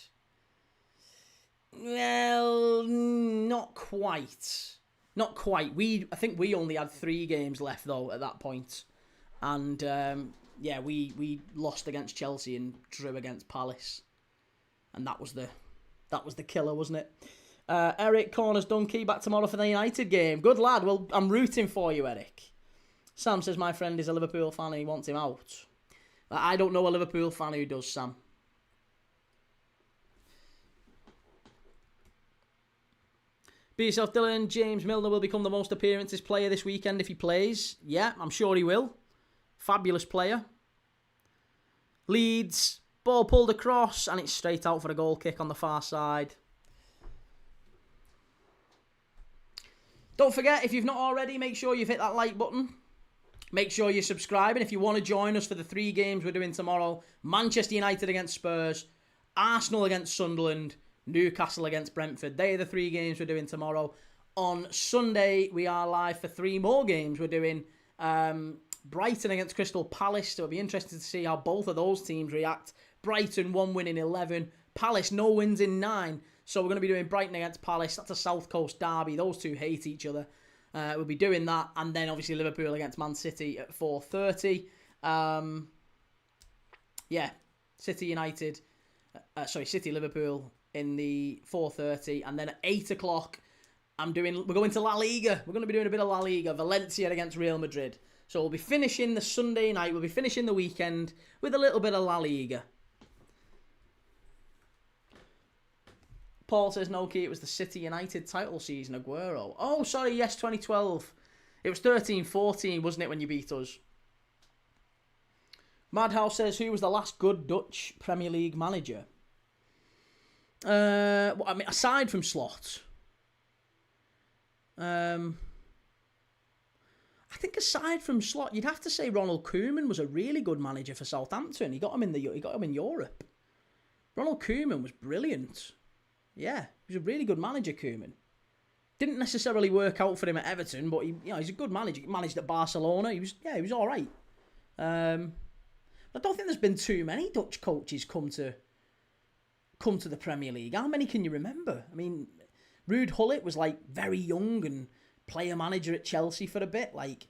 Well, not quite. Not quite. I think we only had 3 games left, though, at that point. And, we lost against Chelsea and drew against Palace. And that was the killer, wasn't it? Eric, corners done. Key back tomorrow for the United game. Good lad. Well, I'm rooting for you, Eric. Sam says my friend is a Liverpool fan and he wants him out. I don't know a Liverpool fan who does, Sam. Be yourself, Dylan. James Milner will become the most appearances player this weekend if he plays. Yeah, I'm sure he will. Fabulous player. Leeds. Ball pulled across and it's straight out for a goal kick on the far side. Don't forget, if you've not already, make sure you've hit that like button. Make sure you're subscribing. If you want to join us for the 3 games we're doing tomorrow, Manchester United against Spurs, Arsenal against Sunderland, Newcastle against Brentford. They are the 3 games we're doing tomorrow. On Sunday, we are live for 3 more games. We're doing Brighton against Crystal Palace. So it'll be interesting to see how both of those teams react. Brighton 1 win in 11. Palace no wins in 9. So we're going to be doing Brighton against Palace. That's a South Coast derby. Those two hate each other. We'll be doing that. And then obviously Liverpool against Man City at 4:30. City Liverpool in the 4:30. And then at 8 o'clock, we're going to La Liga. We're going to be doing a bit of La Liga. Valencia against Real Madrid. So we'll be finishing the Sunday night. We'll be finishing the weekend with a little bit of La Liga. Paul says, no key, it was the City United title season, Aguero. Oh, sorry, yes, 2012. It was 13-14, wasn't it, when you beat us? Madhouse says, who was the last good Dutch Premier League manager? Aside from Slot. I think aside from Slot, you'd have to say Ronald Koeman was a really good manager for Southampton. He got him in Europe. Ronald Koeman was brilliant. Yeah, he was a really good manager, Koeman. Didn't necessarily work out for him at Everton, but he's a good manager. He managed at Barcelona. He was all right. I don't think there's been too many Dutch coaches come to the Premier League. How many can you remember? I mean, Ruud Gullit was like very young and player manager at Chelsea for a bit. Like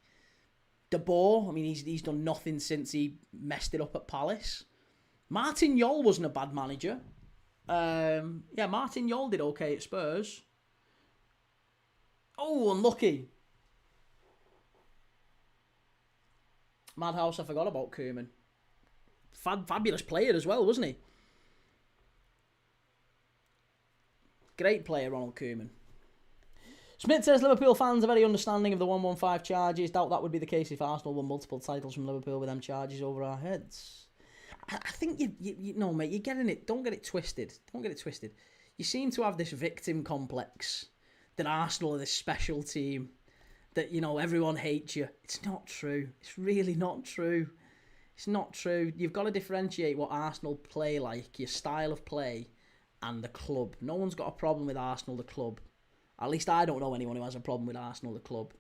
De Boer, I mean, he's done nothing since he messed it up at Palace. Martin Jol wasn't a bad manager. Martin Jol did okay at Spurs. Oh, unlucky. Madhouse, I forgot about Koeman. Fabulous player as well, wasn't he? Great player, Ronald Koeman. Smith says Liverpool fans are very understanding of the 115 charges. Doubt that would be the case if Arsenal won multiple titles from Liverpool with them charges over our heads. I think you know, mate, you're getting it. Don't get it twisted. You seem to have this victim complex that Arsenal are this special team, that, you know, everyone hates you. It's not true. It's really not true. It's not true. You've got to differentiate what Arsenal play like, your style of play, and the club. No one's got a problem with Arsenal, the club. At least I don't know anyone who has a problem with Arsenal, the club.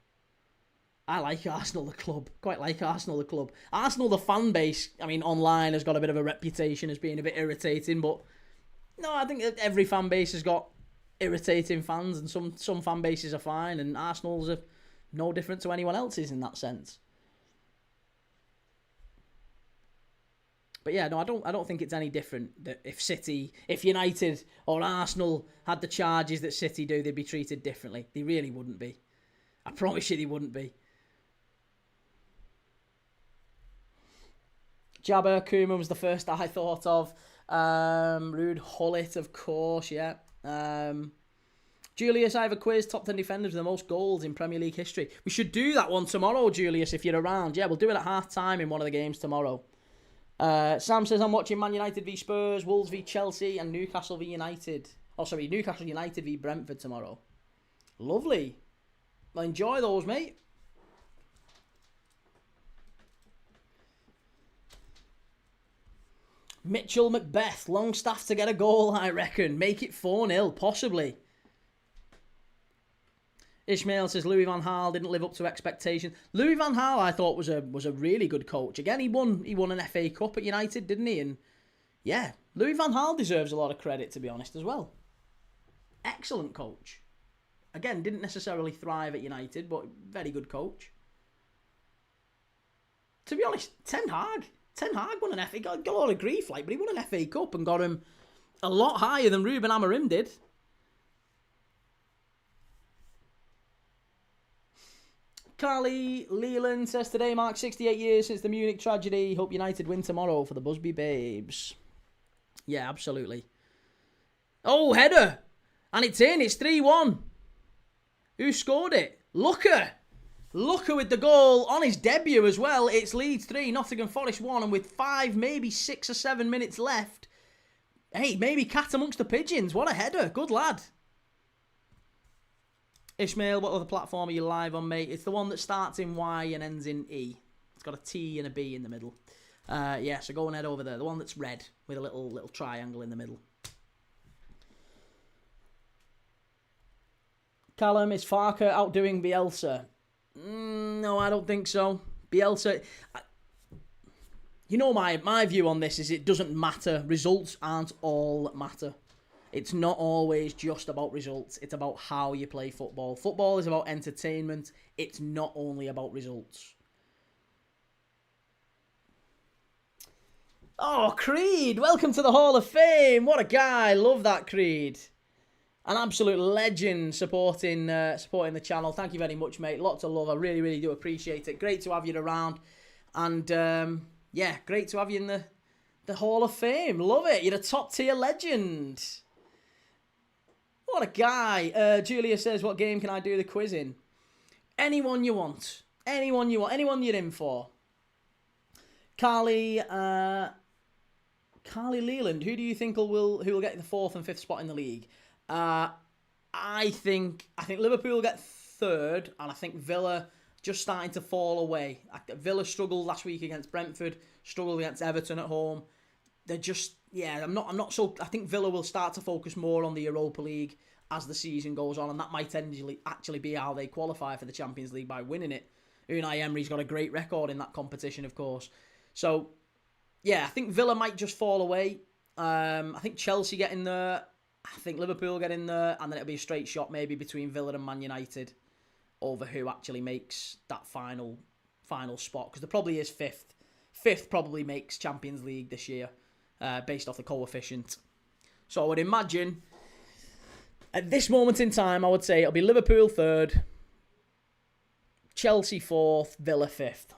I like Arsenal, the club. Quite like Arsenal, the club. Arsenal, the fan base, I mean, online has got a bit of a reputation as being a bit irritating, but no, I think every fan base has got irritating fans, and some fan bases are fine, and Arsenal's are no different to anyone else's in that sense. But yeah, no, I don't think it's any different that if United or Arsenal had the charges that City do, they'd be treated differently. They really wouldn't be. I promise you they wouldn't be. Jabber Koeman was the first I thought of. Ruud Gullit, of course, yeah. Julius, I have a quiz. Top 10 defenders with the most goals in Premier League history. We should do that one tomorrow, Julius, if you're around. Yeah, we'll do it at half-time in one of the games tomorrow. Sam says, I'm watching Man United v Spurs, Wolves v Chelsea, and Newcastle v United. Newcastle United v Brentford tomorrow. Lovely. Well, enjoy those, mate. Mitchell Macbeth, Longstaff to get a goal, I reckon. Make it 4-0, possibly. Ishmael says Louis van Gaal didn't live up to expectations. Louis van Gaal, I thought, was a really good coach. Again, he won an FA Cup at United, didn't he? And yeah, Louis van Gaal deserves a lot of credit, to be honest, as well. Excellent coach. Again, didn't necessarily thrive at United, but very good coach. To be honest, Ten Hag won an FA, got a lot of grief, but he won an FA Cup and got him a lot higher than Ruben Amorim did. Carly Leland says, today marks 68 years since the Munich tragedy. Hope United win tomorrow for the Busby Babes. Yeah, absolutely. Oh, header. And it's in. It's 3-1. Who scored it? Looker with the goal on his debut as well. It's Leeds 3, Nottingham Forest 1. And with 5, maybe 6 or 7 minutes left. Hey, maybe cat amongst the pigeons. What a header. Good lad. Ishmael, what other platform are you live on, mate? It's the one that starts in Y and ends in E. It's got a T and a B in the middle. So go and head over there. The one that's red with a little triangle in the middle. Callum, is Farke outdoing Bielsa? No, I don't think so. Bielsa, you know my view on this is it doesn't matter. Results aren't all that matter. It's not always just about results. It's about how you play football. Football is about entertainment. It's not only about results. Oh, Creed, welcome to the Hall of Fame. What a guy. Love that, Creed. An absolute legend supporting the channel. Thank you very much, mate. Lots of love. I really, really do appreciate it. Great to have you around. And, yeah, great to have you in the Hall of Fame. Love it. You're a top-tier legend. What a guy. Julia says, what game can I do the quiz in? Anyone you want. Anyone you want. Anyone you're in for. Carly Leland, who do you think who will get the 4th and 5th spot in the league? I think Liverpool will get 3rd, and I think Villa just starting to fall away. Villa struggled last week against Brentford, struggled against Everton at home. They're just, yeah, I'm not so. I think Villa will start to focus more on the Europa League as the season goes on, and that might actually be how they qualify for the Champions League, by winning it. Unai Emery's got a great record in that competition, of course. So, yeah, I think Villa might just fall away. I think Chelsea get in there. I think Liverpool get in there, and then it'll be a straight shot maybe between Villa and Man United over who actually makes that final spot, because there probably is 5th. 5th probably makes Champions League this year, based off the coefficient. So I would imagine, at this moment in time, I would say it'll be Liverpool 3rd, Chelsea 4th, Villa 5th.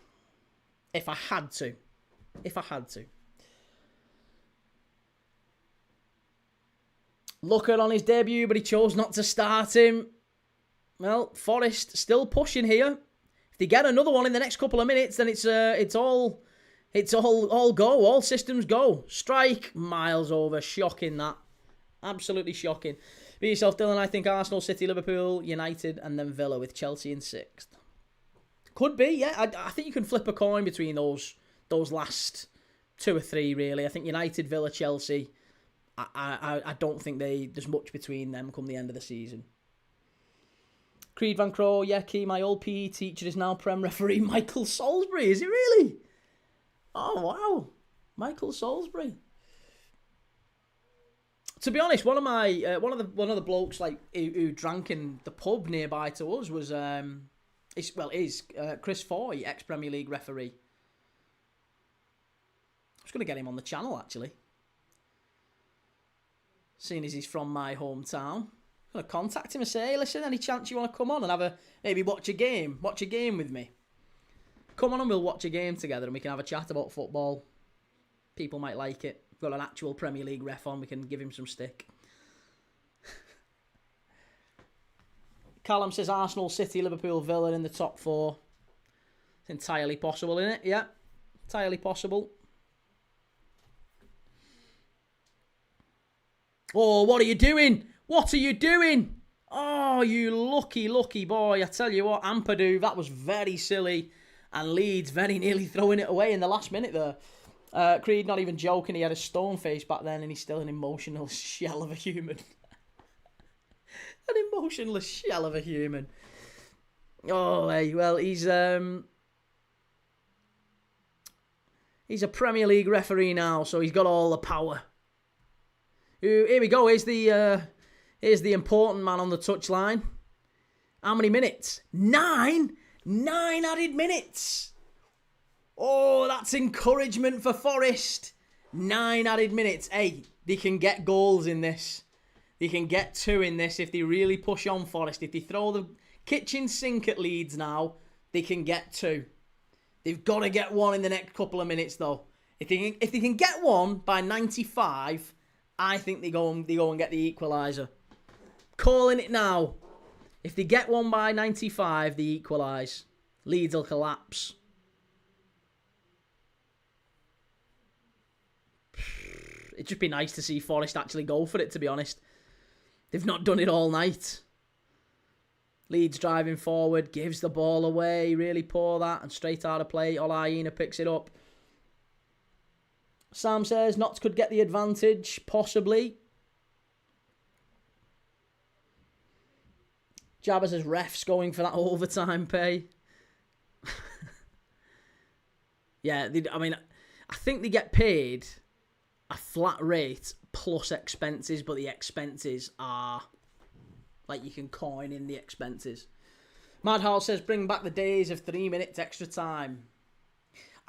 If I had to. Looking on his debut, but he chose not to start him. Well, Forest still pushing here. If they get another one in the next couple of minutes, then it's all go. All systems go. Strike, miles over. Shocking, that. Absolutely shocking. Be yourself, Dylan. I think Arsenal, City, Liverpool, United, and then Villa with Chelsea in 6th. Could be, yeah. I think you can flip a coin between those last 2 or 3, really. I think United, Villa, Chelsea. I don't think there's much between them come the end of the season. Creed Van Crow, yeah, Key, my old PE teacher is now Prem referee Michael Salisbury. Is it really? Oh, wow. Michael Salisbury. To be honest, one of the blokes who drank in the pub nearby to us was Chris Foy, ex-Premier League referee. I was going to get him on the channel, actually. Seeing as he's from my hometown. I'm going to contact him and say, hey, listen, any chance you want to come on and maybe watch a game with me? Come on and we'll watch a game together and we can have a chat about football. People might like it. We've got an actual Premier League ref on, we can give him some stick. Callum says Arsenal, City, Liverpool, Villa in the top 4. It's entirely possible, isn't it? Yeah, entirely possible. Oh, what are you doing? What are you doing? Oh, you lucky, lucky boy. I tell you what, Ampadu, that was very silly. And Leeds very nearly throwing it away in the last minute there. Creed, not even joking, he had a stone face back then and he's still an emotional shell of a human. An emotionless shell of a human. Oh, hey, well, he's a Premier League referee now, so he's got all the power. Here we go. Here's the important man on the touchline. How many minutes? 9? 9 added minutes. Oh, that's encouragement for Forest. 9 added minutes. Hey, they can get goals in this. They can get 2 in this if they really push on Forest. If they throw the kitchen sink at Leeds now, they can get 2. They've got to get 1 in the next couple of minutes, though. If they can get 1 by 95, I think they go and get the equaliser. Calling it now. If they get 1 by 95, they equalise. Leeds will collapse. It'd just be nice to see Forest actually go for it, to be honest. They've not done it all night. Leeds driving forward, gives the ball away. Really poor that, and straight out of play. Olaina picks it up. Sam says Notts could get the advantage, possibly. Jabba says refs going for that overtime pay. Yeah, I mean, I think they get paid a flat rate plus expenses, but the expenses are like you can coin in the expenses. Madhouse says bring back the days of 3 minutes extra time.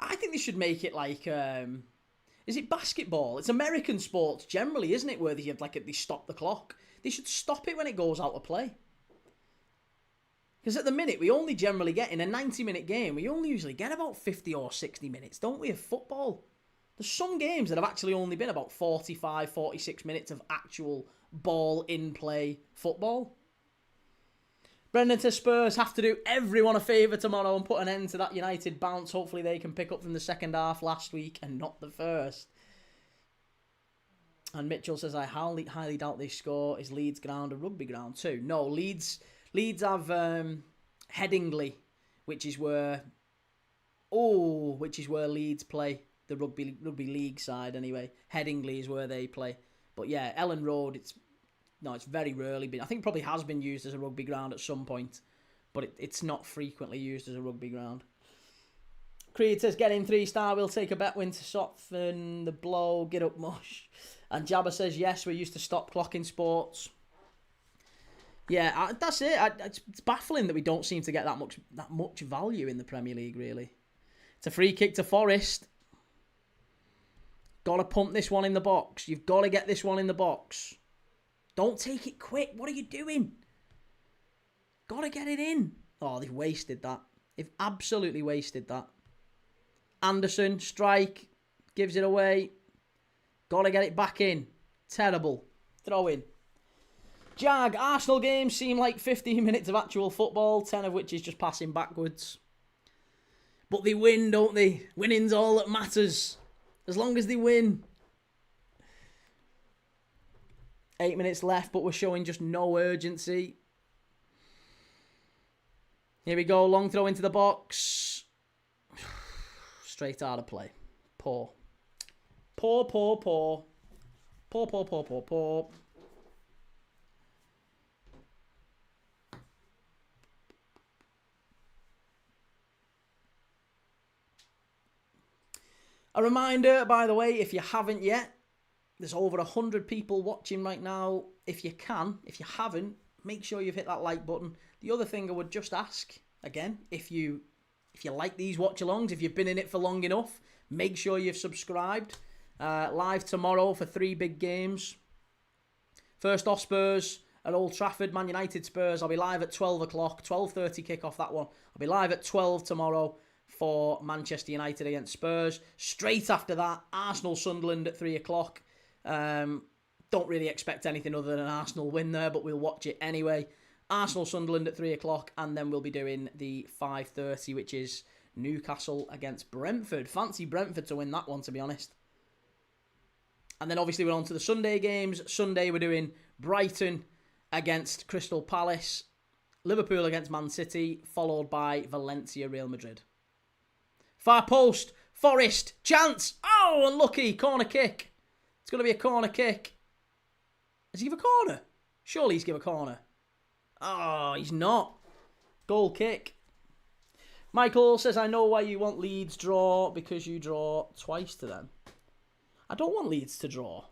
I think they should make it like, is it basketball? It's American sports generally, isn't it? Where they stop the clock. They should stop it when it goes out of play. Because at the minute, we only generally get, in a 90-minute game, we only usually get about 50 or 60 minutes, don't we, of football? There's some games that have actually only been about 45, 46 minutes of actual ball-in-play football. Brendan says Spurs have to do everyone a favour tomorrow and put an end to that United bounce. Hopefully they can pick up from the second half last week and not the first. And Mitchell says, I highly doubt they score. Is Leeds ground a rugby ground too? No, Leeds have Headingley, which is where Leeds play. The rugby league side anyway. Headingley is where they play. But yeah, Elland Road, it's very rarely been. I think it probably has been used as a rugby ground at some point, but it's not frequently used as a rugby ground. Creed says, get in 3-star, we'll take a bet win to soften the blow, get up mush. And Jabba says, yes, we're used to stop clocking sports. Yeah, that's it. It's baffling that we don't seem to get that much value in the Premier League, really. It's a free kick to Forest. Got to pump this one in the box. You've got to get this one in the box. Don't take it quick. What are you doing? Got to get it in. Oh, they've wasted that. They've absolutely wasted that. Anderson, strike. Gives it away. Got to get it back in. Terrible. Throw in. Jag, Arsenal games seem like 15 minutes of actual football, 10 of which is just passing backwards. But they win, don't they? Winning's all that matters. As long as they win. 8 minutes left, but we're showing just no urgency. Here we go. Long throw into the box. Straight out of play. Poor. Poor. Poor. A reminder, by the way, if you haven't yet, there's over 100 people watching right now. If you haven't, make sure you've hit that like button. The other thing I would just ask, again, if you like these watch-alongs, if you've been in it for long enough, make sure you've subscribed. Live tomorrow for 3 big games. First off, Spurs at Old Trafford, Man United Spurs. I'll be live at 12 o'clock, 12:30 kick-off that one. I'll be live at 12 tomorrow for Manchester United against Spurs. Straight after that, Arsenal Sunderland at 3 o'clock. Don't really expect anything other than an Arsenal win there, but we'll watch it anyway. Arsenal Sunderland at 3 o'clock, and then we'll be doing the 5:30, which is Newcastle against Brentford. Fancy Brentford to win that one, to be honest. And then obviously we're on to the Sunday games. Sunday we're doing Brighton against Crystal Palace, Liverpool against Man City, followed by Valencia, Real Madrid. Far post, Forest, chance. Oh, unlucky, corner kick. It's going to be a corner kick. Does he give a corner? Surely he's give a corner. Oh, he's not. Goal kick. Michael says, I know why you want Leeds draw, because you draw twice to them. I don't want Leeds to draw.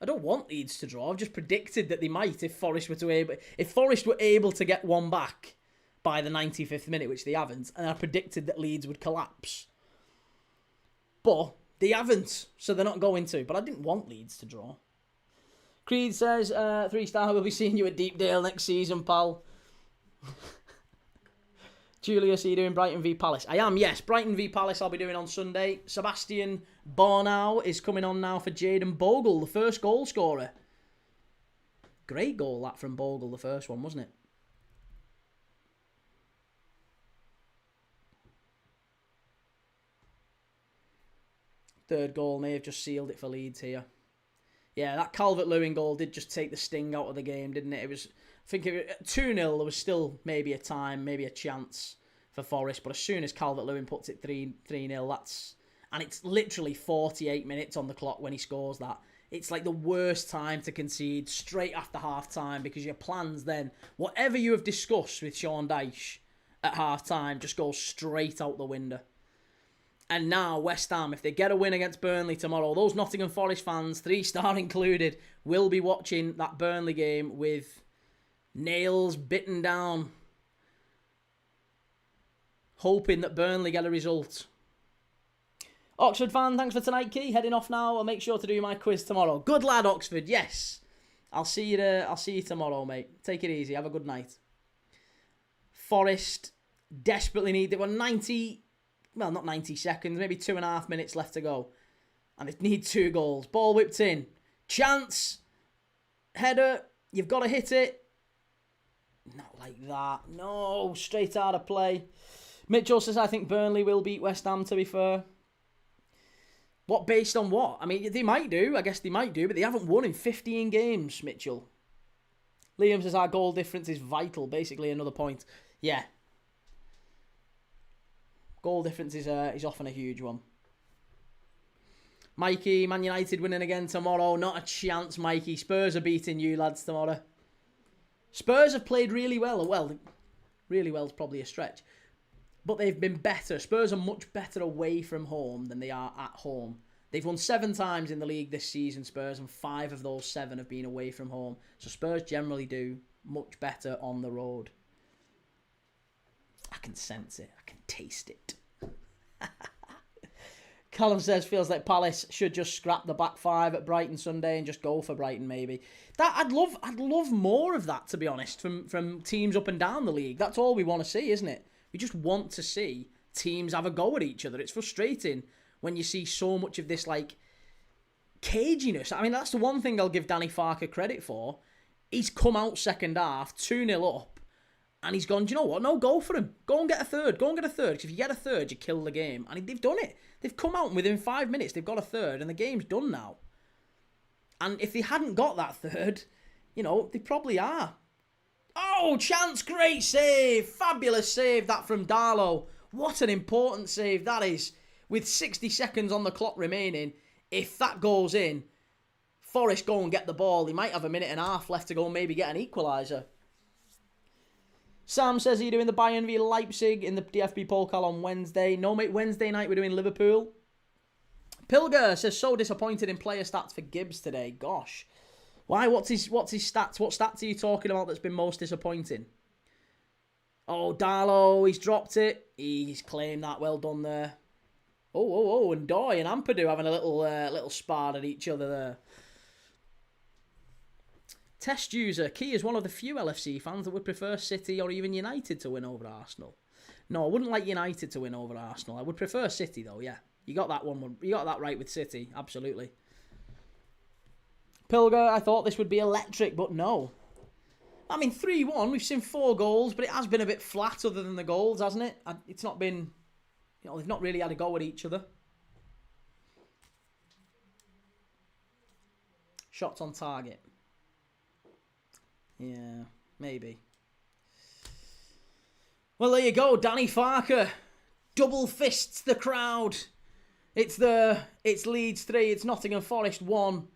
I've just predicted that they might if Forest were able to get one back by the 95th minute, which they haven't, and I predicted that Leeds would collapse. But they haven't, so they're not going to. But I didn't want Leeds to draw. Creed says, 3-star, we'll be seeing you at Deepdale next season, pal. Julius, are you doing Brighton v Palace? I am, yes. Brighton v Palace I'll be doing on Sunday. Sebastian Bornau is coming on now for Jayden Bogle, the first goal scorer. Great goal, that, from Bogle, the first one, wasn't it? Third goal may have just sealed it for Leeds here. Yeah, that Calvert-Lewin goal did just take the sting out of the game, didn't it? It was, I think, at 2-0, there was still maybe a time, maybe a chance for Forest. But as soon as Calvert-Lewin puts it 3-0, that's... And it's literally 48 minutes on the clock when he scores that. It's like the worst time to concede straight after half-time, because your plans then, whatever you have discussed with Sean Dyche at half-time, just goes straight out the window. And now West Ham, if they get a win against Burnley tomorrow, those Nottingham Forest fans, 3-star included, will be watching that Burnley game with nails bitten down, hoping that Burnley get a result. Oxford fan, thanks for tonight, Key. Heading off now. I'll make sure to do my quiz tomorrow. Good lad, Oxford. Yes, I'll see you tomorrow, mate. Take it easy. Have a good night. Forest desperately need. They were 90. Well, not 90 seconds, maybe 2.5 minutes left to go. And they need 2 goals. Ball whipped in. Chance. Header. You've got to hit it. Not like that. No, straight out of play. Mitchell says, I think Burnley will beat West Ham, to be fair. What, based on what? I mean, they might do. I guess they might do, but they haven't won in 15 games, Mitchell. Liam says, our goal difference is vital. Basically, another point. Yeah. Goal difference is often a huge one. Mikey, Man United winning again tomorrow. Not a chance, Mikey. Spurs are beating you lads tomorrow. Spurs have played really well. Well, really well is probably a stretch. But they've been better. Spurs are much better away from home than they are at home. They've won 7 times in the league this season, Spurs, and 5 of those 7 have been away from home. So Spurs generally do much better on the road. I can sense it. I can taste it. Callum says, feels like Palace should just scrap the back 5 at Brighton Sunday and just go for Brighton maybe. I'd love more of that, to be honest, from teams up and down the league. That's all we want to see, isn't it? We just want to see teams have a go at each other. It's frustrating when you see so much of this like caginess. I mean, that's the one thing I'll give Danny Farke credit for. He's come out second half, 2-0 up, and he's gone, do you know what? No, go for him. Go and get a third. Go and get a third. Because if you get a third, you kill the game. And they've done it. They've come out and within 5 minutes, they've got a third, and the game's done now. And if they hadn't got that third, you know, they probably are. Oh, chance, great save. Fabulous save, that from Darlow. What an important save that is. With 60 seconds on the clock remaining, if that goes in, Forest go and get the ball. They might have a minute and a half left to go and maybe get an equaliser. Sam says, are you doing the Bayern v Leipzig in the DFB Pokal on Wednesday? No, mate, Wednesday night we're doing Liverpool. Pilger says, so disappointed in player stats for Gibbs today. Gosh. Why? What's his stats? What stats are you talking about that's been most disappointing? Oh, Darlow, he's dropped it. He's claimed that. Well done there. Oh, and Doy and Ampadu having a little spar at each other there. Test user, Key is one of the few LFC fans that would prefer City or even United to win over Arsenal. No, I wouldn't like United to win over Arsenal. I would prefer City though, yeah. You got that one. You got that right with City, absolutely. Pilger, I thought this would be electric, but no. I mean, 3-1, we've seen 4 goals, but it has been a bit flat other than the goals, hasn't it? It's not been, you know, they've not really had a go at each other. Shots on target. Yeah, maybe. Well, there you go, Danny Farke. Double fists the crowd. It's Leeds 3, it's Nottingham Forest 1.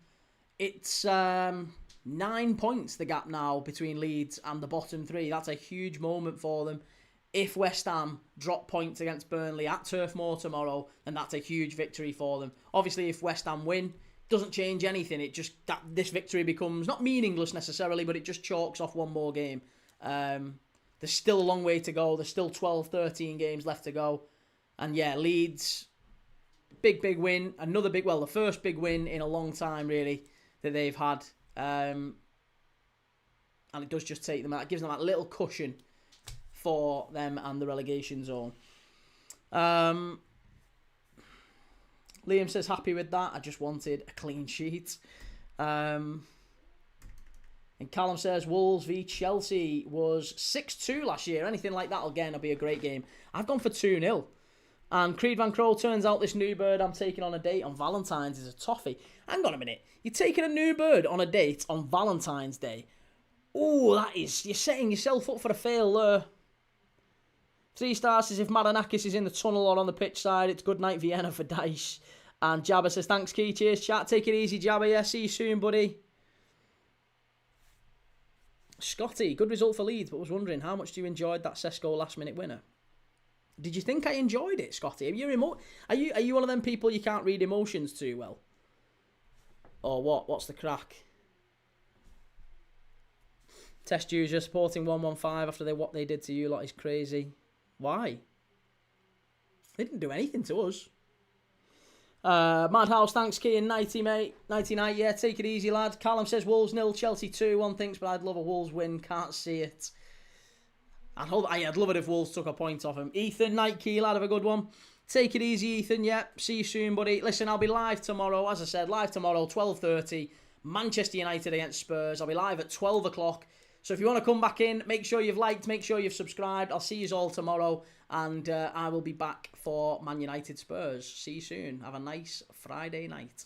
It's 9 points the gap now between Leeds and the bottom 3. That's a huge moment for them. If West Ham drop points against Burnley at Turf Moor tomorrow, then that's a huge victory for them. Obviously, if West Ham win, doesn't change anything. It just that this victory becomes not meaningless necessarily, but it just chalks off one more game. There's still a long way to go. There's still 12, 13 games left to go. And yeah, Leeds, big win. The first big win in a long time, really, that they've had. And it does just take them out. It gives them that little cushion for them and the relegation zone. Liam says, happy with that. I just wanted a clean sheet. And Callum says, Wolves v Chelsea was 6-2 last year. Anything like that, again, will be a great game. I've gone for 2-0. And Creed Van Crow, turns out this new bird I'm taking on a date on Valentine's is a toffee. Hang on a minute. You're taking a new bird on a date on Valentine's Day. Oh, you're setting yourself up for a fail there. 3 stars says, if Maranakis is in the tunnel or on the pitch side, it's good night Vienna for Dyche. And Jabba says, thanks, Key. Cheers, chat. Take it easy, Jabba. Yeah, see you soon, buddy. Scotty, good result for Leeds, but was wondering, how much do you enjoyed that Sesko last-minute winner? Did you think I enjoyed it, Scotty? Are you one of them people you can't read emotions too well? Or what? What's the crack? Test user supporting 115 after what they did to you lot is crazy. Why? They didn't do anything to us. Madhouse, thanks, Kean. 90, mate. 99, yeah, take it easy, lad. Callum says Wolves 0, Chelsea 2. One thinks, but I'd love a Wolves win. Can't see it. I'd love it if Wolves took a point off him. Ethan, night key, lad, have a good one. Take it easy, Ethan. Yeah, see you soon, buddy. Listen, I'll be live tomorrow. As I said, live tomorrow, 12:30. Manchester United against Spurs. I'll be live at 12 o'clock. So if you want to come back in, make sure you've liked, make sure you've subscribed. I'll see you all tomorrow. And I will be back for Man United Spurs. See you soon. Have a nice Friday night.